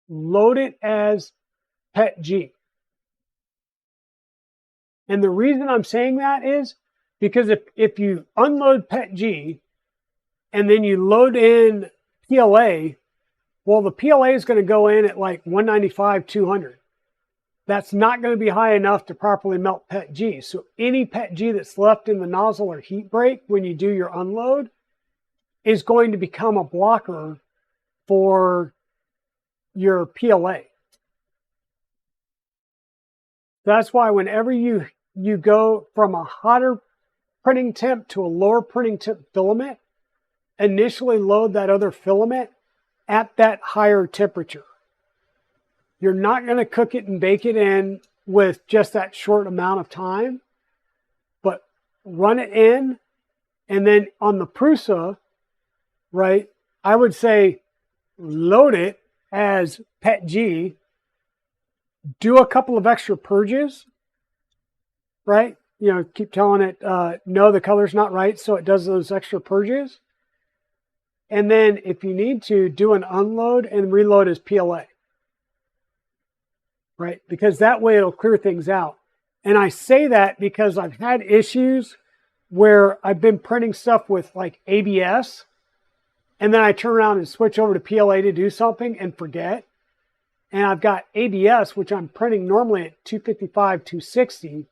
load it as PETG. And the reason I'm saying that is because if you unload PETG and then you load in PLA, well, the PLA is going to go in at like 195, 200. That's not going to be high enough to properly melt PETG. So any PETG that's left in the nozzle or heat break when you do your unload is going to become a blocker for your PLA. That's why whenever you go from a hotter printing temp to a lower printing temp filament, initially load that other filament at that higher temperature. You're not going to cook it and bake it in with just that short amount of time, but run it in, and then on the Prusa, right, I would say load it as PETG, do a couple of extra purges, right? Keep telling it, no, the color's not right, so it does those extra purges. And then if you need to, do an unload and reload as PLA, right? Because that way it'll clear things out. And I say that because I've had issues where I've been printing stuff with like ABS, and then I turn around and switch over to PLA to do something and forget. And I've got ABS, which I'm printing normally at 255, 260,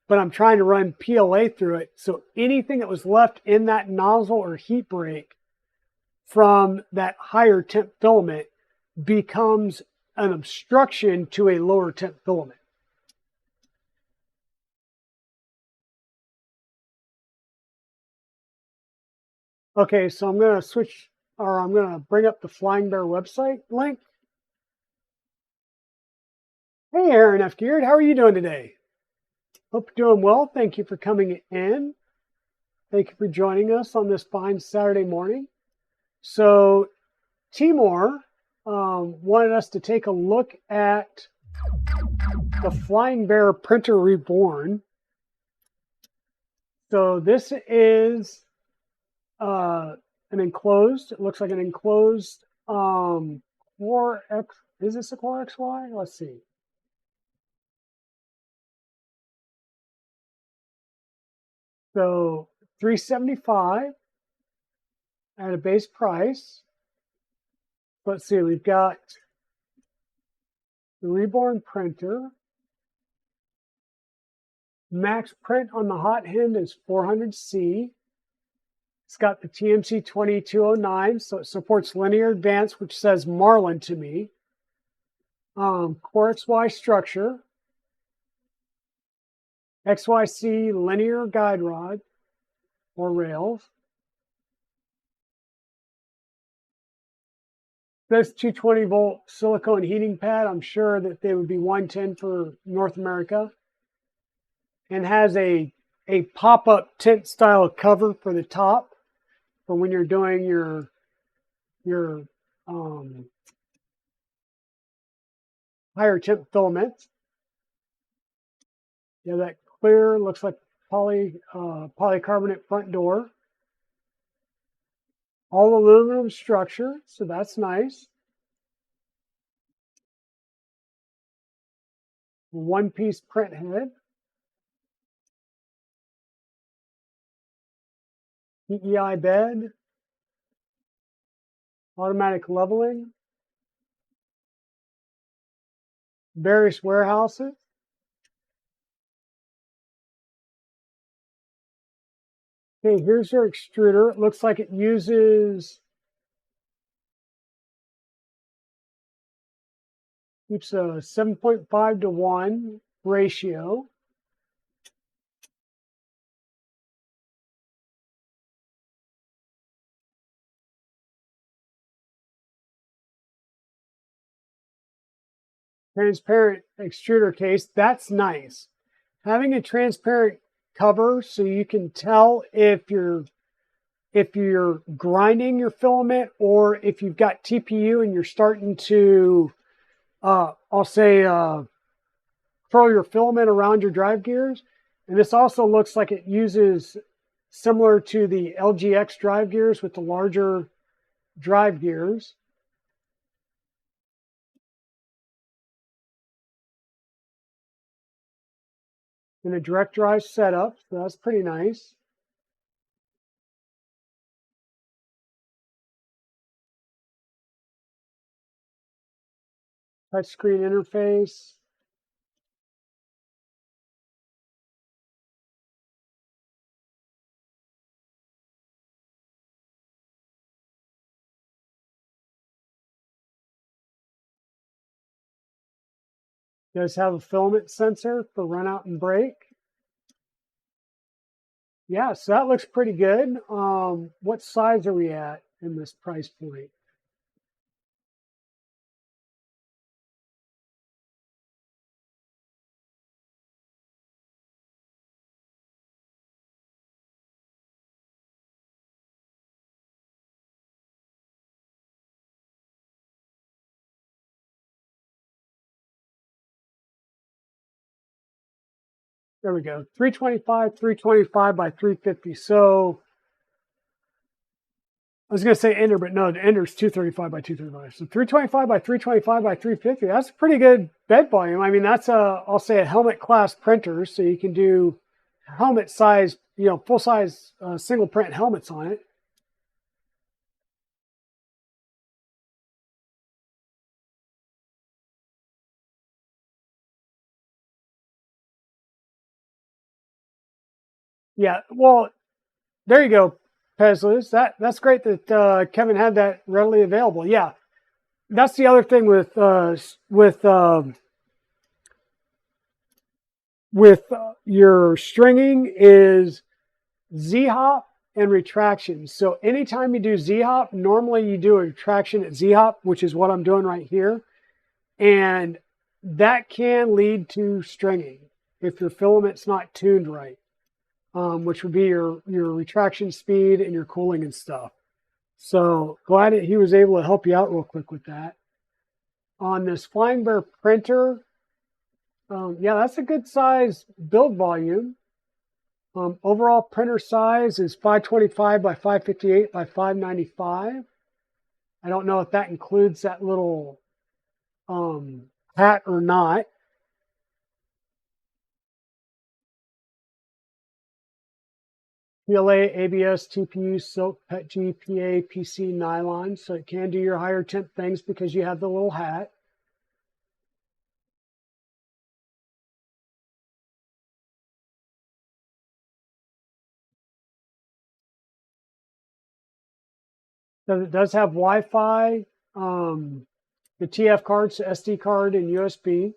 but I'm trying to run PLA through it. So anything that was left in that nozzle or heat break from that higher temp filament becomes an obstruction to a lower temp filament. Okay, so I'm going to bring up the Flying Bear website link. Hey, Aaron F. Geared, how are you doing today? Hope you're doing well. Thank you for coming in. Thank you for joining us on this fine Saturday morning. So Timur wanted us to take a look at the Flying Bear Printer Reborn. So this is an enclosed, it looks like an enclosed Core X, is this a Core XY? Let's see. So $375 at a base price. Let's see, we've got the Reborn printer. Max print on the hot end is 400C. It's got the TMC 2209, so it supports linear advance, which says Marlin to me. Core XY structure. XYC linear guide rod or rails. This 220 volt silicone heating pad, I'm sure that they would be 110 for North America. And has a pop-up tent style cover for the top for when you're doing your higher temp filaments. You have that clear, looks like polycarbonate front door. All aluminum structure, so that's nice. One-piece print head. PEI bed. Automatic leveling. Various warehouses. Okay, here's your extruder. It looks like it uses, keeps a 7.5 to 1 ratio. Transparent extruder case, that's nice. Having a transparent cover so you can tell if you're grinding your filament or if you've got TPU and you're starting to, I'll say, curl your filament around your drive gears. And this also looks like it uses similar to the LGX drive gears with the larger drive gears. In a direct drive setup, so that's pretty nice. Touchscreen interface. Does have a filament sensor for run out and break. Yeah, so that looks pretty good. What size are we at in this price point? There we go. 325 by 350. So I was going to say ender, but no, the ender's 235 by 235. So 325 by 325 by 350. That's a pretty good bed volume. I mean, that's I'll say a helmet class printer. So you can do helmet size, full size single print helmets on it. Yeah, well, there you go, Pezlus. That's great that Kevin had that readily available. Yeah, that's the other thing with your stringing is Z-hop and retraction. So anytime you do Z-hop, normally you do a retraction at Z-hop, which is what I'm doing right here, and that can lead to stringing if your filament's not tuned right. Which would be your retraction speed and your cooling and stuff. So glad that he was able to help you out real quick with that. On this Flying Bear printer, yeah, that's a good size build volume. Overall printer size is 525 by 558 by 595. I don't know if that includes that little hat or not. PLA, ABS, TPU, silk, PETG, PA, PC, nylon. So it can do your higher temp things because you have the little hat. It does have Wi-Fi, the TF cards, SD card, and USB.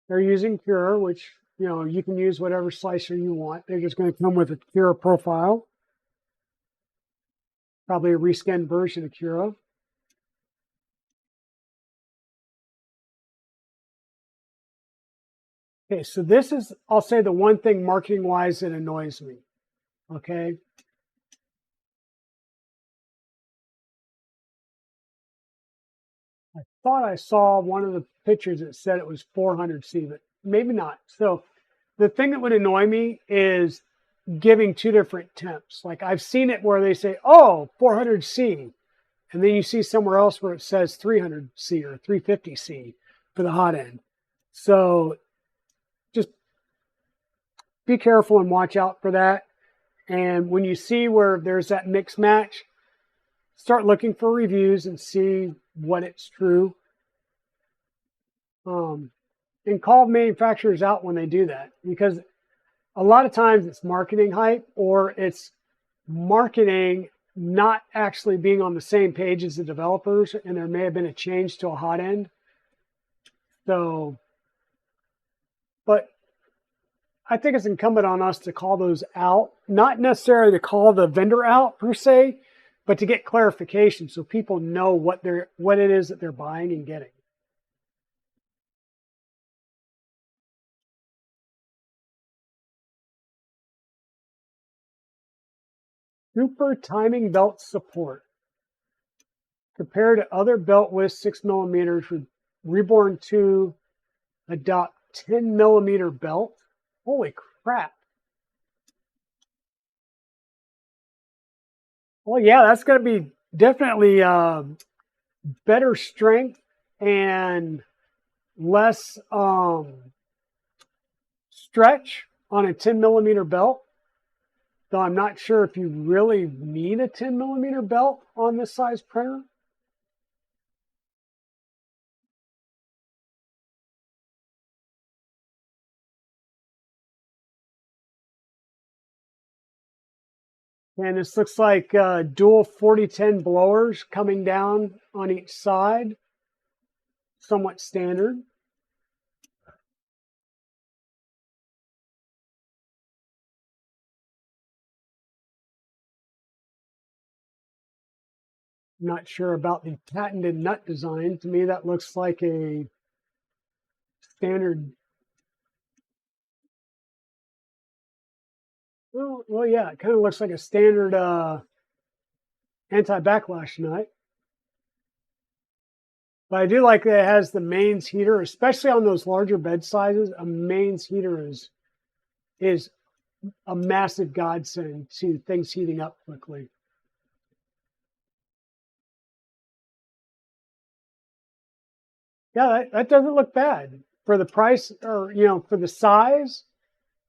They're using Cura, which you can use whatever slicer you want. They're just going to come with a Cura profile, probably a reskin version of Cura. Okay, so this is, I'll say, the one thing marketing-wise that annoys me. Okay. I thought I saw one of the pictures that said it was 400C, but maybe not. So the thing that would annoy me is giving two different temps. Like I've seen it where they say, oh, 400C. And then you see somewhere else where it says 300C or 350C for the hot end. So just be careful and watch out for that. And when you see where there's that mix match, start looking for reviews and see what it's true. And call manufacturers out when they do that, because a lot of times it's marketing hype, or it's marketing not actually being on the same page as the developers, and there may have been a change to a hot end. So, but I think it's incumbent on us to call those out, not necessarily to call the vendor out per se, but to get clarification so people know what it is that they're buying and getting. Super timing belt support. Compared to other belt with 6 millimeters, Reborn 2 adopt 10 millimeter belt. Holy crap. Well, yeah, that's going to be definitely better strength and less stretch on a 10 millimeter belt. Though I'm not sure if you really need a 10 millimeter belt on this size printer. And this looks like dual 4010 blowers coming down on each side. Somewhat standard. I'm not sure about the patented nut design. To me, that looks like a standard. Well, yeah, it kind of looks like a standard anti-backlash nut. But I do like that it has the mains heater, especially on those larger bed sizes. A mains heater is a massive godsend to things heating up quickly. Yeah, that doesn't look bad for the price, or for the size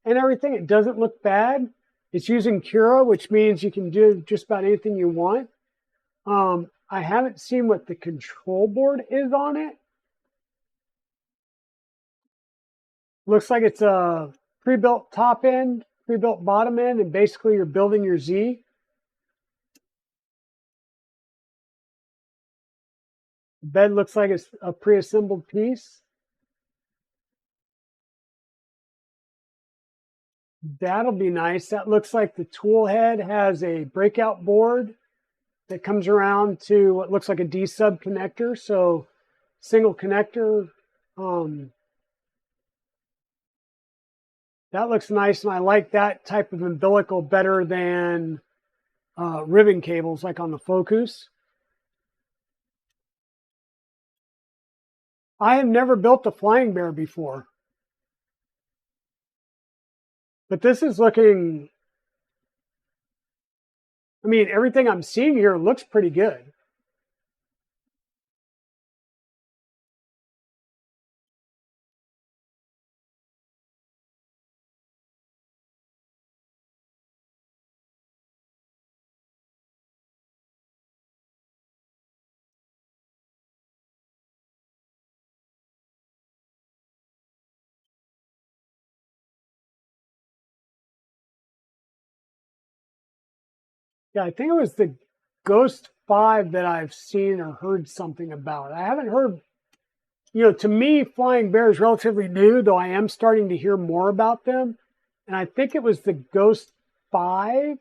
and everything. It doesn't look bad. It's using Cura, which means you can do just about anything you want. I haven't seen what the control board is on it. Looks like it's a pre-built top end, pre-built bottom end, and basically you're building your Z. The bed looks like it's a pre-assembled piece. That'll be nice. That looks like the tool head has a breakout board that comes around to what looks like a D-sub connector. So single connector. That looks nice, and I like that type of umbilical better than ribbon cables like on the Focus. I have never built a Flying Bear before, but this is looking, I mean, everything I'm seeing here looks pretty good. Yeah, I think it was the Ghost 5 that I've seen or heard something about. I haven't heard, to me, Flying Bear is relatively new, though I am starting to hear more about them. And I think it was the Ghost 5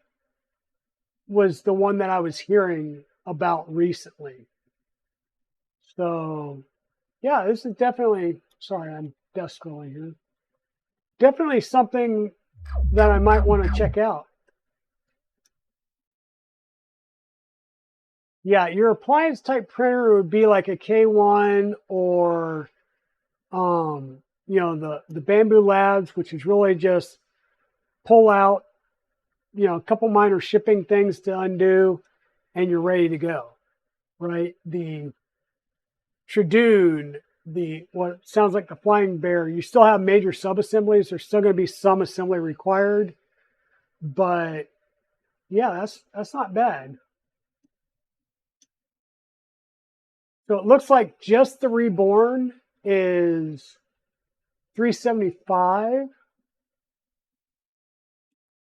was the one that I was hearing about recently. So, yeah, this is definitely, sorry, I'm desk scrolling here. Definitely something that I might want to check out. Yeah, your appliance type printer would be like a K1 or the Bamboo Labs, which is really just pull out, a couple minor shipping things to undo, and you're ready to go. Right? The Tradoon, the what sounds like the Flying Bear, you still have major sub-assemblies. There's still going to be some assembly required, but yeah, that's not bad. So it looks like just the Reborn is $375.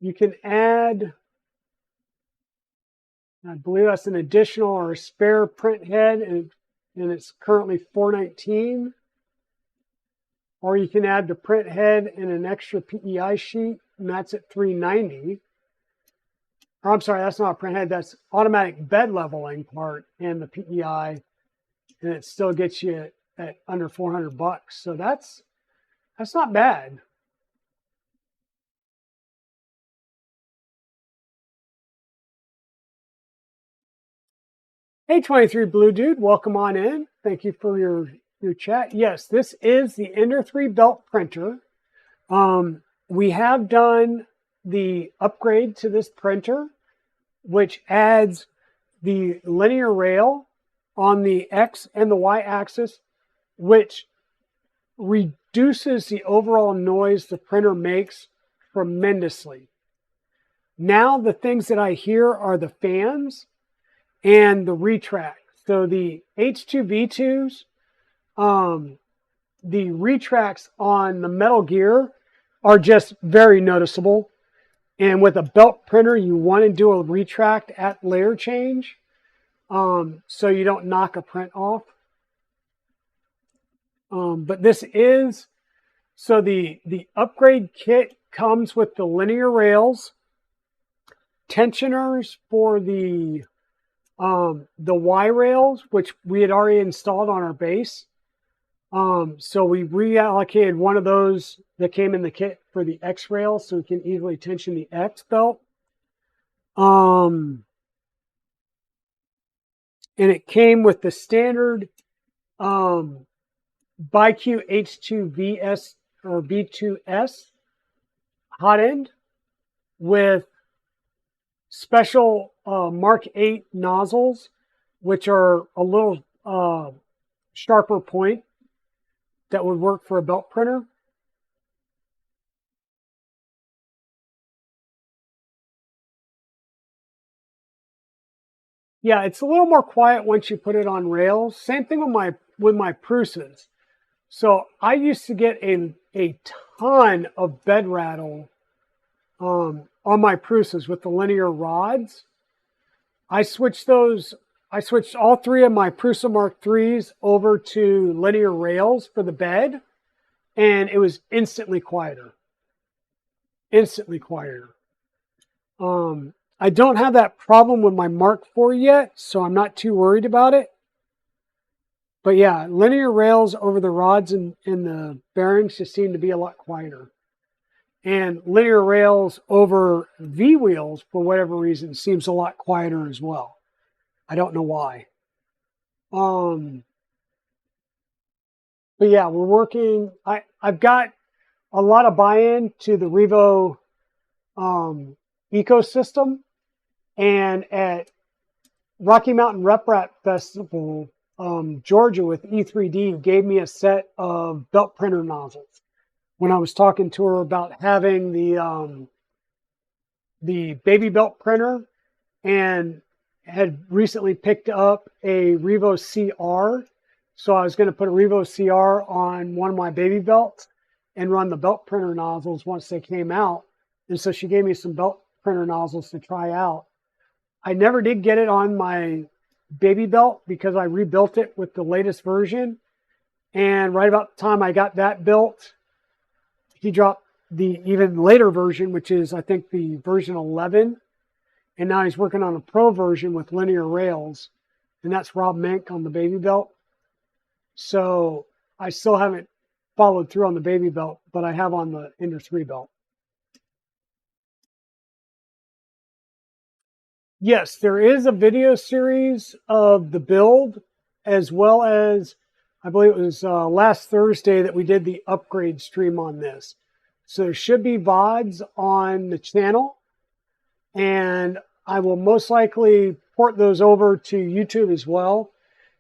You can add, I believe that's an additional or a spare print head, and it's currently $419. Or you can add the print head and an extra PEI sheet, and that's at $390. Or I'm sorry, that's not a print head, that's automatic bed leveling part and the PEI, and it still gets you at under $400. So that's not bad. Hey, 23 Blue Dude, welcome on in. Thank you for your chat. Yes, this is the Ender 3 belt printer. We have done the upgrade to this printer, which adds the linear rail on the X and the Y axis, which reduces the overall noise the printer makes tremendously. Now the things that I hear are the fans and the retract. So the H2V2s, the retracts on the Metal Gear are just very noticeable. And with a belt printer, you want to do a retract at layer change, so you don't knock a print off. But this is, so the upgrade kit comes with the linear rails, tensioners for the Y rails, which we had already installed on our base. So we reallocated one of those that came in the kit for the X rail, so we can easily tension the X belt. And it came with the standard BIQ H2VS or B2S hot end with special Mark 8 nozzles, which are a little sharper point that would work for a belt printer. Yeah, it's a little more quiet once you put it on rails. Same thing with my Prusa's. So I used to get a ton of bed rattle on my Prusa's with the linear rods. I switched all three of my Prusa Mark IIIs over to linear rails for the bed, and it was instantly quieter. Instantly quieter. I don't have that problem with my Mark IV yet, so I'm not too worried about it. But yeah, linear rails over the rods and the bearings just seem to be a lot quieter. And linear rails over V wheels, for whatever reason, seems a lot quieter as well. I don't know why. But yeah, we're working. I've got a lot of buy-in to the Revo ecosystem. And at Rocky Mountain Rep Rap Festival, Georgia with E3D gave me a set of belt printer nozzles when I was talking to her about having the baby belt printer, and had recently picked up a Revo CR. So I was going to put a Revo CR on one of my baby belts and run the belt printer nozzles once they came out. And so she gave me some belt printer nozzles to try out. I never did get it on my baby belt because I rebuilt it with the latest version. And right about the time I got that built, he dropped the even later version, which is, I think, the version 11. And now he's working on a pro version with linear rails. And that's Rob Mink on the baby belt. So I still haven't followed through on the baby belt, but I have on the Ender 3 belt. Yes, there is a video series of the build, as well as I believe it was last Thursday that we did the upgrade stream on this. So there should be VODs on the channel, and I will most likely port those over to YouTube as well.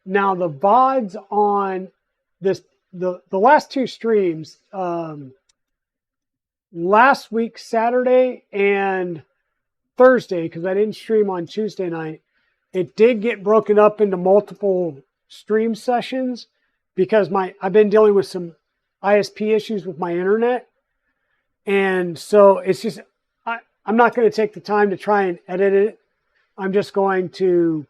Now the VODs on this, the last two streams, last week Saturday and Thursday, because I didn't stream on Tuesday night, it did get broken up into multiple stream sessions because I've been dealing with some ISP issues with my internet. And so it's just, I'm not going to take the time to try and edit it. I'm just going to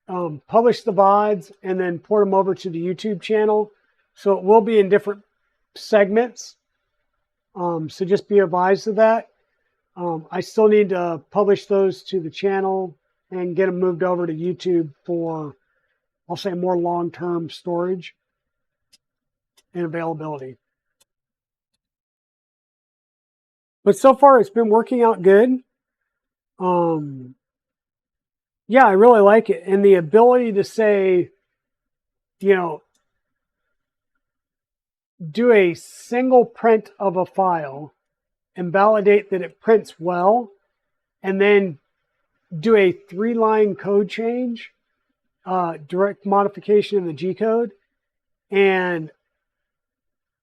publish the VODs and then port them over to the YouTube channel. So it will be in different segments. So just be advised of that. I still need to publish those to the channel and get them moved over to YouTube for, I'll say, more long-term storage and availability. But so far, it's been working out good. Yeah, I really like it. And the ability to say, you know, do a single print of a file and validate that it prints well, and then do a 3-line code change, direct modification in the G code, and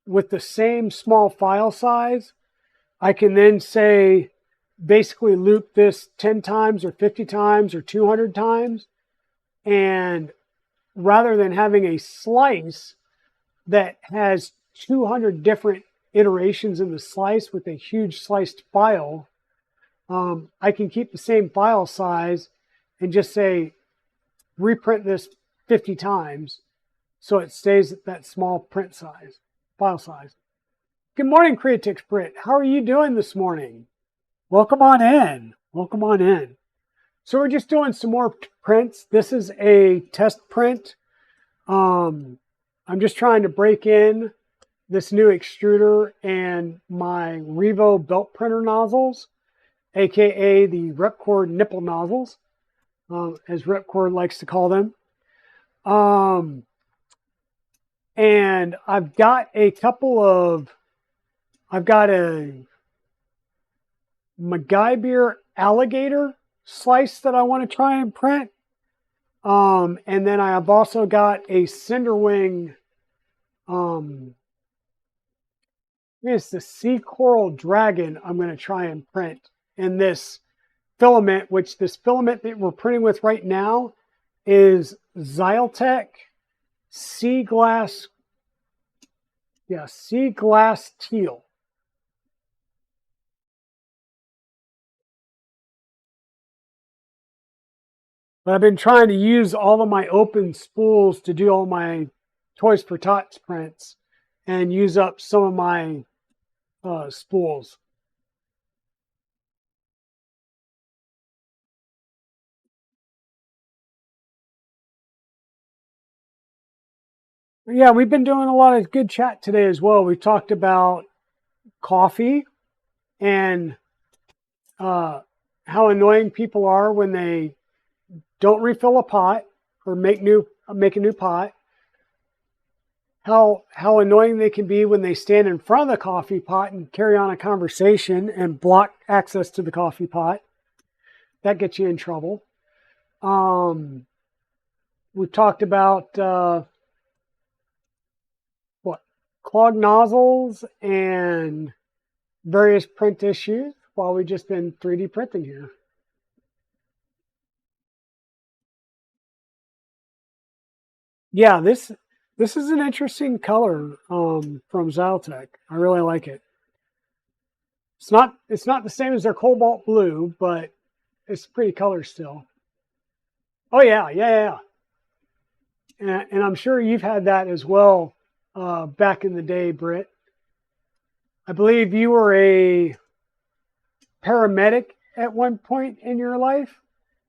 with the same small file size, I can then say, basically loop this 10 times or 50 times or 200 times. And rather than having a slice that has 200 different iterations in the slice with a huge sliced file, I can keep the same file size and just say, reprint this 50 times so it stays at that small print size, file size. Good morning, Creatix Brit. How are you doing this morning? Welcome on in. Welcome on in. So we're just doing some more prints. This is a test print. I'm just trying to break in this new extruder and my Revo belt printer nozzles, aka the Repcord nipple nozzles, as Repcord likes to call them. And I've got a MacGyver alligator slice that I want to try and print. And then I have also got a Cinderwing, it's the Sea Coral Dragon I'm going to try and print in this filament, which this filament that we're printing with right now is Xyltech Sea Glass Teal. But I've been trying to use all of my open spools to do all my Toys for Tots prints and use up some of my spools. Yeah, we've been doing a lot of good chat today as well. We talked about coffee and how annoying people are when they don't refill a pot or make a new pot. How annoying they can be when they stand in front of the coffee pot and carry on a conversation and block access to the coffee pot. That gets you in trouble. We talked about clogged nozzles and various print issues while we've just been 3D printing here. Yeah, this is an interesting color from Xyltech. I really like it. It's not the same as their cobalt blue, but it's pretty color still. Oh yeah, yeah, yeah. And I'm sure you've had that as well back in the day, Britt. I believe you were a paramedic at one point in your life,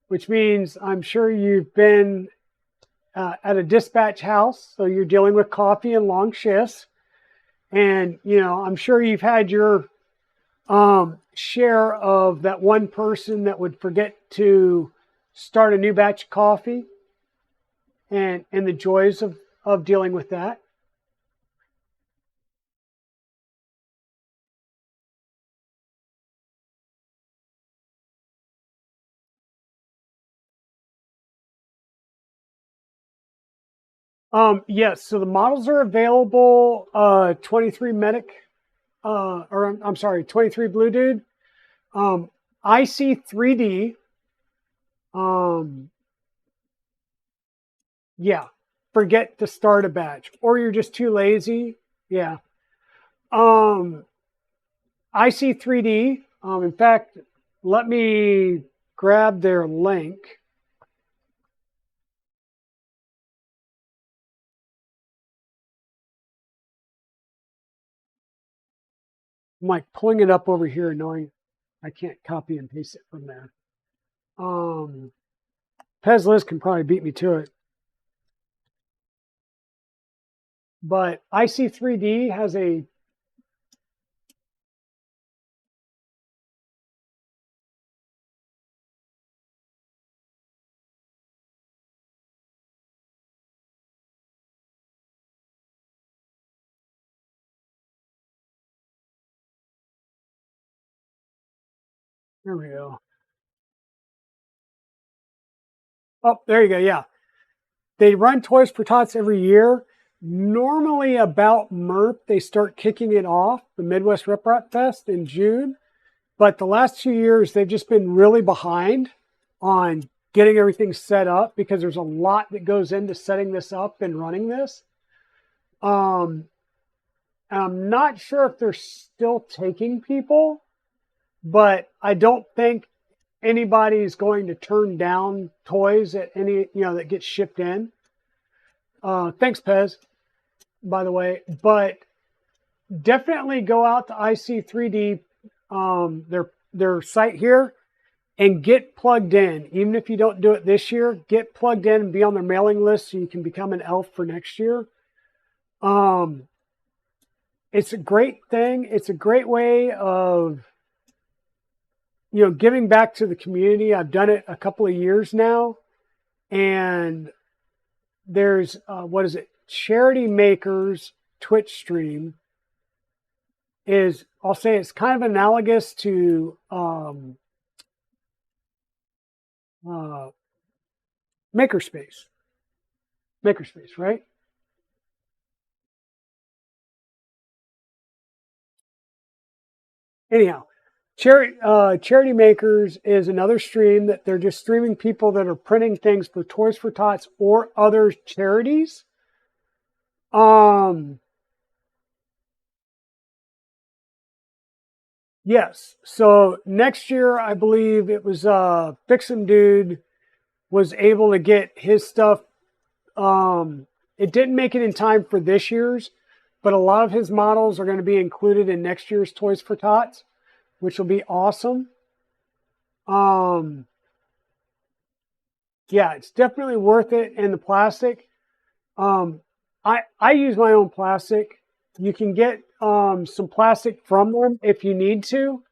which means I'm sure you've been at a dispatch house, so you're dealing with coffee and long shifts. And, you know, I'm sure you've had your share of that one person that would forget to start a new batch of coffee and the joys of dealing with that. Yes, so the models are available 23 Medic, or I'm sorry, 23 Blue Dude. IC3D. Yeah, forget to start a batch, or you're just too lazy. Yeah. IC3D. In fact, let me grab their link. I'm like pulling it up over here, knowing I can't copy and paste it from there. Pez Liz can probably beat me to it. But IC3D has a there we go. Oh, there you go. Yeah. They run Toys for Tots every year. Normally about MERP, they start kicking it off, the Midwest Rip Rap Fest in June. But the last 2 years, they've just been really behind on getting everything set up because there's a lot that goes into setting this up and running this. I'm not sure if they're still taking people, but I don't think anybody's going to turn down toys at any, that get shipped in. Thanks, Pez, by the way. But definitely go out to IC3D, their site here, and get plugged in. Even if you don't do it this year, get plugged in and be on their mailing list so you can become an elf for next year. It's a great thing. It's a great way of, giving back to the community. I've done it a couple of years now. And there's, Charity Makers Twitch stream is, I'll say it's kind of analogous to Makerspace. Makerspace, right? Anyhow, Charity Makers is another stream that they're just streaming people that are printing things for Toys for Tots or other charities. Yes. So next year, I believe it was Fixin' Dude was able to get his stuff. It didn't make it in time for this year's, but a lot of his models are going to be included in next year's Toys for Tots, which will be awesome. Yeah, it's definitely worth it. And the plastic, I use my own plastic. You can get some plastic from them if you need to.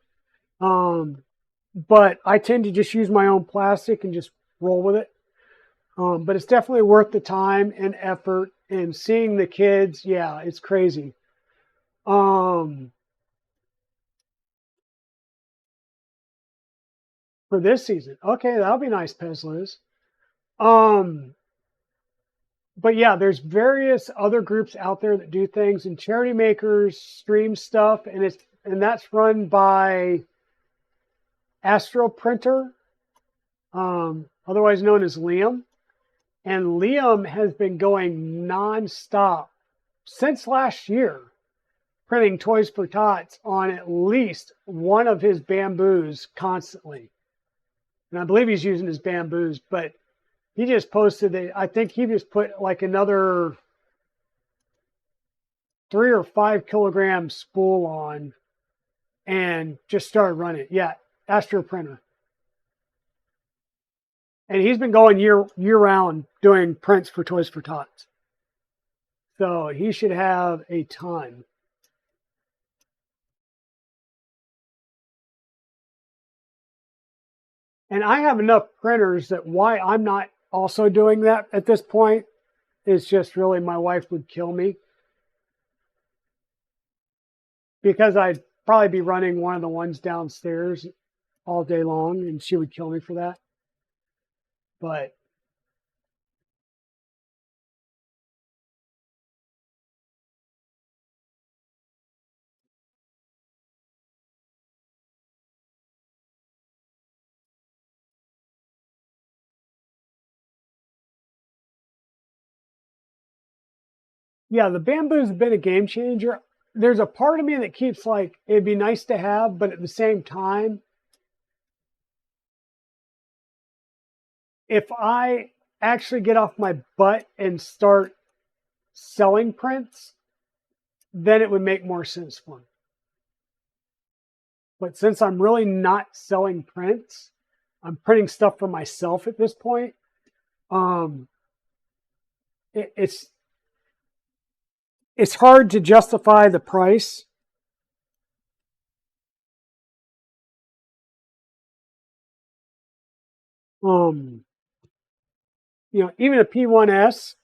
But I tend to just use my own plastic and just roll with it. But it's definitely worth the time and effort and seeing the kids. Yeah, it's crazy. For this season. Okay, that'll be nice, Pez Liz. But yeah, there's various other groups out there that do things, and Charity Makers stream stuff, and that's run by Astro Printer, otherwise known as Liam. And Liam has been going nonstop since last year, printing Toys for Tots on at least one of his bamboos constantly. and I believe he's using his Bamboos, but he just posted that I think he just put like another 3 or 5 kilogram spool on and just started running. Yeah, Astro printer. And he's been going year round doing prints for Toys for Tots. So he should have a ton. And I have enough printers that why I'm not also doing that at this point is just really my wife would kill me. Because I'd probably be running one of the ones downstairs all day long and she would kill me for that. But yeah, the Bamboo's been a game changer. There's a part of me that keeps like, it'd be nice to have, but at the same time, if I actually get off my butt and start selling prints, then it would make more sense for me. But since I'm really not selling prints, I'm printing stuff for myself at this point. It's hard to justify the price. You know, even a P1S,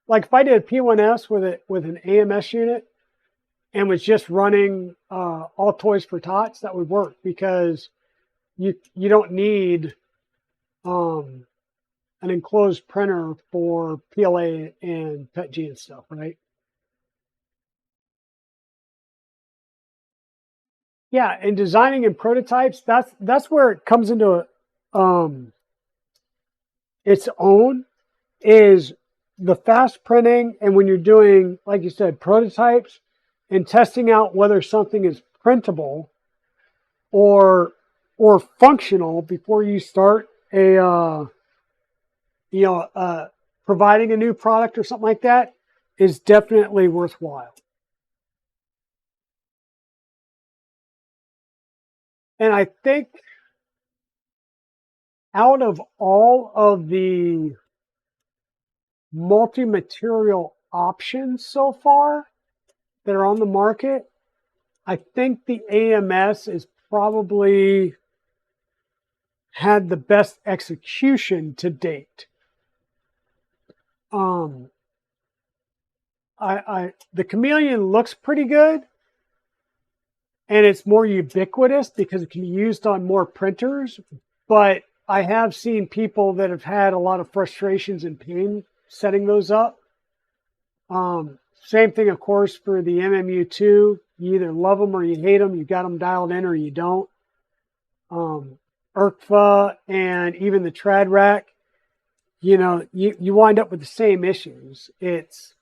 like if I did a P1S with an AMS unit and was just running all Toys for Tots, that would work because you don't need an enclosed printer for PLA and PETG and stuff, right? Yeah, and designing and prototypes, that's where it comes into its own, is the fast printing, and when you're doing, like you said, prototypes and testing out whether something is printable or functional before you start a providing a new product or something like that is definitely worthwhile. And I think out of all of the multi-material options so far that are on the market, I think the AMS is probably had the best execution to date. The Chameleon looks pretty good, and it's more ubiquitous because it can be used on more printers. But I have seen people that have had a lot of frustrations and pain setting those up. Same thing, of course, for the MMU2. You either love them or you hate them. You got them dialed in or you don't. ERCFA and even the Trad Rack, you know, you wind up with the same issues. It's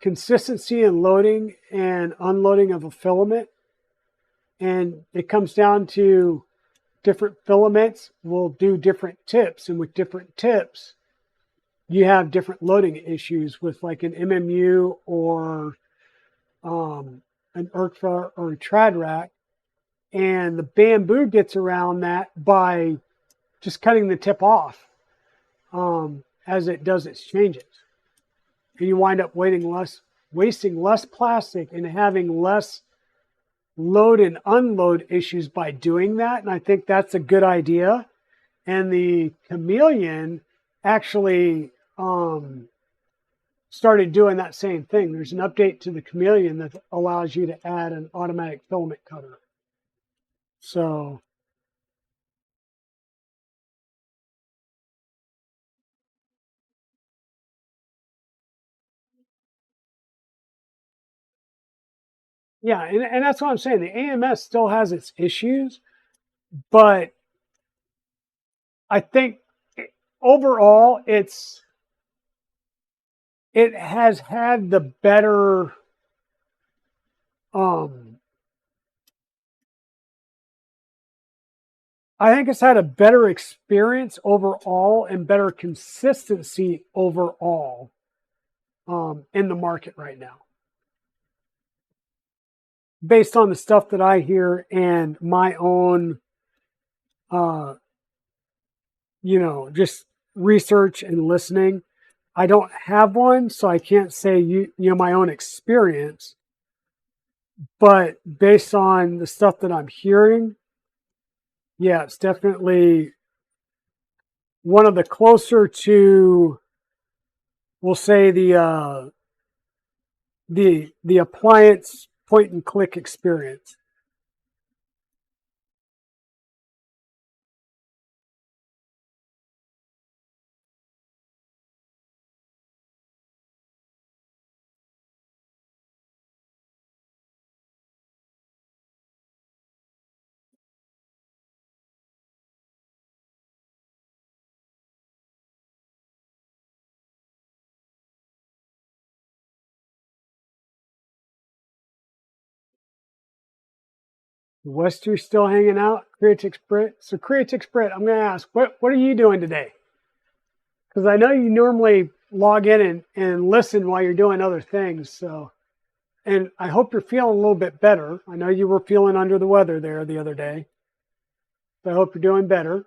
consistency in loading and unloading of a filament. And it comes down to different filaments will do different tips. And with different tips, you have different loading issues with like an MMU or an ERCFA or a Trad Rack. And the Bamboo gets around that by just cutting the tip off as it does its changes. And you wind up wasting less plastic and having less load and unload issues by doing that. And I think that's a good idea. And the Chameleon actually started doing that same thing. There's an update to the Chameleon that allows you to add an automatic filament cutter. So yeah, and that's what I'm saying. The AMS still has its issues, but I think overall it has had the better I think it's had a better experience overall and better consistency overall in the market right now, based on the stuff that I hear and my own, just research and listening. I don't have one, so I can't say my own experience. But based on the stuff that I'm hearing, yeah, it's definitely one of the closer to, we'll say, the appliance point and click experience. Wester still hanging out. Creatix Brit. So Creatix Brit, I'm going to ask, what are you doing today? Because I know you normally log in and listen while you're doing other things. So, and I hope you're feeling a little bit better. I know you were feeling under the weather there the other day. So I hope you're doing better.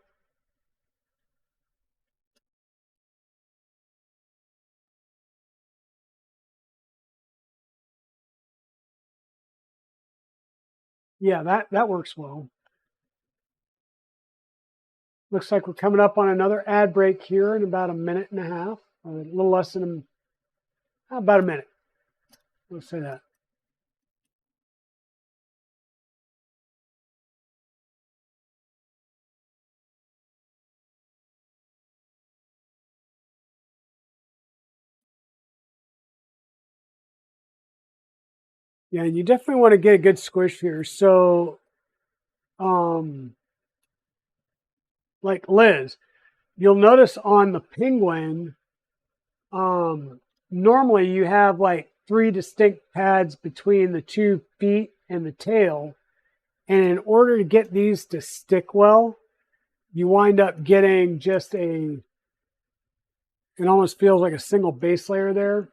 Yeah, that works well. Looks like we're coming up on another ad break here in about a minute and a half, or a little less than about a minute. Let's say that. Yeah, and you definitely want to get a good squish here. So, like Liz, you'll notice on the Penguin, normally you have like 3 distinct pads between the 2 feet and the tail. And in order to get these to stick well, you wind up getting just it almost feels like a single base layer there.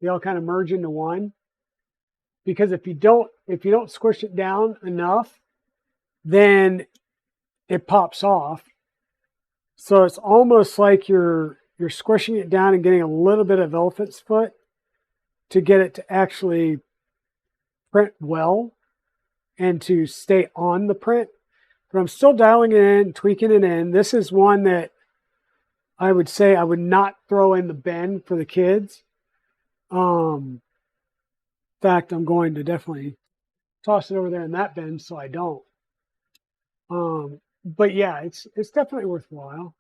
They all kind of merge into one. Because if you don't squish it down enough, then it pops off. So it's almost like you're squishing it down and getting a little bit of elephant's foot to get it to actually print well and to stay on the print. But I'm still dialing it in, tweaking it in. This is one that I would say I would not throw in the bin for the kids. In fact, I'm going to definitely toss it over there in that bin so I don't. But yeah, it's definitely worthwhile.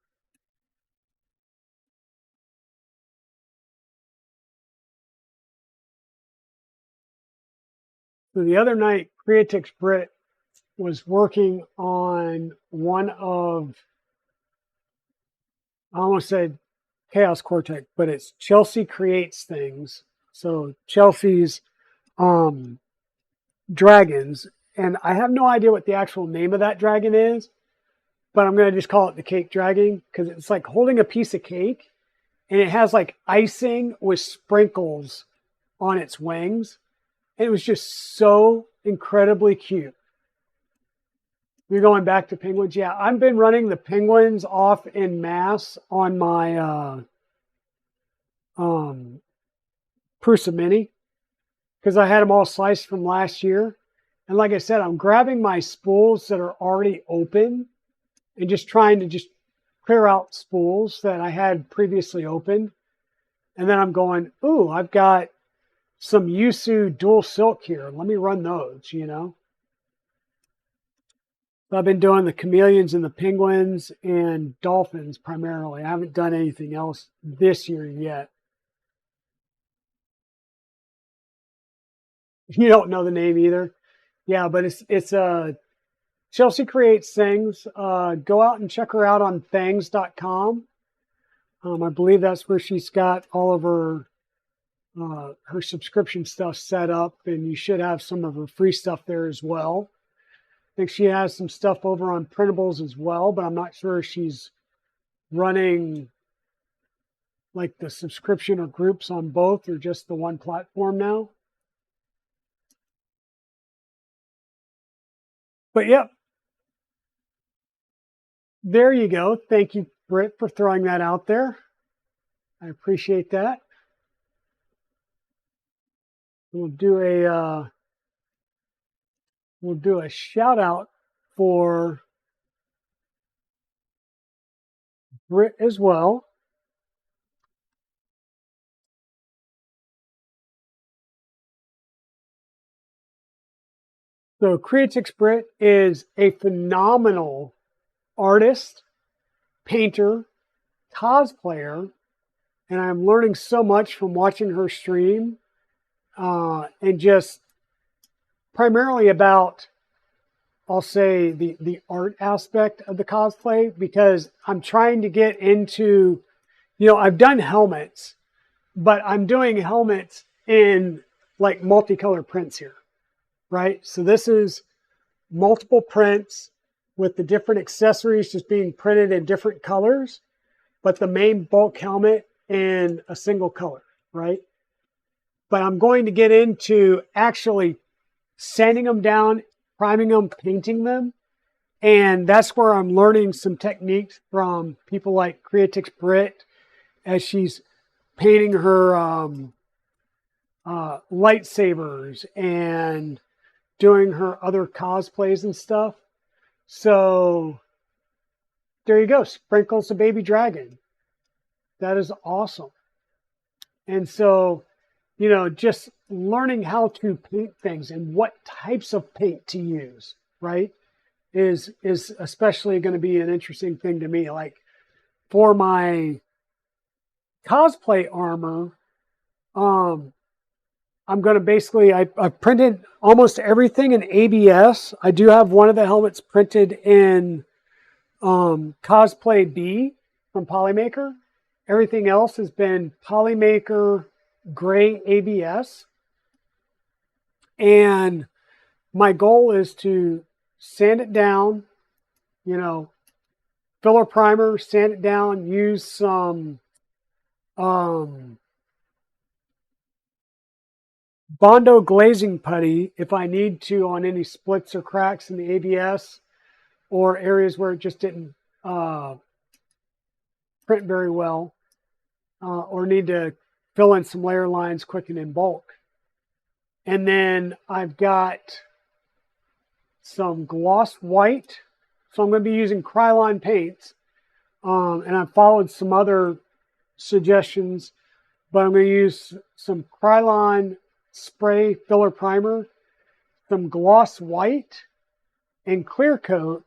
So the other night, Creatix Brit was working on one of, I almost said Chaos Cortex, but it's Chelsea Creates Things. So Chelsea's dragons, and I have no idea what the actual name of that dragon is, but I'm going to just call it the cake dragon because it's like holding a piece of cake and it has like icing with sprinkles on its wings. And it was just so incredibly cute. You're going back to penguins? Yeah, I've been running the penguins off in mass on my Prusa Mini because I had them all sliced from last year. And like I said, I'm grabbing my spools that are already open and just trying to just clear out spools that I had previously opened. And then I'm going, ooh, I've got some Yusu dual silk here. Let me run those, So I've been doing the chameleons and the penguins and dolphins primarily. I haven't done anything else this year yet. You don't know the name either. Yeah, but it's Chelsea Creates Things. Go out and check her out on thangs.com. I believe that's where she's got all of her subscription stuff set up, and you should have some of her free stuff there as well. think she has some stuff over on printables as well, but I'm not sure if she's running like the subscription or groups on both or just the one platform now. But yep, there you go. Thank you, Britt, for throwing that out there. I appreciate that. We'll do a shout out for Britt as well. So Creatix Britt is a phenomenal artist, painter, cosplayer, and I'm learning so much from watching her stream, and just primarily about, I'll say, the art aspect of the cosplay, because I'm trying to get into, I've done helmets, but I'm doing helmets in like multicolor prints here, right? So this is multiple prints with the different accessories just being printed in different colors, but the main bulk helmet in a single color, right? But I'm going to get into actually sanding them down, priming them, painting them. And that's where I'm learning some techniques from people like Creatix Britt as she's painting her lightsabers and doing her other cosplays and stuff. So there you go. Sprinkles a baby dragon. That is awesome. And so, just learning how to paint things and what types of paint to use, right, is especially going to be an interesting thing to me. Like for my cosplay armor, I'm going to basically, I've printed almost everything in ABS. I do have one of the helmets printed in Cosplay B from Polymaker. Everything else has been Polymaker gray ABS. And my goal is to sand it down, filler primer, sand it down, use some Bondo glazing putty if I need to on any splits or cracks in the ABS or areas where it just didn't print very well, or need to fill in some layer lines quick and in bulk. And then I've got some gloss white. So I'm going to be using Krylon paints. And I've followed some other suggestions, but I'm going to use some Krylon spray filler primer, some gloss white, and clear coat.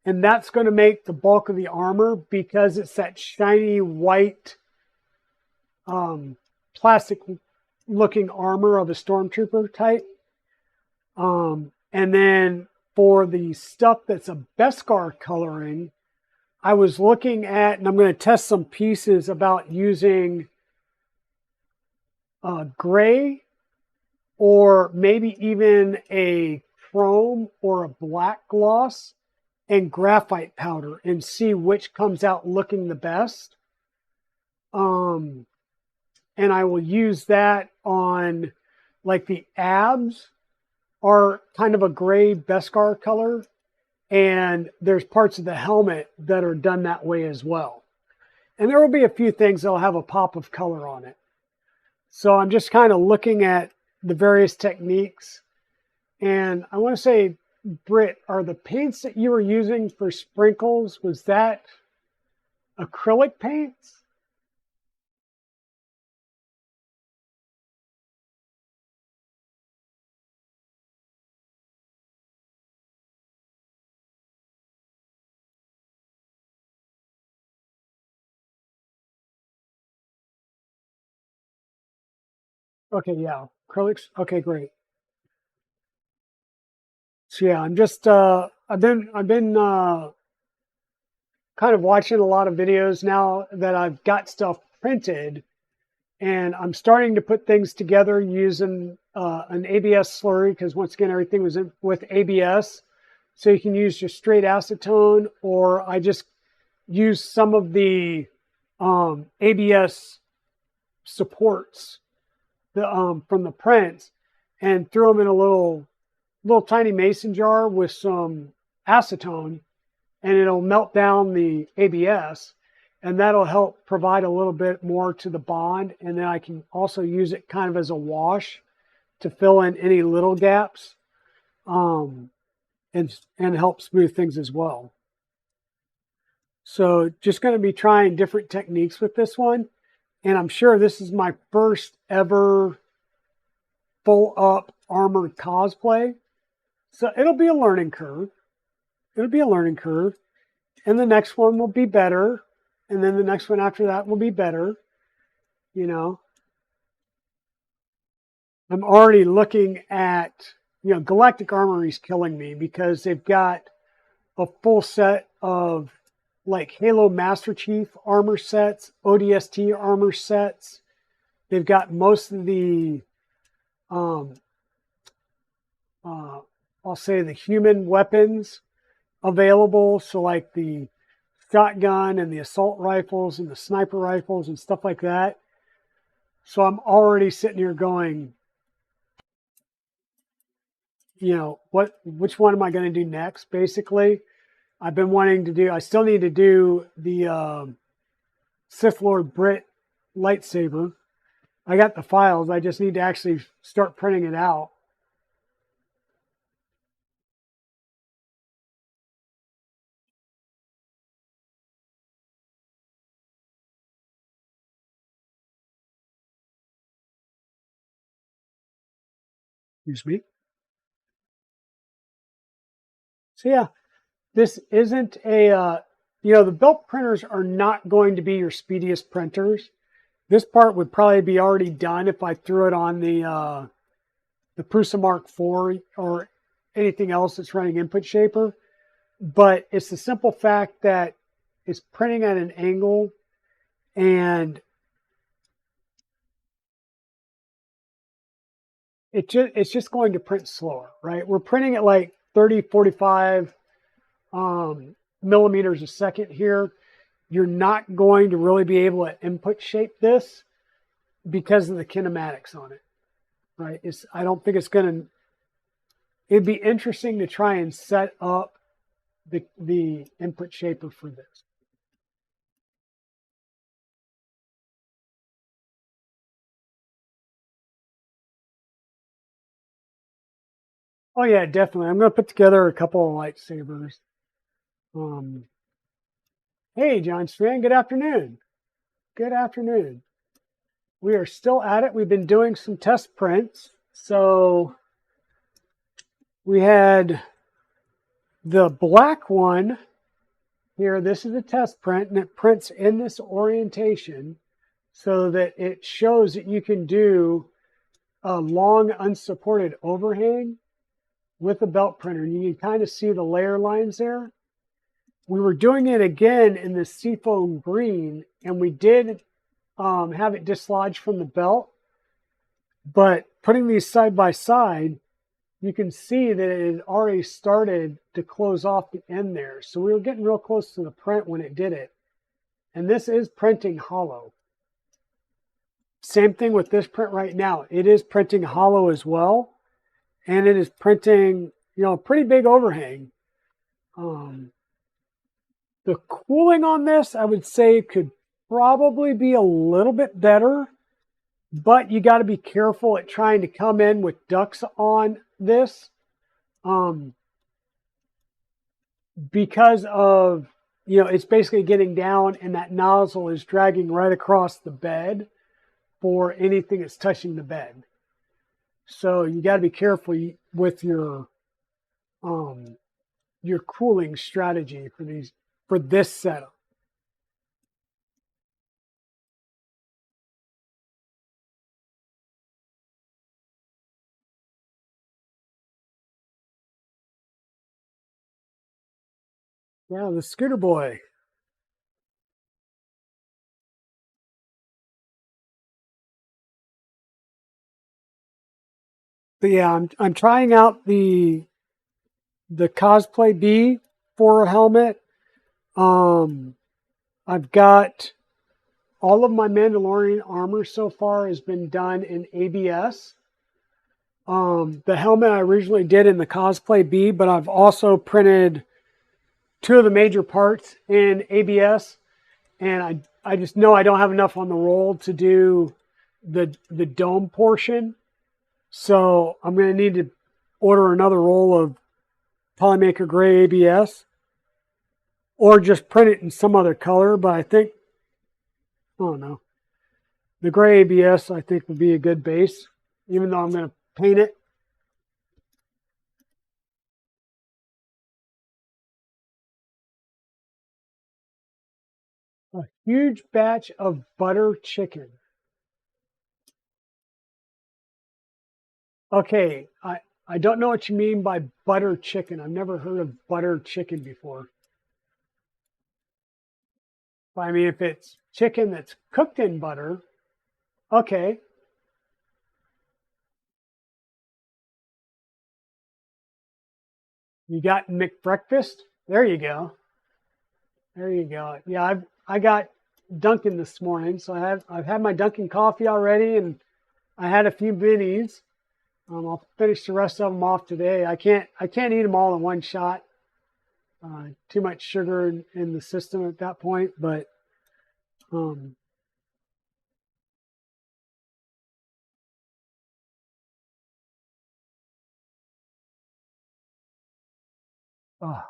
And that's going to make the bulk of the armor because it's that shiny white plastic looking armor of a stormtrooper type. And then for the stuff that's a Beskar coloring, I was looking at, and I'm going to test some pieces about using gray or maybe even a chrome or a black gloss and graphite powder and see which comes out looking the best. And I will use that on, like, the abs are kind of a gray Beskar color, and there's parts of the helmet that are done that way as well. And there will be a few things that'll have a pop of color on it. So I'm just kind of looking at the various techniques. And I want to say, Britt, are the paints that you were using for sprinkles, was that acrylic paints? Okay, yeah, acrylics. Okay, great. So yeah, I'm just I've been kind of watching a lot of videos now that I've got stuff printed, and I'm starting to put things together using an ABS slurry, because once again everything was with ABS. So you can use just straight acetone, or I just use some of the ABS supports from the prints and throw them in a little tiny mason jar with some acetone, and it'll melt down the ABS, and that'll help provide a little bit more to the bond. And then I can also use it kind of as a wash to fill in any little gaps, and help smooth things as well. So just going to be trying different techniques with this one. And I'm sure this is my first ever full up armored cosplay. So it'll be a learning curve. It'll be a learning curve. And the next one will be better. And then the next one after that will be better. You know, I'm already looking at, Galactic Armory's killing me because they've got a full set of like Halo Master Chief armor sets, ODST armor sets. They've got most of the, I'll say the human weapons available. So like the shotgun and the assault rifles and the sniper rifles and stuff like that. So I'm already sitting here going, which one am I going to do next? Basically, I've been wanting to do, I still need to do the Sith Lord Brit lightsaber. I got the files. I just need to actually start printing it out. Excuse me. So yeah, this isn't a, the belt printers are not going to be your speediest printers. This part would probably be already done if I threw it on the Prusa Mark IV or anything else that's running Input Shaper. But it's the simple fact that it's printing at an angle, and it's just going to print slower, right? We're printing at like 30, 45 millimeters a second here. You're not going to really be able to input shape this because of the kinematics on it, right? I don't think it's going to, it'd be interesting to try and set up the input shaper for this. Oh yeah, definitely. I'm going to put together a couple of lightsabers. Hey, John Strand, good afternoon. Good afternoon. We are still at it. We've been doing some test prints. So we had the black one here. This is a test print, and it prints in this orientation so that it shows that you can do a long unsupported overhang with a belt printer. And you can kind of see the layer lines there. We were doing it again in the seafoam green, and we did have it dislodged from the belt. But putting these side by side, you can see that it had already started to close off the end there. So we were getting real close to the print when it did it. And this is printing hollow. Same thing with this print right now. It is printing hollow as well. And it is printing, a pretty big overhang. The cooling on this, I would say, could probably be a little bit better, but you got to be careful at trying to come in with ducts on this, because of, it's basically getting down and that nozzle is dragging right across the bed for anything that's touching the bed. So you got to be careful with your cooling strategy for this setup. Yeah, the Scooter Boy. But yeah, I'm trying out the the Cosplay B for a helmet. I've got all of my Mandalorian armor so far has been done in ABS. The helmet I originally did in the Cosplay B, but I've also printed 2 of the major parts in ABS, and I just know I don't have enough on the roll to do the dome portion, so I'm going to need to order another roll of Polymaker Gray ABS, or just print it in some other color. But I think, I don't know, the gray ABS I think would be a good base, even though I'm going to paint it. A huge batch of butter chicken. Okay, I don't know what you mean by butter chicken. I've never heard of butter chicken before. I mean, if it's chicken that's cooked in butter, okay. You got McBreakfast? There you go. There you go. Yeah, I got Dunkin' this morning, so I've had my Dunkin' coffee already, and I had a few minis. I'll finish the rest of them off today. I can't eat them all in one shot. Too much sugar in the system at that point, but um, oh,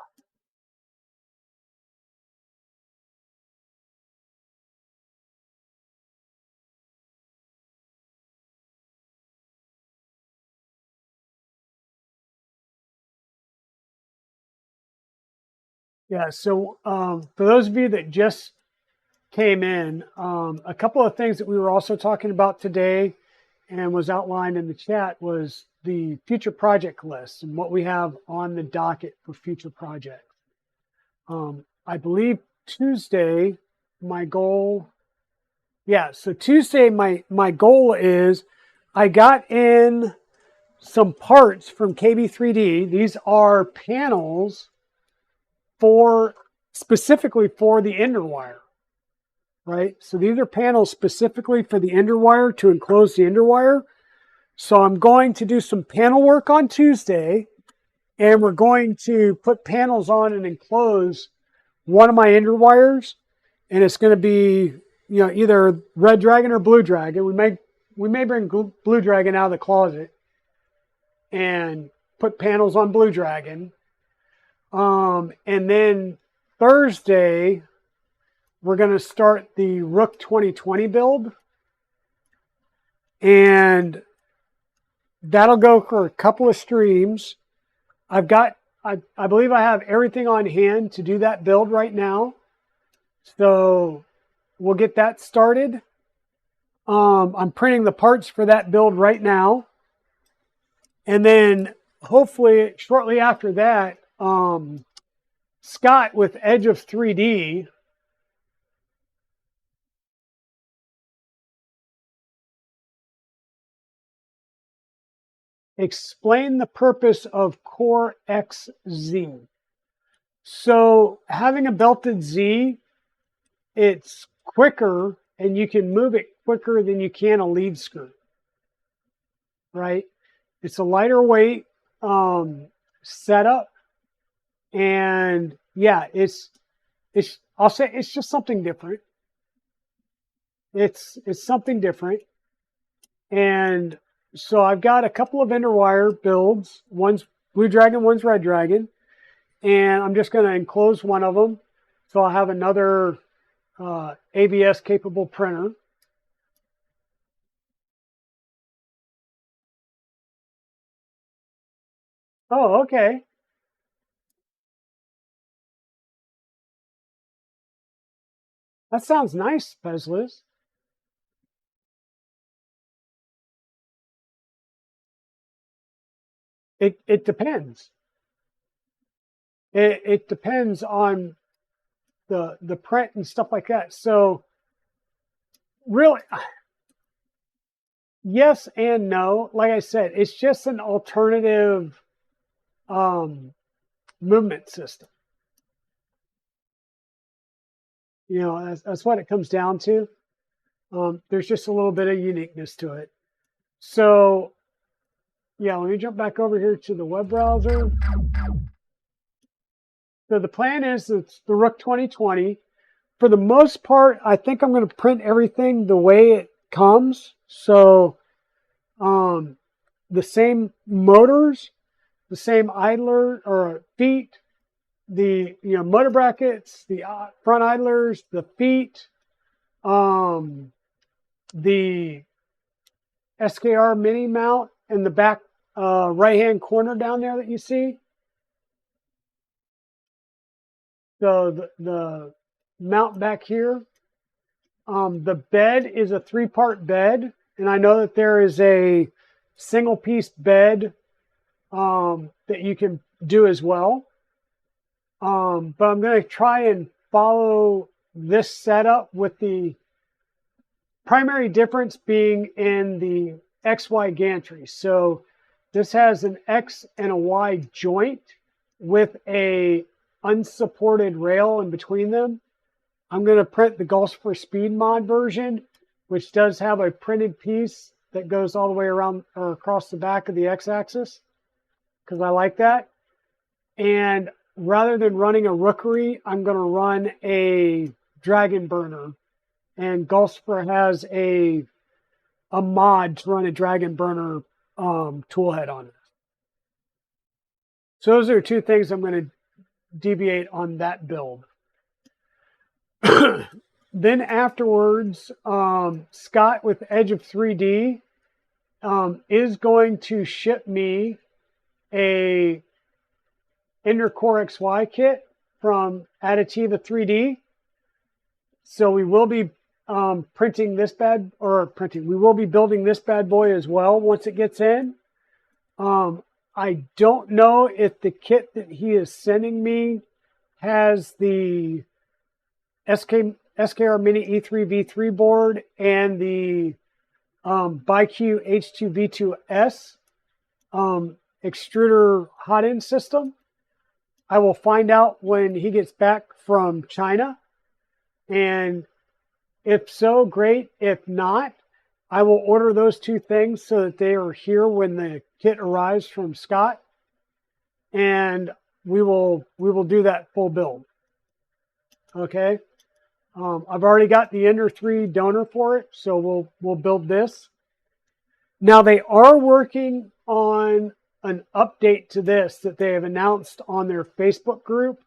yeah. So for those of you that just came in, a couple of things that we were also talking about today and was outlined in the chat was the future project list and what we have on the docket for future projects. I believe Tuesday, my goal, yeah, so Tuesday, my goal is I got in some parts from KB3D. These are panels specifically for the ender wire, right? So these are panels specifically for the ender wire to enclose the ender wire. So I'm going to do some panel work on Tuesday, and we're going to put panels on and enclose one of my ender wires, and it's going to be, either Red Dragon or Blue Dragon. We may bring Blue Dragon out of the closet and put panels on Blue Dragon. And then Thursday, we're going to start the Rook 2020 build, and that'll go for a couple of streams. I believe I have everything on hand to do that build right now. So we'll get that started. I'm printing the parts for that build right now. And then hopefully shortly after that, Scott with Edge of 3D explain the purpose of Core XZ. So having a belted Z, it's quicker and you can move it quicker than you can a lead screw, right? It's a lighter weight setup, and yeah, I'll say it's just something different. It's something different, and so I've got a couple of ender wire builds. One's Blue Dragon, one's Red Dragon, and I'm just going to enclose one of them. So I'll have another ABS capable printer. Oh, okay. That sounds nice, Bezliz. It depends. It depends on the print and stuff like that. So really, yes and no. Like I said, it's just an alternative movement system. You know, that's what it comes down to. There's just a little bit of uniqueness to it. So, yeah, let me jump back over here to the web browser. So the plan is it's the Rook 2020. For the most part, I think I'm going to print everything the way it comes. So the same motors, the same idler or feet, the motor brackets, the front idlers, the feet, the SKR mini mount in the back right hand corner down there that you see. So the mount back here, the bed is a 3-part bed, and I know that there is a single piece bed that you can do as well. But I'm going to try and follow this setup with the primary difference being in the XY gantry. So this has an X and a Y joint with a unsupported rail in between them. I'm going to print the Gulfspur Speed Mod version, which does have a printed piece that goes all the way around or across the back of the X-axis, because I like that. And rather than running a Rookery, I'm going to run a Dragon Burner. And Gulfspur has a mod to run a Dragon Burner toolhead on it. So those are 2 things I'm going to deviate on that build. Then afterwards, Scott with Edge of 3D is going to ship me a Ender Core XY kit from Additiva 3D. So we will be printing this we will be building this bad boy as well once it gets in. I don't know if the kit that he is sending me has the SKR Mini E3 V3 board and the BIQ H2 V2S extruder hot end system. I will find out when he gets back from China. And if so, great. If not, I will order those 2 things so that they are here when the kit arrives from Scott. And we will do that full build. Okay. I've already got the Ender 3 donor for it, so we'll build this. Now they are working on an update to this that they have announced on their Facebook group.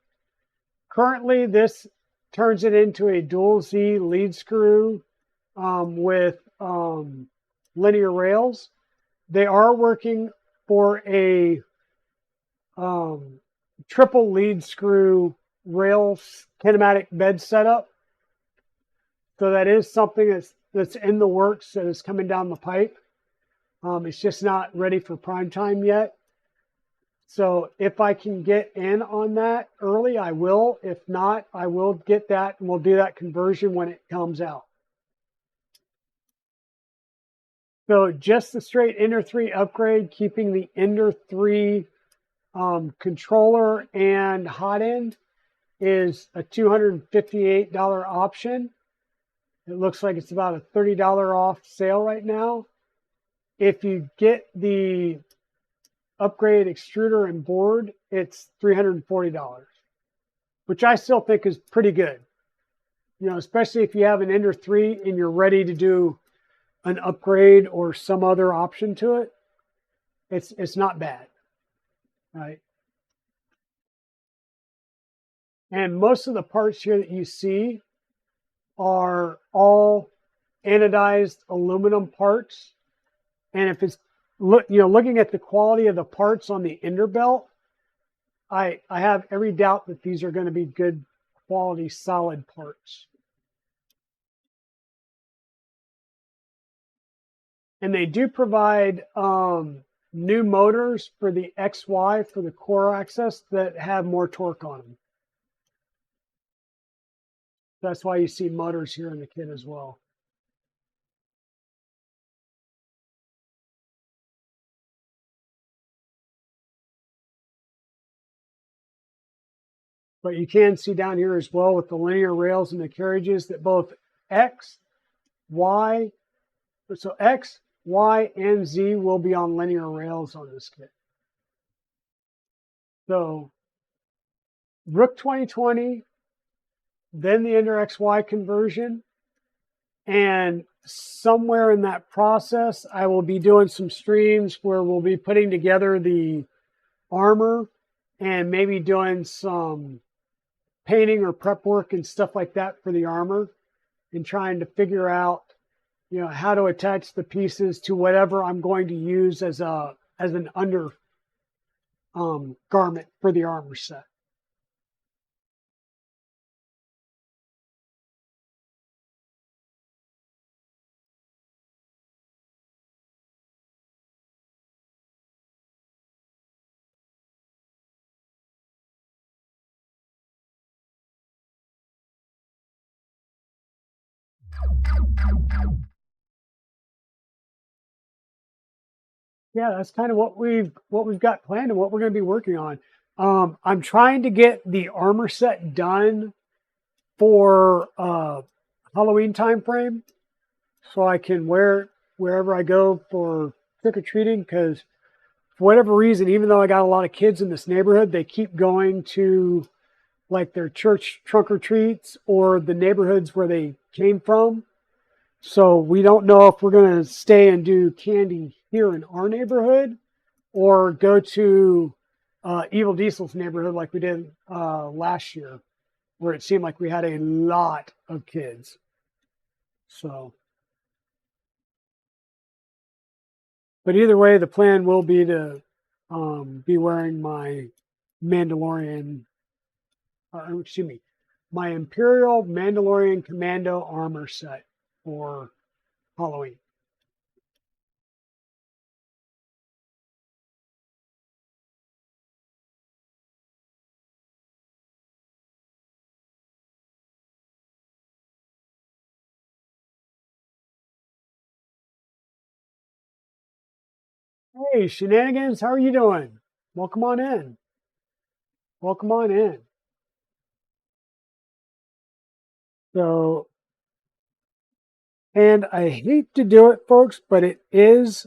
Currently, this turns it into a dual Z lead screw with linear rails. They are working for a triple lead screw rail kinematic bed setup. So that is something that's in the works, that is coming down the pipe. It's just not ready for prime time yet. So if I can get in on that early, I will. If not, I will get that, and we'll do that conversion when it comes out. So just the straight Ender 3 upgrade, keeping the Ender 3 controller and hot end, is a $258 option. It looks like it's about a $30 off sale right now. If you get the upgrade extruder and board, it's $340, which I still think is pretty good. You know, especially if you have an Ender 3 and you're ready to do an upgrade or some other option to it. It's not bad, right? And most of the parts here that you see are all anodized aluminum parts. And if it's looking at the quality of the parts on the Ender belt, I have every doubt that these are going to be good quality solid parts. And they do provide new motors for the XY for the core axis that have more torque on them. That's why you see motors here in the kit as well. But you can see down here as well with the linear rails and the carriages that both X, Y, so X, Y, and Z will be on linear rails on this kit. So Rook 2020, then the Ender XY conversion, and somewhere in that process, I will be doing some streams where we'll be putting together the armor and maybe doing some painting or prep work and stuff like that for the armor, and trying to figure out, you know, how to attach the pieces to whatever I'm going to use as an under garment for the armor set. Yeah, that's kind of what we've got planned and what we're going to be working on. I'm trying to get the armor set done for Halloween time frame, so I can wear it wherever I go for trick or treating. Because for whatever reason, even though I got a lot of kids in this neighborhood, they keep going to like their church trunk or treats or the neighborhoods where they came from. So we don't know if we're going to stay and do candy here in our neighborhood or go to Evil Diesel's neighborhood like we did last year, where it seemed like we had a lot of kids. So, but either way, the plan will be to be wearing my Mandalorian, my Imperial Mandalorian Commando armor set for Halloween. Hey, Shenanigans, how are you doing? Welcome on in. Welcome on in. So, and I hate to do it, folks, but it is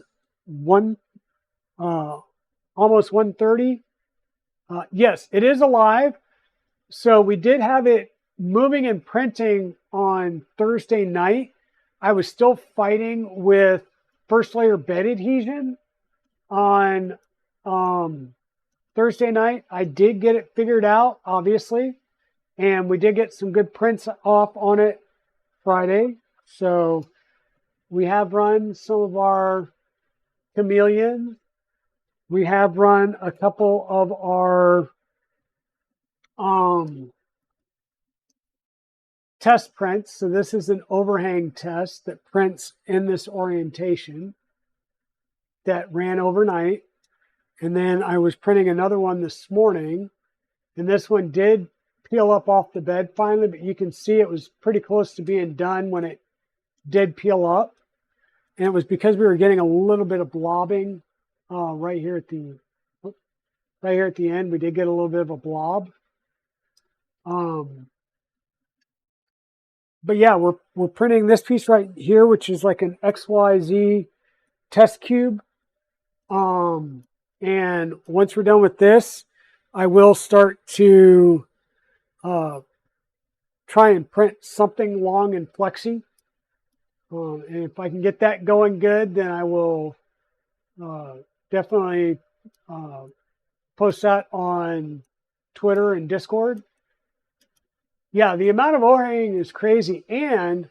almost 1:30. Yes, it is alive. So we did have it moving and printing on Thursday night. I was still fighting with first layer bed adhesion on Thursday night. I did get it figured out, obviously, and we did get some good prints off on it Friday. So we have run some of our chameleons. We have run a couple of our test prints. So this is an overhang test that prints in this orientation that ran overnight. And then I was printing another one this morning, and this one did peel up off the bed finally, but you can see it was pretty close to being done when it did peel up. And it was because we were getting a little bit of blobbing right here at the end. We did get a little bit of a blob. But yeah, we're printing this piece right here, which is like an XYZ test cube. And once we're done with this, I will start to try and print something long and flexy. And if I can get that going good, then I will definitely post that on Twitter and Discord. Yeah, the amount of overhang is crazy. And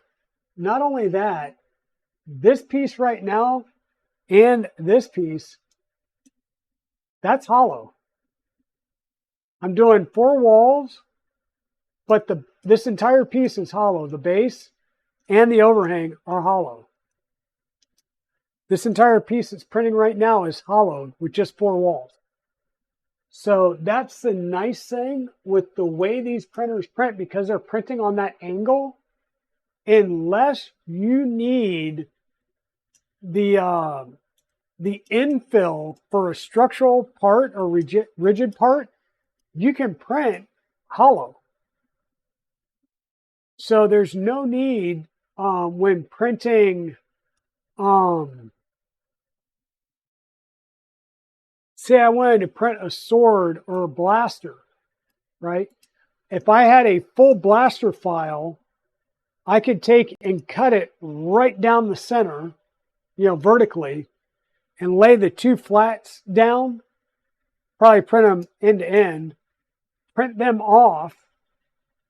not only that, this piece right now and this piece, that's hollow. I'm doing 4 walls, but this entire piece is hollow. The base and the overhang are hollow. This entire piece that's printing right now is hollow with just 4 walls. So that's the nice thing with the way these printers print, because they're printing on that angle. Unless you need the infill for a structural part or rigid part, you can print hollow. So there's no need when printing, say I wanted to print a sword or a blaster, right? If I had a full blaster file, I could take and cut it right down the center, vertically, and lay the two flats down, probably print them end to end, print them off,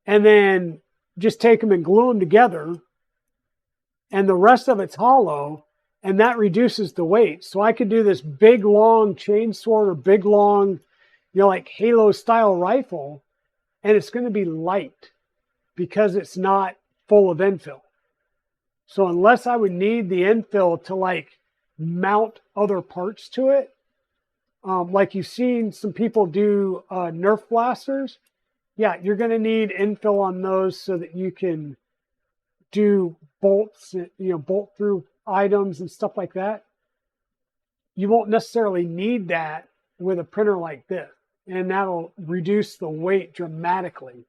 and then just take them and glue them together, and the rest of it's hollow, and that reduces the weight. So I could do this big, long chain sword or big, long, like Halo style rifle, and it's going to be light because it's not full of infill. So unless I would need the infill to like mount other parts to it, like you've seen some people do Nerf blasters, yeah, you're going to need infill on those so that you can do bolts, bolt through items and stuff like that. You won't necessarily need that with a printer like this, and that'll reduce the weight dramatically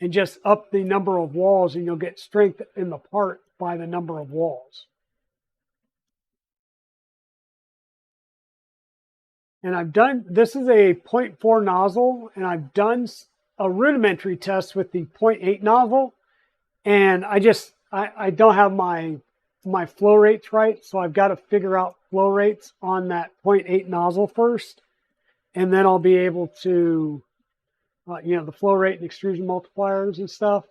and just up the number of walls, and you'll get strength in the part by the number of walls. And I've done, this is a 0.4 nozzle, and I've done a rudimentary test with the 0.8 nozzle, and I don't have my flow rates right, so I've got to figure out flow rates on that 0.8 nozzle first, and then I'll be able to, the flow rate and extrusion multipliers and stuff,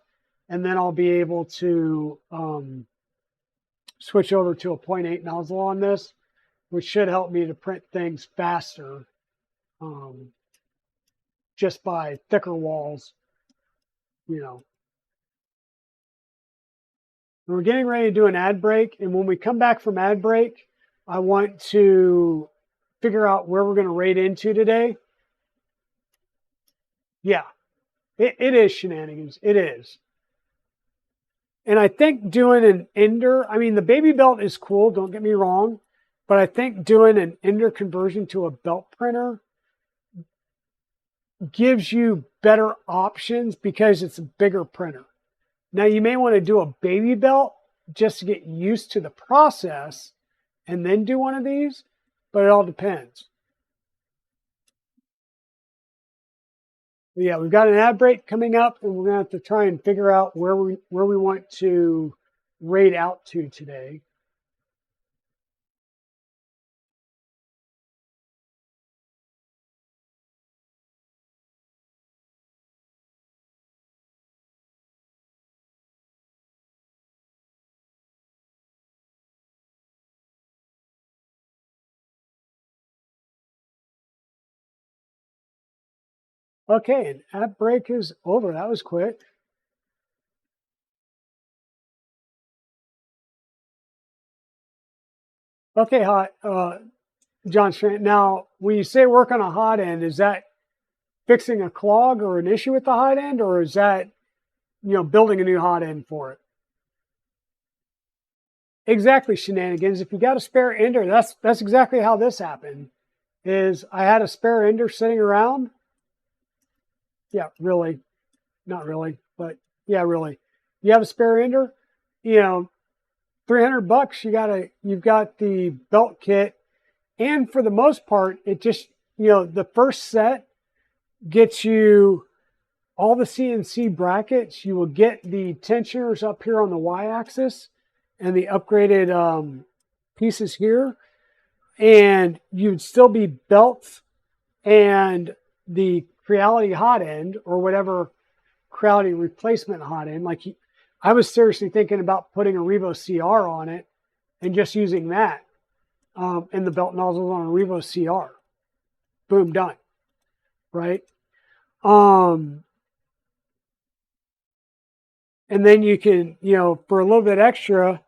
and then I'll be able to switch over to a 0.8 nozzle on this, which should help me to print things faster, just by thicker walls, We're getting ready to do an ad break, and when we come back from ad break, I want to figure out where we're going to raid into today. Yeah, it is shenanigans. It is. And I think doing an ender, I mean, the baby belt is cool, don't get me wrong, but I think doing an ender conversion to a belt printer gives you better options because it's a bigger printer. Now, you may want to do a baby belt just to get used to the process and then do one of these, but it all depends. But yeah, we've got an ad break coming up, and we're going to have to try and figure out where we want to raid out to today. Okay, and ad break is over. That was quick. Okay, John Strand. Now, when you say work on a hot end, is that fixing a clog or an issue with the hot end, or is that, building a new hot end for it? Exactly, shenanigans. If you got a spare ender, that's exactly how this happened. Is I had a spare ender sitting around. Yeah, really. Not really, but yeah, really. You have a spare ender, $300, you've got the belt kit. And for the most part, it just, the first set gets you all the CNC brackets. You will get the tensioners up here on the Y-axis and the upgraded pieces here. And you'd still be belts and the Creality hot end or whatever Creality replacement hot end. Like I was seriously thinking about putting a Revo CR on it and just using that. And the belt nozzles on a Revo CR. Boom, done. Right? And then you can, for a little bit extra,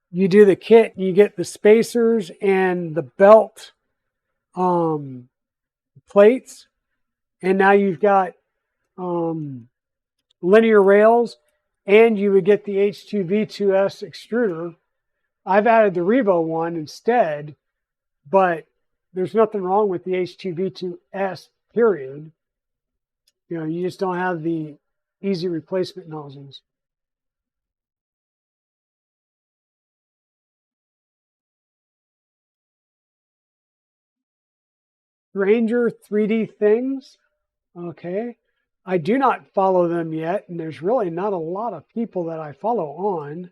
you do the kit and you get the spacers and the belt plates. And now you've got linear rails, and you would get the H2V2S extruder. I've added the Revo one instead, but there's nothing wrong with the H2V2S, period. You know, you just don't have the easy replacement nozzles. Stranger 3D Things. Okay. I do not follow them yet, and there's really not a lot of people that I follow on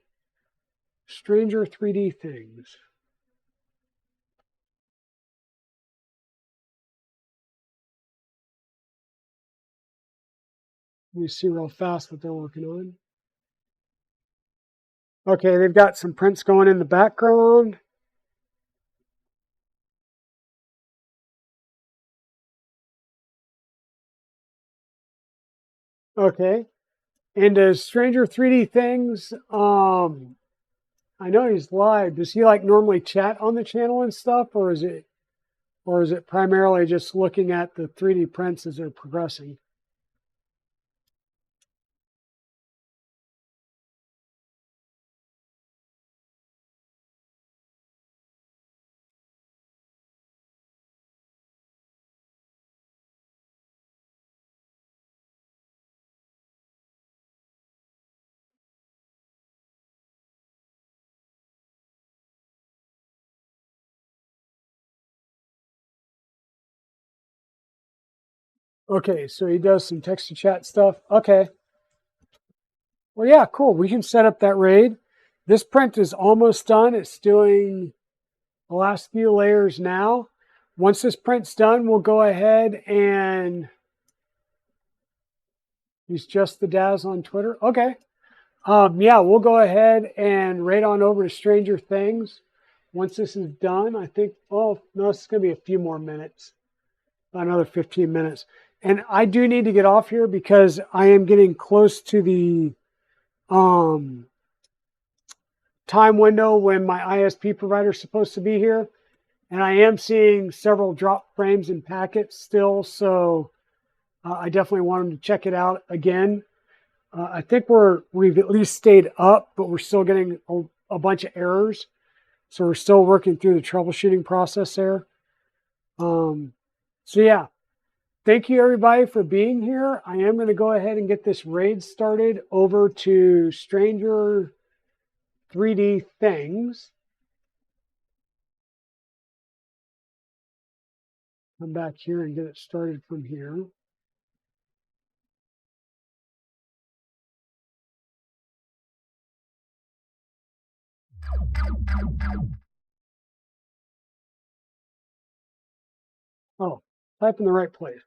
Stranger 3D Things. Let me see real fast what they're working on. Okay, they've got some prints going in the background. Okay. And does Stranger 3D Things, I know he's live. Does he like normally chat on the channel and stuff, or is it primarily just looking at the 3D prints as they're progressing? Okay, so he does some text to chat stuff. Okay. Well, yeah, cool. We can set up that raid. This print is almost done. It's doing the last few layers now. Once this print's done, we'll go ahead and use Just the Daz on Twitter. Okay. Yeah, we'll go ahead and raid on over to Stranger Things. Once this is done, I think, oh, no, it's going to be a few more minutes, another 15 minutes. And I do need to get off here because I am getting close to the time window when my ISP provider is supposed to be here. And I am seeing several drop frames and packets still. So I definitely want them to check it out again. I think we've at least stayed up, but we're still getting a bunch of errors. So we're still working through the troubleshooting process there. So yeah, thank you everybody for being here. I am going to go ahead and get this raid started over to Stranger 3D Things. Come back here and get it started from here. Oh, type in the right place.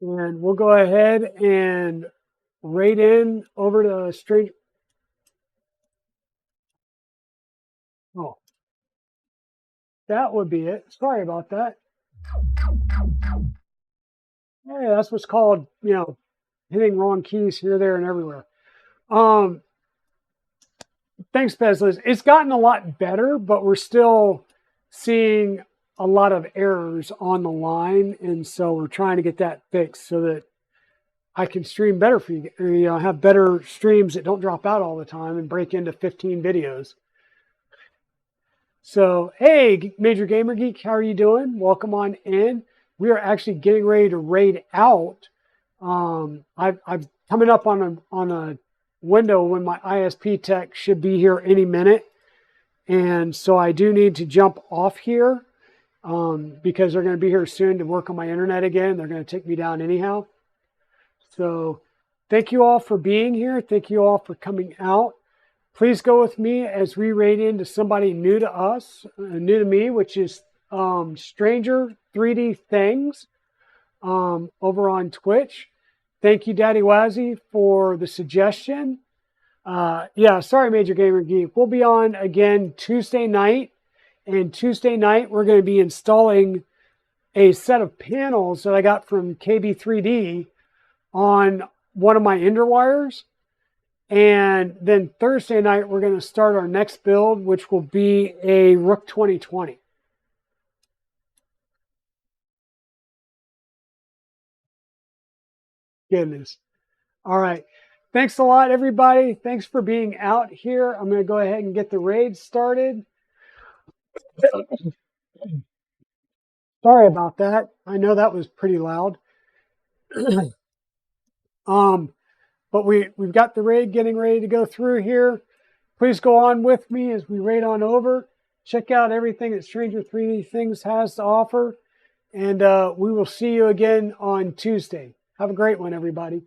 And we'll go ahead and raid in over to Stranger. Oh, that would be it. Sorry about that. Hey, that's what's called, hitting wrong keys here, there, and everywhere. Thanks, Bezos. It's gotten a lot better, but we're still seeing a lot of errors on the line, and so we're trying to get that fixed so that I can stream better for you. Have better streams that don't drop out all the time and break into 15 videos. So, hey, Major Gamer Geek, how are you doing? Welcome on in. We are actually getting ready to raid out. I'm coming up on a window when my ISP tech should be here any minute, and so I do need to jump off here because they're going to be here soon to work on my internet again. They're going to take me down anyhow. So, thank you all for being here. Thank you all for coming out. Please go with me as we raid into somebody new to us, new to me, which is Stranger 3D Things over on Twitch. Thank you, Daddy Wazzy, for the suggestion. Yeah, sorry, Major Gamer Geek. We'll be on again Tuesday night. And Tuesday night, we're going to be installing a set of panels that I got from KB3D on one of my Ender wires. And then Thursday night, we're going to start our next build, which will be a Rook 2020. Goodness. All right. thanks a lot, everybody. Thanks for being out here. I'm going to go ahead and get the raid started. Sorry about that. I know that was pretty loud. But we've got the raid getting ready to go through here. Please go on with me as we raid on over. Check out everything that Stranger 3D Things has to offer. And we will see you again on Tuesday. Have a great one, everybody.